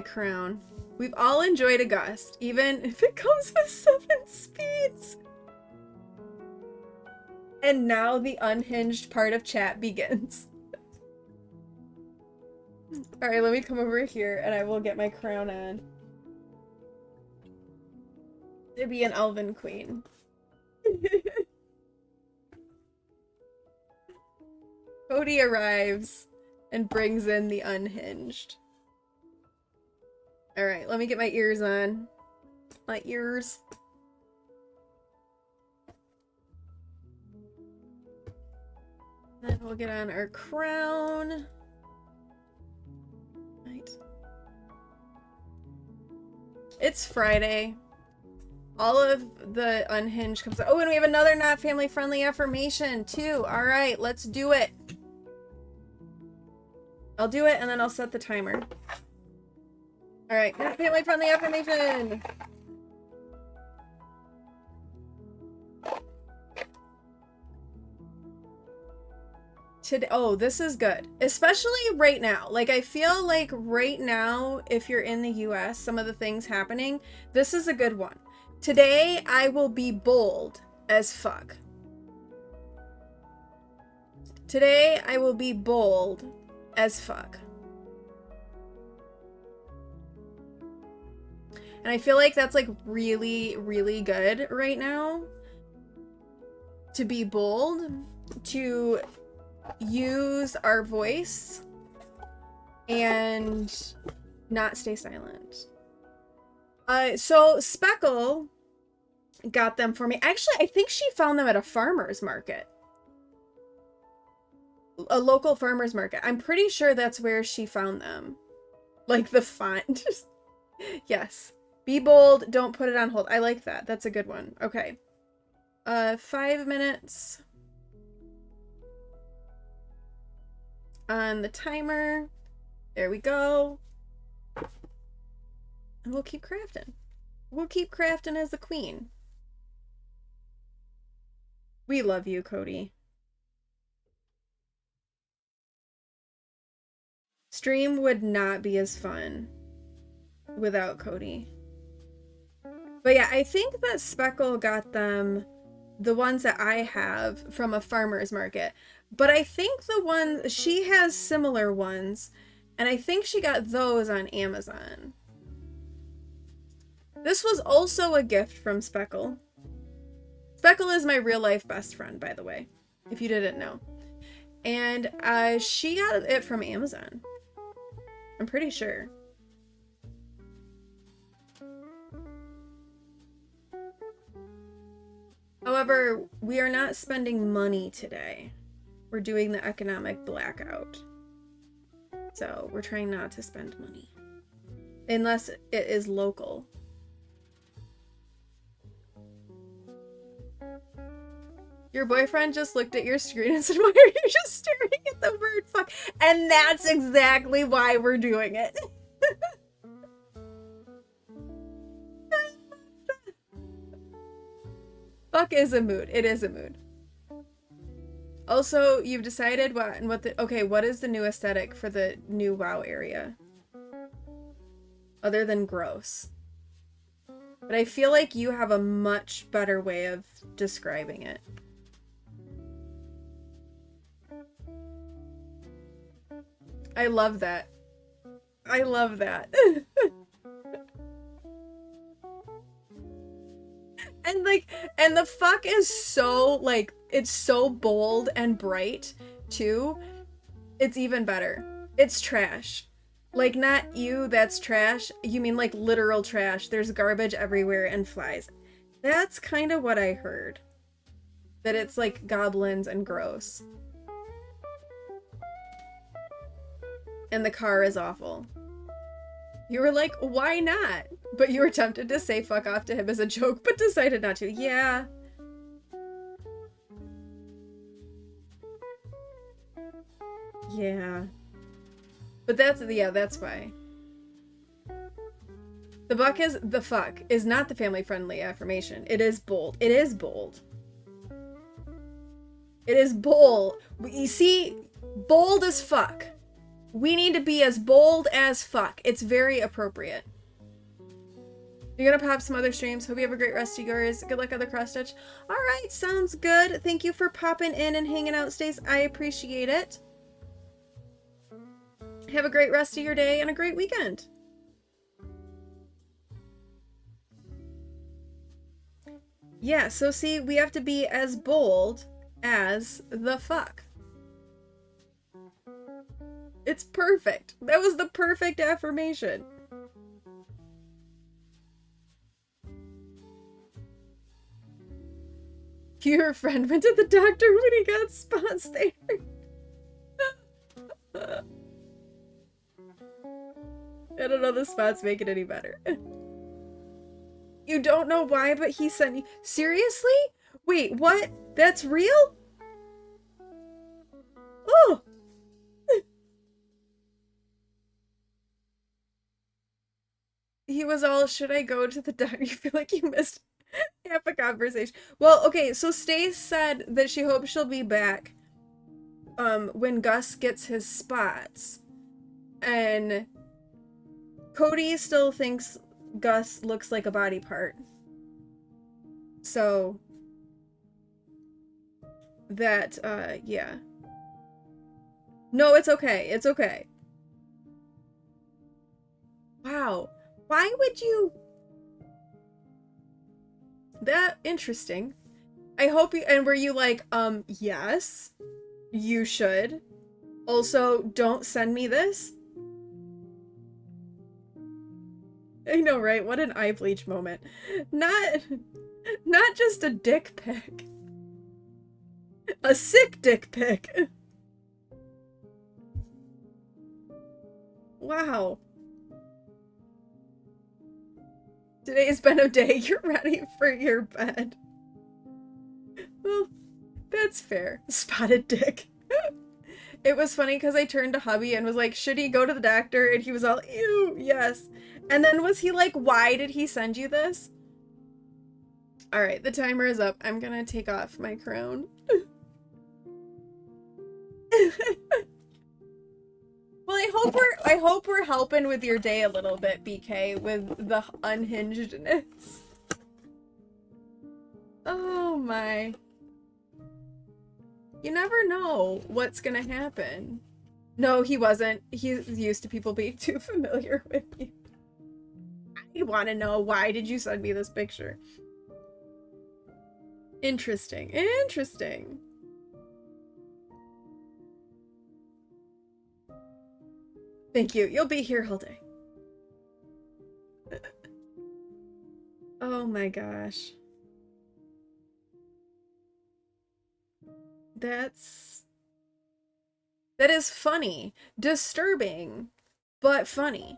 crown. We've all enjoyed a gust, even if it comes with 7 speeds. And now the unhinged part of chat begins. Alright, let me come over here and I will get my crown on. To be an elven queen. Cody arrives and brings in the unhinged. Alright, let me get my ears on. My ears. Then we'll get on our crown. Right. It's Friday. All of the unhinged comes out. Oh, and we have another not family friendly affirmation too. All right, let's do it. I'll do it and then I'll set the timer. All right, not family friendly affirmation. Today, oh, this is good. Especially right now. Like, I feel like right now, if you're in the US, some of the things happening, this is a good one. Today, I will be bold as fuck. Today, I will be bold as fuck. And I feel like that's like really, really good right now. To be bold, to use our voice and not stay silent. So Speckle got them for me. Actually, I think she found them at a farmer's market. A local farmer's market. I'm pretty sure that's where she found them. Like the font. Yes. Be bold, don't put it on hold. I like that. That's a good one. Okay. 5 minutes on the timer. There we go. And we'll keep crafting. We'll keep crafting as the queen. We love you, Cody. Stream would not be as fun without Cody. But yeah, I think that Speckle got them, the ones that I have, from a farmer's market. But I think the ones, she has similar ones, and I think she got those on Amazon. This was also a gift from Speckle. Speckle is my real life best friend, by the way, if you didn't know. And she got it from Amazon. I'm pretty sure. However, we are not spending money today. We're doing the economic blackout. So we're trying not to spend money. Unless it is local. Your boyfriend just looked at your screen and said, why are you just staring at the word fuck? And that's exactly why we're doing it. Fuck is a mood. It is a mood. Also, you've decided what is the new aesthetic for the new WoW area? Other than gross. But I feel like you have a much better way of describing it. I love that. I love that. And the fuck is so, like, it's so bold and bright, too. It's even better. It's trash. Like, not you, that's trash. You mean, like, literal trash. There's garbage everywhere and flies. That's kind of what I heard. That it's, like, goblins and gross. And the car is awful. You were like, why not? But you were tempted to say fuck off to him as a joke, but decided not to. Yeah. Yeah. But that's why. The fuck is not the family-friendly affirmation. It is bold. It is bold. It is bold. You see, bold as fuck. We need to be as bold as fuck. It's very appropriate. You're gonna pop some other streams. Hope you have a great rest of yours. Good luck on the cross stitch. Alright, sounds good. Thank you for popping in and hanging out, Stace. I appreciate it. Have a great rest of your day and a great weekend. Yeah, so see, we have to be as bold as the fuck. It's perfect. That was the perfect affirmation. Your friend went to the doctor when he got spots there. I don't know the spots make it any better. You don't know why, but he sent you. Seriously? Wait, what? That's real? Oh! He was all, should I go to the doctor? You feel like you missed half a conversation. Well, okay, so Stace said that she hopes she'll be back when Gus gets his spots. And Cody still thinks Gus looks like a body part. So that, yeah. No, it's okay. It's okay. Wow. Why would you... That interesting. I hope you... And were you like, yes, you should. Also, don't send me this. I know, right? What an eye bleach moment. Not just a dick pic. A sick dick pic. Wow. Today's been a day. You're ready for your bed. Well, that's fair. Spotted dick. It was funny because I turned to hubby and was like, should he go to the doctor? And he was all, ew, yes. And then was he like, why did he send you this? Alright, the timer is up. I'm gonna take off my crown. Well, I hope we're helping with your day a little bit, BK, with the unhingedness. Oh my. You never know what's gonna happen. No, he wasn't. He's used to people being too familiar with you. I want to know, why did you send me this picture? Interesting. Interesting. Thank you. You'll be here all day. Oh my gosh. That is funny. Disturbing, but funny.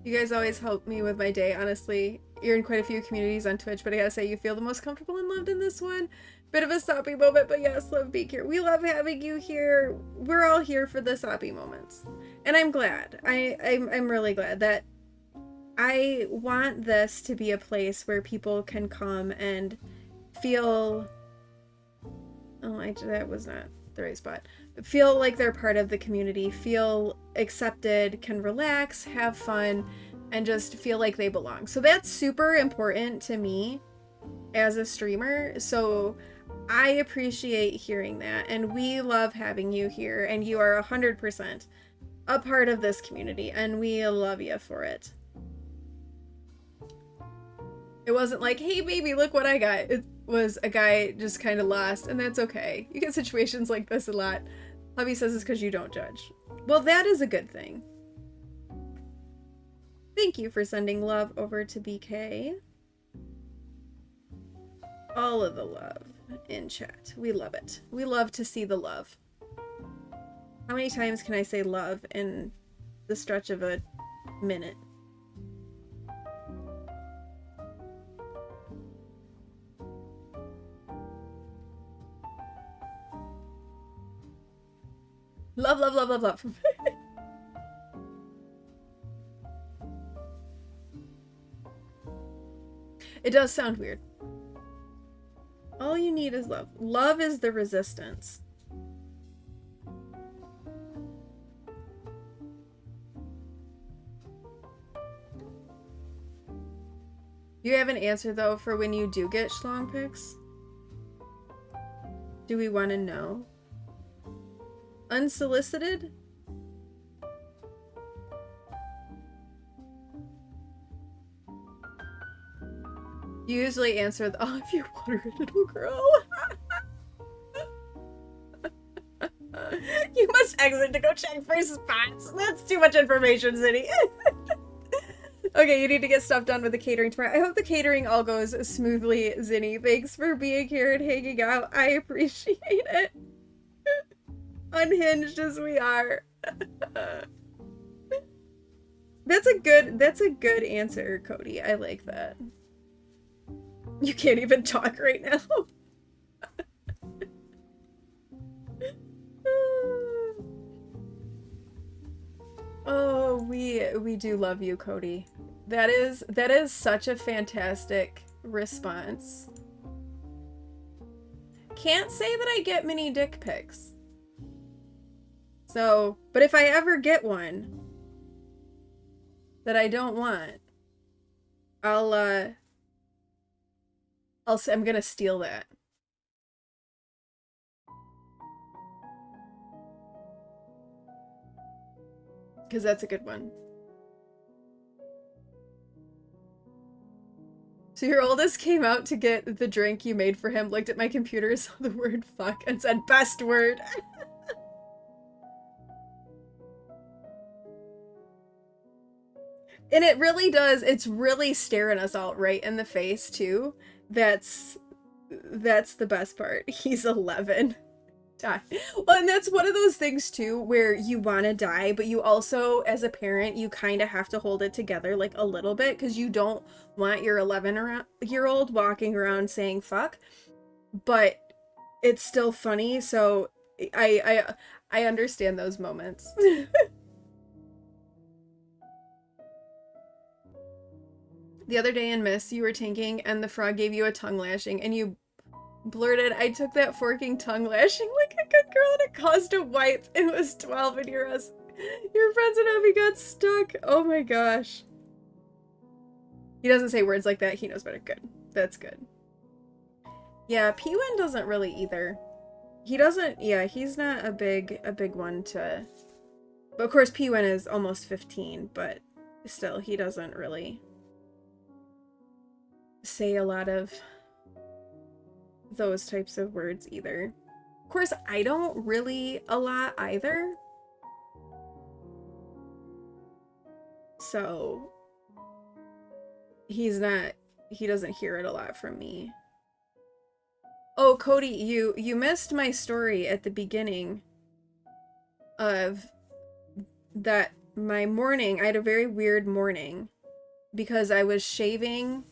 You guys always help me with my day, honestly. You're in quite a few communities on Twitch, but I gotta say, you feel the most comfortable and loved in this one. Bit of a soppy moment, but yes, love being here. We love having you here. We're all here for the soppy moments. And I'm glad. I'm really glad that I want this to be a place where people can come and feel... Oh, that was not the right spot. Feel like they're part of the community, feel accepted, can relax, have fun, and just feel like they belong. So that's super important to me as a streamer. So I appreciate hearing that, and we love having you here, and you are 100% a part of this community, and we love you for it. It wasn't like, hey baby, look what I got. It was a guy just kind of lost, and that's okay. You get situations like this a lot. Hubby says it's because you don't judge. Well, that is a good thing. Thank you for sending love over to BK. All of the love in chat. We love it. We love to see the love. How many times can I say love in the stretch of a minute? Love, love, love, love, love. It does sound weird. All you need is love. Love is the resistance. Do you have an answer, though, for when you do get schlong pics? Do we want to know? Unsolicited? You usually answer the, oh, if you water it, it'll grow. You must exit to go check for spots. That's too much information, Zinni. Okay, you need to get stuff done with the catering tomorrow. I hope the catering all goes smoothly, Zinni. Thanks for being here and hanging out. I appreciate it. Unhinged as we are. That's a good answer, Cody. I like that. You can't even talk right now. Oh, we do love you, Cody. That is such a fantastic response. Can't say that I get many dick pics. So, but if I ever get one that I don't want, I'm gonna steal that. Because that's a good one. So your oldest came out to get the drink you made for him, looked at my computer, saw the word fuck, and said, best word. And it really does, it's really staring us all right in the face, too. That's the best part. He's 11. Die. Well, and that's one of those things, too, where you want to die, but you also, as a parent, you kind of have to hold it together, like, a little bit, because you don't want your 11-year-old walking around saying fuck, but it's still funny, so I understand those moments. The other day in Miss, you were tanking and the frog gave you a tongue lashing and you blurted, I took that forking tongue lashing like a good girl and it caused a wipe. It was 12 and your friends and Abby got stuck. Oh my gosh. He doesn't say words like that. He knows better. Good. That's good. Yeah, P-Win doesn't really either. He doesn't, yeah, he's not a big one to, but of course P-Win is almost 15, but still, he doesn't really say a lot of those types of words either. Of course, I don't really a lot either. So he doesn't hear it a lot from me. Oh, Cody, you missed my story at the beginning of that my morning. I had a very weird morning because I was shaving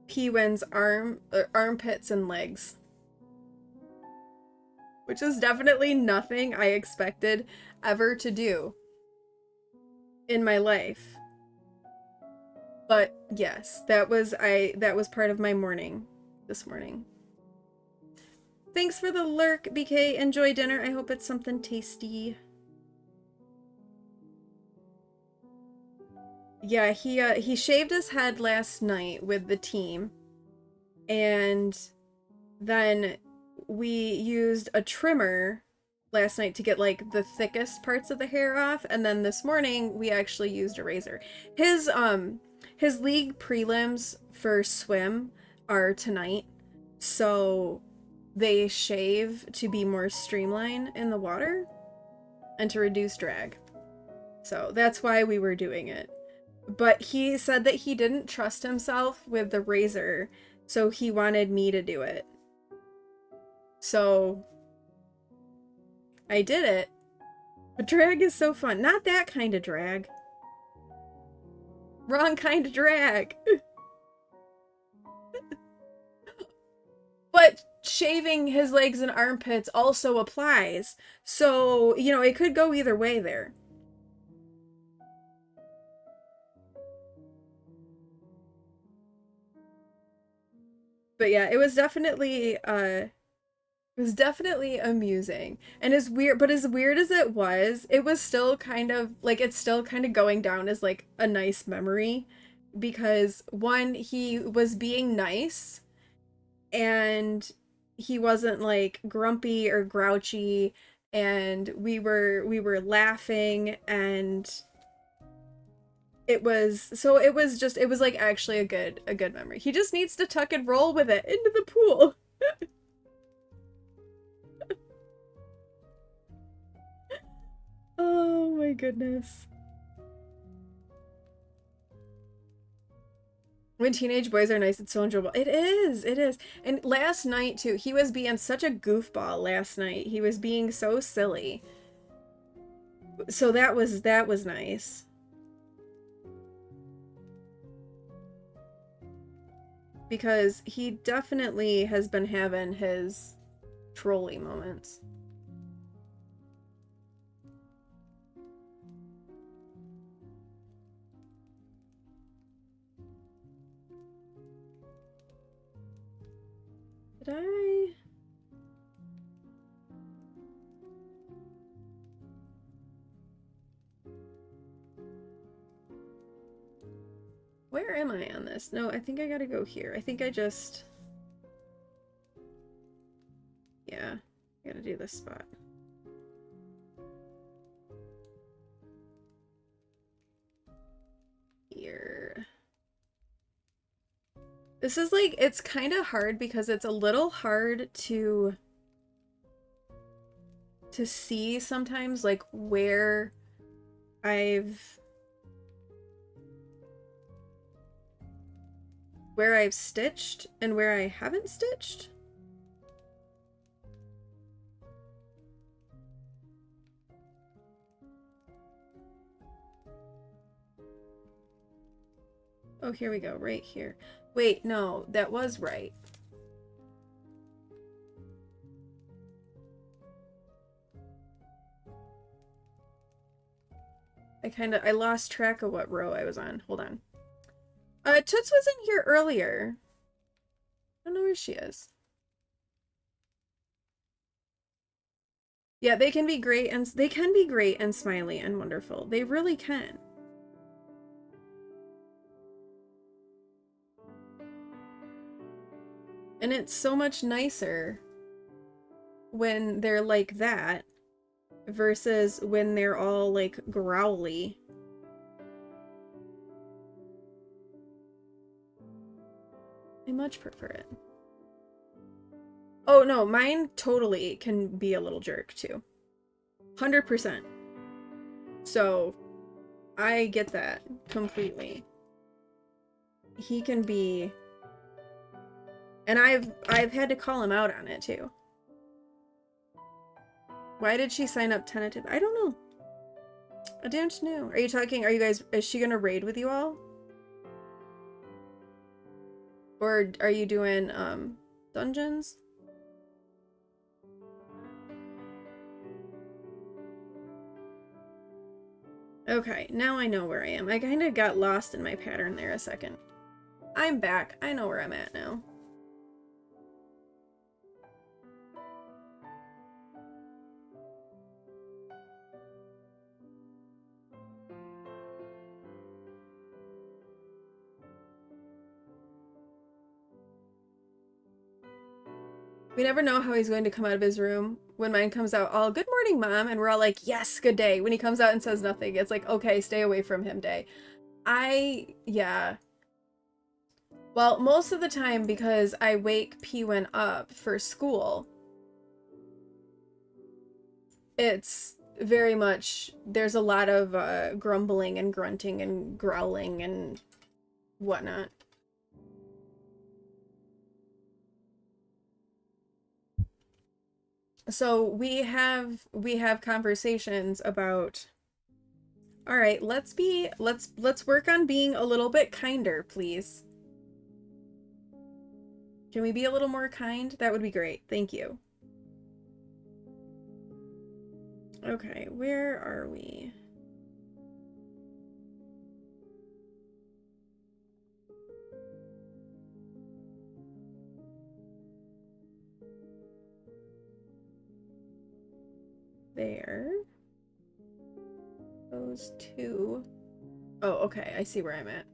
P-Win's armpits and legs. Which is definitely nothing I expected ever to do in my life. But yes, that was part of my morning this morning. Thanks for the lurk, BK. Enjoy dinner. I hope it's something tasty. Yeah, he shaved his head last night with the team. And then we used a trimmer last night to get like the thickest parts of the hair off, and then this morning we actually used a razor. His league prelims for swim are tonight, so they shave to be more streamlined in the water and to reduce drag. So that's why we were doing it. But he said that he didn't trust himself with the razor, so he wanted me to do it. So I did it. But drag is so fun. Not that kind of drag. Wrong kind of drag. But shaving his legs and armpits also applies. So, you know, it could go either way there. But yeah, it was definitely amusing. And as weird as it was still kind of like, it's still kind of going down as like a nice memory, because one, he was being nice and he wasn't like grumpy or grouchy, and we were laughing, and it was like actually a good memory. He just needs to tuck and roll with it into the pool. Oh my goodness. When teenage boys are nice, it's so enjoyable. It is. And last night too, he was being such a goofball last night. He was being so silly. So that was nice. Because he definitely has been having his trolley moments. Did I? Where am I on this? No, I think I gotta go here. I think I just... Yeah, I gotta do this spot. Here. This is like, it's kind of hard because it's a little hard to see sometimes, like where I've stitched and where I haven't stitched. Oh, here we go, right here. Wait, no, that was right. I lost track of what row I was on. Hold on. Toots was in here earlier. I don't know where she is. Yeah, they can be great and smiley and wonderful. They really can. And it's so much nicer when they're like that versus when they're all like growly. I much prefer it. Oh no, mine totally can be a little jerk too. 100%. So I get that completely. He can be... And I've had to call him out on it too. Why did she sign up tentative? I don't know. I don't know. Is she gonna raid with you all? Or are you doing dungeons? Okay, now I know where I am. I kind of got lost in my pattern there a second. I'm back. I know where I'm at now. We never know how he's going to come out of his room. When mine comes out all, "Good morning, Mom," and we're all like, "Yes, good day." When he comes out and says nothing, it's like, okay, stay away from him day. Yeah. Well, most of the time, because I wake P1 up for school, it's very much, there's a lot of grumbling and grunting and growling and whatnot. So we have conversations about, all right, let's work on being a little bit kinder, please. Can we be a little more kind? That would be great. Thank you. Okay, where are we? There. Those two. Oh, okay. I see where I'm at.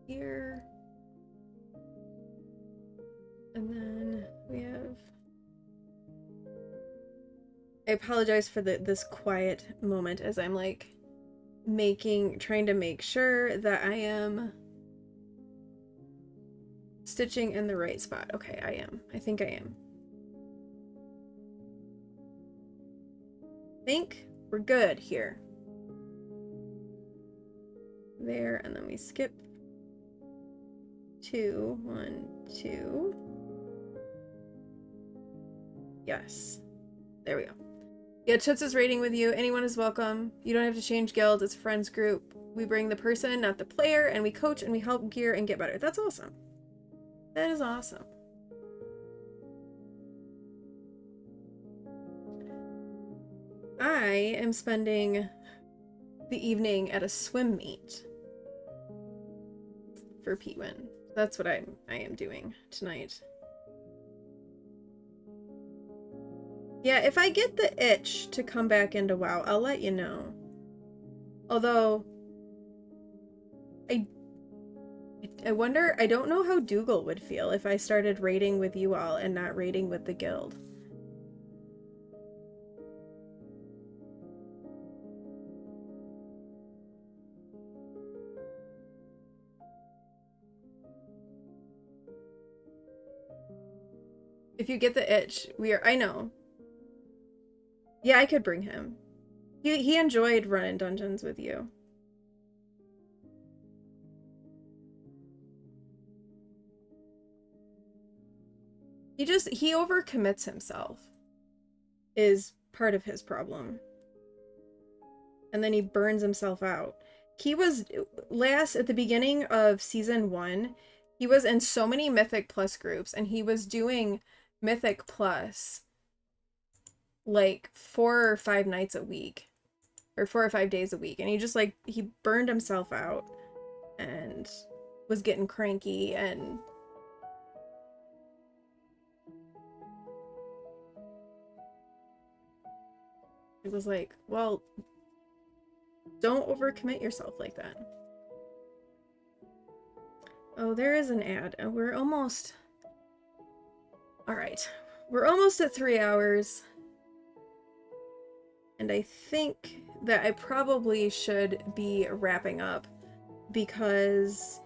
Here. And then we have... I apologize for this quiet moment as I'm like trying to make sure that I am stitching in the right spot. Okay, I am. I think I am. Think we're good here. There, and then we skip 2, 1, 2. Yes. There we go. Yeah, Toots is raiding with you. Anyone is welcome. You don't have to change guilds. It's a friends group. We bring the person, not the player, and we coach and we help gear and get better. That's awesome. That is awesome. I am spending the evening at a swim meet for P1. That's what I am doing tonight. Yeah, if I get the itch to come back into WoW, I'll let you know. Although, I wonder, I don't know how Dougal would feel if I started raiding with you all and not raiding with the guild. If you get the itch, I know. Yeah, I could bring him. He enjoyed running dungeons with you. He overcommits himself is part of his problem. And then he burns himself out. He was at the beginning of season 1, he was in so many Mythic Plus groups and he was doing Mythic Plus like 4 or 5 nights a week. Or 4 or 5 days a week. And he burned himself out and was getting cranky and it was like, well, don't overcommit yourself like that. Oh, there is an ad. And we're almost... Alright. We're almost at 3 hours. And I think that I probably should be wrapping up because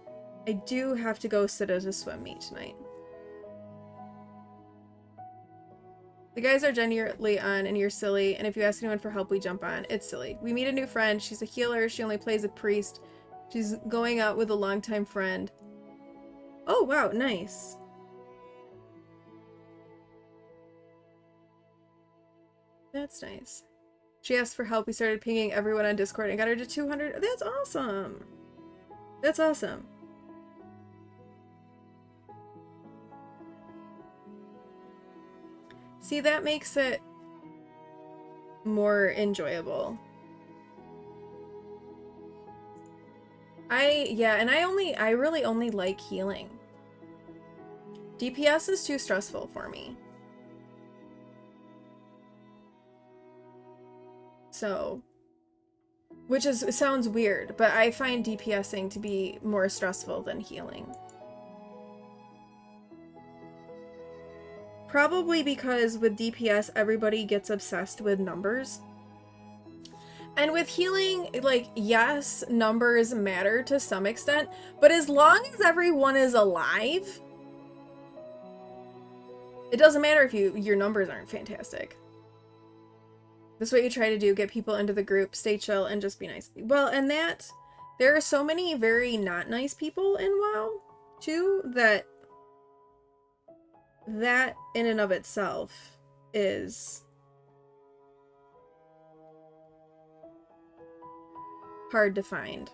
I do have to go sit at a swim meet tonight. The guys are genuinely on and you're silly, and if you ask anyone for help, we jump on. It's silly. We meet a new friend. She's a healer. She only plays a priest. She's going out with a longtime friend. Oh, wow. Nice. That's nice. She asked for help. We started pinging everyone on Discord and got her to 200. That's awesome. That's awesome. See, that makes it more enjoyable. I really only like healing. DPS is too stressful for me. So, sounds weird, but I find DPSing to be more stressful than healing. Probably because with DPS, everybody gets obsessed with numbers. And with healing, like, yes, numbers matter to some extent, but as long as everyone is alive, it doesn't matter if your numbers aren't fantastic. That's what you try to do, get people into the group, stay chill, and just be nice. Well, and that, there are so many very not nice people in WoW, too, that in and of itself is hard to find.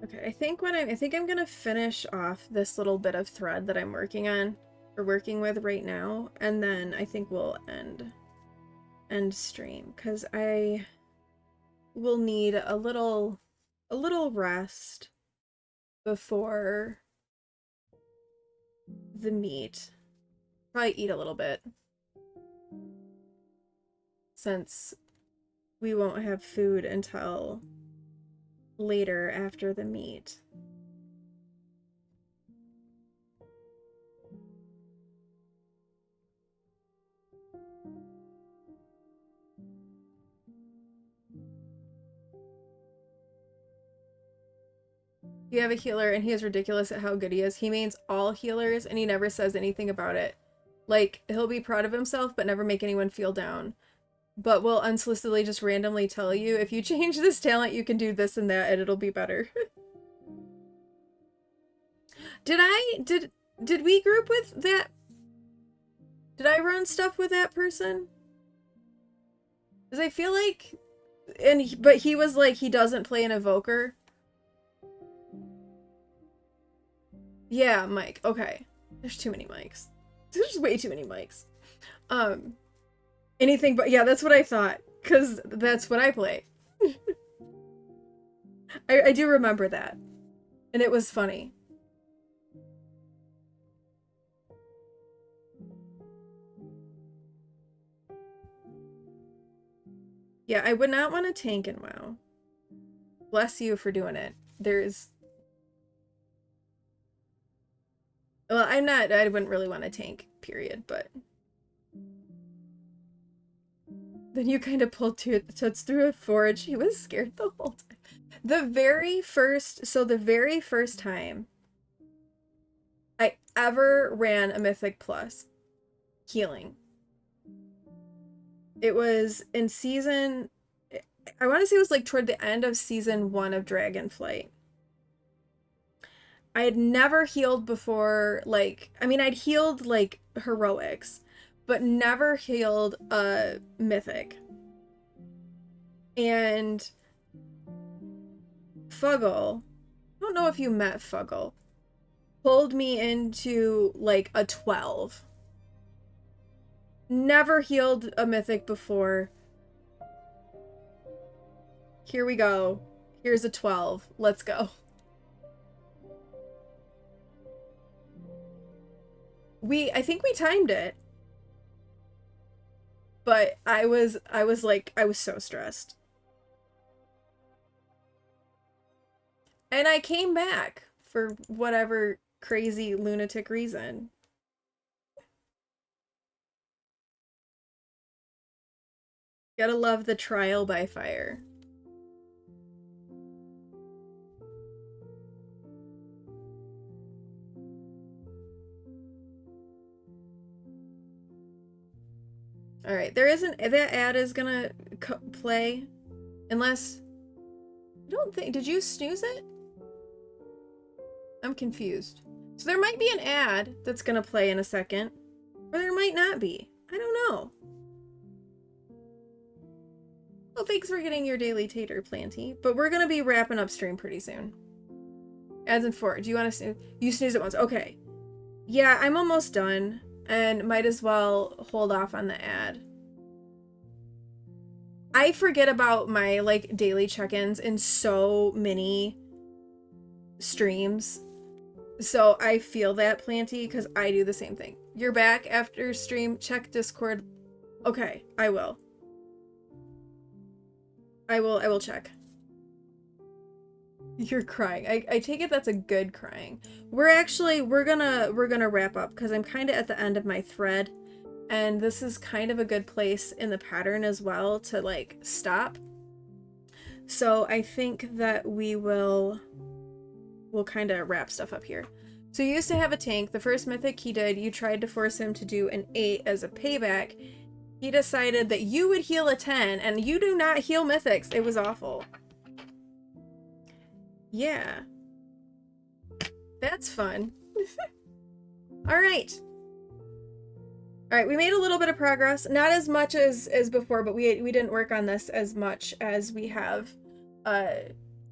Okay, I think I'm gonna finish off this little bit of thread that I'm working on, or working with right now, and then I think we'll end stream, because I will need a little rest before the meet. Probably eat a little bit, since we won't have food until later after the meet. You have a healer and he is ridiculous at how good he is. He means all healers and he never says anything about it. Like, he'll be proud of himself but never make anyone feel down. But will unsolicitedly just randomly tell you, if you change this talent, you can do this and that and it'll be better. Did we group with that? Did I run stuff with that person? Because I feel like, but he was like, he doesn't play an evoker. Yeah, Mike. Okay. There's too many mics. There's way too many mics. Anything but, yeah, that's what I thought. Because that's what I play. I do remember that. And it was funny. Yeah, I would not want to tank in WoW. Bless you for doing it. There's... Well, I wouldn't really want to tank, period, but... Then you kind of pulled Toots through a forge. He was scared the whole time. The very first time I ever ran a Mythic Plus healing, it was in season... I want to say it was like toward the end of season 1 of Dragonflight. I had never healed before, like, I mean, I'd healed, like, heroics, but never healed a mythic. And Fuggle, I don't know if you met Fuggle, pulled me into, like, a 12. Never healed a mythic before. Here we go. Here's a 12. Let's go. I think we timed it. But I was so stressed. And I came back for whatever crazy lunatic reason. Gotta love the trial by fire. All right, there isn't, that ad is gonna play unless, I don't think, did you snooze it? I'm confused. So there might be an ad that's gonna play in a second, or there might not be. I don't know. Well, thanks for getting your daily tater, Planty. But we're gonna be wrapping up stream pretty soon. Ads in 4. Do you want to snooze? You snooze it once. Okay. Yeah, I'm almost done, and might as well hold off on the ad. I forget about my, like, daily check-ins in so many streams. So I feel that, Planty, because I do the same thing. You're back after stream. Check Discord. Okay, I will. I will check. You're crying. I take it that's a good crying. We're gonna wrap up because I'm kind of at the end of my thread, and this is kind of a good place in the pattern as well to like stop. So I think that we'll kind of wrap stuff up here. So you used to have a tank. The first mythic he did, you tried to force him to do an 8 as a payback. He decided that you would heal a 10, and you do not heal mythics. It was awful. Yeah. That's fun. Alright. Alright, we made a little bit of progress. Not as much as before, but we didn't work on this as much as we have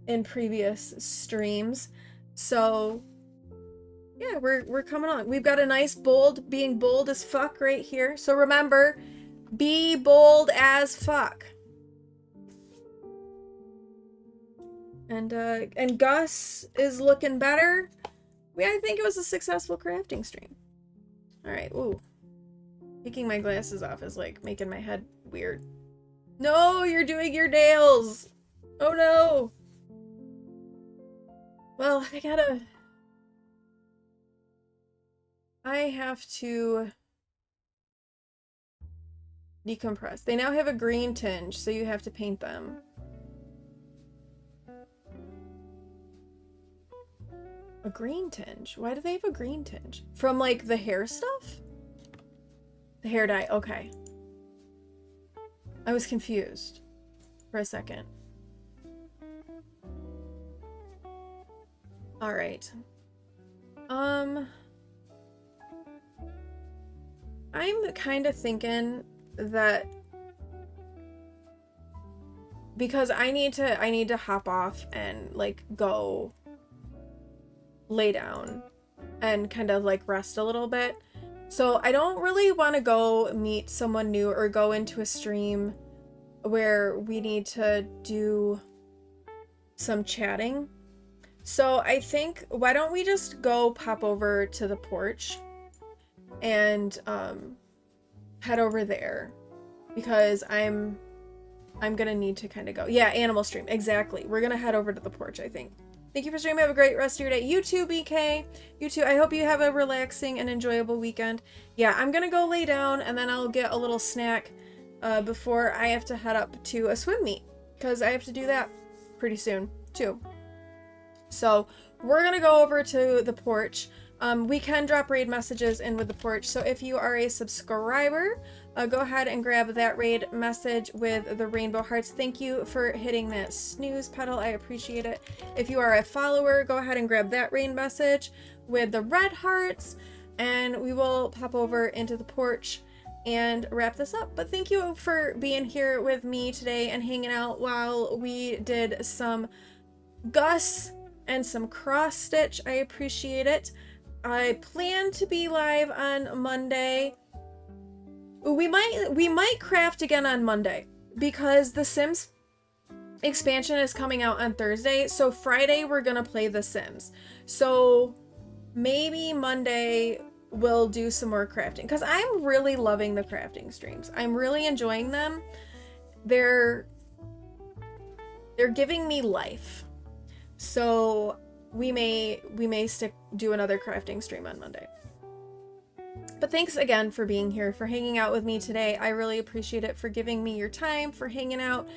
in previous streams. So yeah, we're coming on. We've got a nice bold, being bold as fuck right here. So remember, be bold as fuck. And Gus is looking better. I think it was a successful crafting stream. Alright, ooh. Taking my glasses off is like making my head weird. No, you're doing your nails! Oh no! Well, I have to decompress. They now have a green tinge, so you have to paint them. A green tinge? Why do they have a green tinge? From like the hair stuff? The hair dye, okay. I was confused for a second. Alright. I'm kind of thinking that because I need to hop off and like go lay down and kind of like rest a little bit. So I don't really want to go meet someone new or go into a stream where we need to do some chatting. So I think, why don't we just go pop over to the porch and head over there, because I'm gonna need to kind of go. Yeah, animal stream, exactly. We're gonna head over to the porch, I think. Thank you for streaming. Have a great rest of your day. You too, BK. You too. I hope you have a relaxing and enjoyable weekend. Yeah, I'm gonna go lay down and then I'll get a little snack before I have to head up to a swim meet, because I have to do that pretty soon too. So we're gonna go over to the porch. We can drop raid messages in with the porch, so if you are a subscriber, go ahead and grab that raid message with the rainbow hearts. Thank you for hitting that snooze pedal. I appreciate it. If you are a follower, go ahead and grab that raid message with the red hearts, and we will pop over into the porch and wrap this up. But thank you for being here with me today and hanging out while we did some Gus and some cross stitch. I appreciate it. I plan to be live on Monday. We might craft again on Monday because the Sims expansion is coming out on Thursday. So Friday we're gonna play The Sims. So maybe Monday we'll do some more crafting, because I'm really loving the crafting streams. I'm really enjoying them. They're giving me life. So we may do another crafting stream on Monday. But thanks again for being here, for hanging out with me today. I really appreciate it, for giving me your time, for hanging out,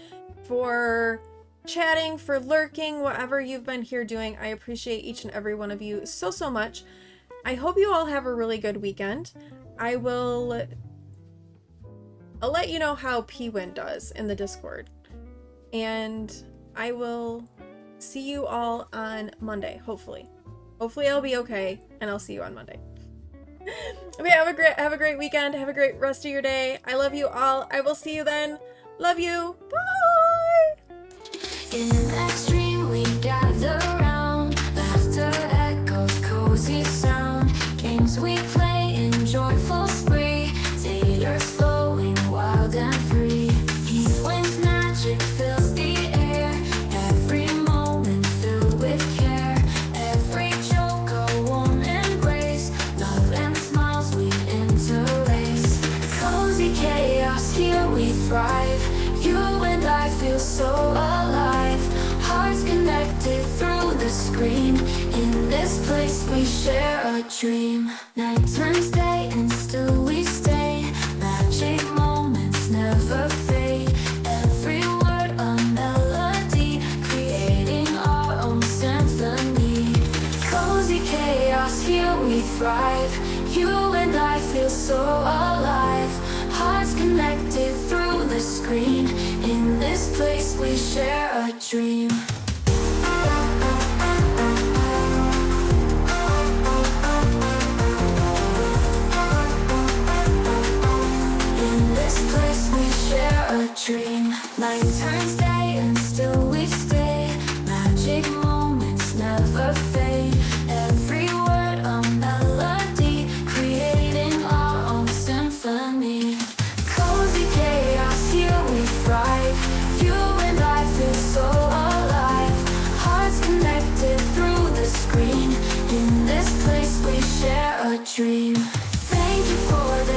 for chatting, for lurking, whatever you've been here doing. I appreciate each and every one of you so, so much. I hope you all have a really good weekend. I will I'll let you know how P-Win does in the Discord. And I will see you all on Monday, hopefully. Hopefully I'll be okay, and I'll see you on Monday. Okay, have a great weekend. Have a great rest of your day. I love you all. I will see you then. Love you. Bye! In extreme we gather round, laughter echoes, cozy sound. Games we play in joyful spree, theater flowing wild and free. Heathwind's magic fills the air, every moment filled with care. Every joke a warm embrace, love and smiles we interlace. Cozy chaos, here we thrive. You and I feel so alive. Hearts connected through the screen. In this place we share a dream. Night turns day and still we stay. Magic moments never fade. Every word a melody, creating our own symphony. Cozy chaos, here we thrive. You and I feel so alive. Hearts connected through the screen. In this place we share a dream. In this place we share a dream. Night turns day and still we stay. Magic moments never fade. Every word a melody, creating our own symphony. Cozy chaos, here we thrive. You and I feel so alive. Hearts connected through the screen. In this place we share a dream. Thank you for the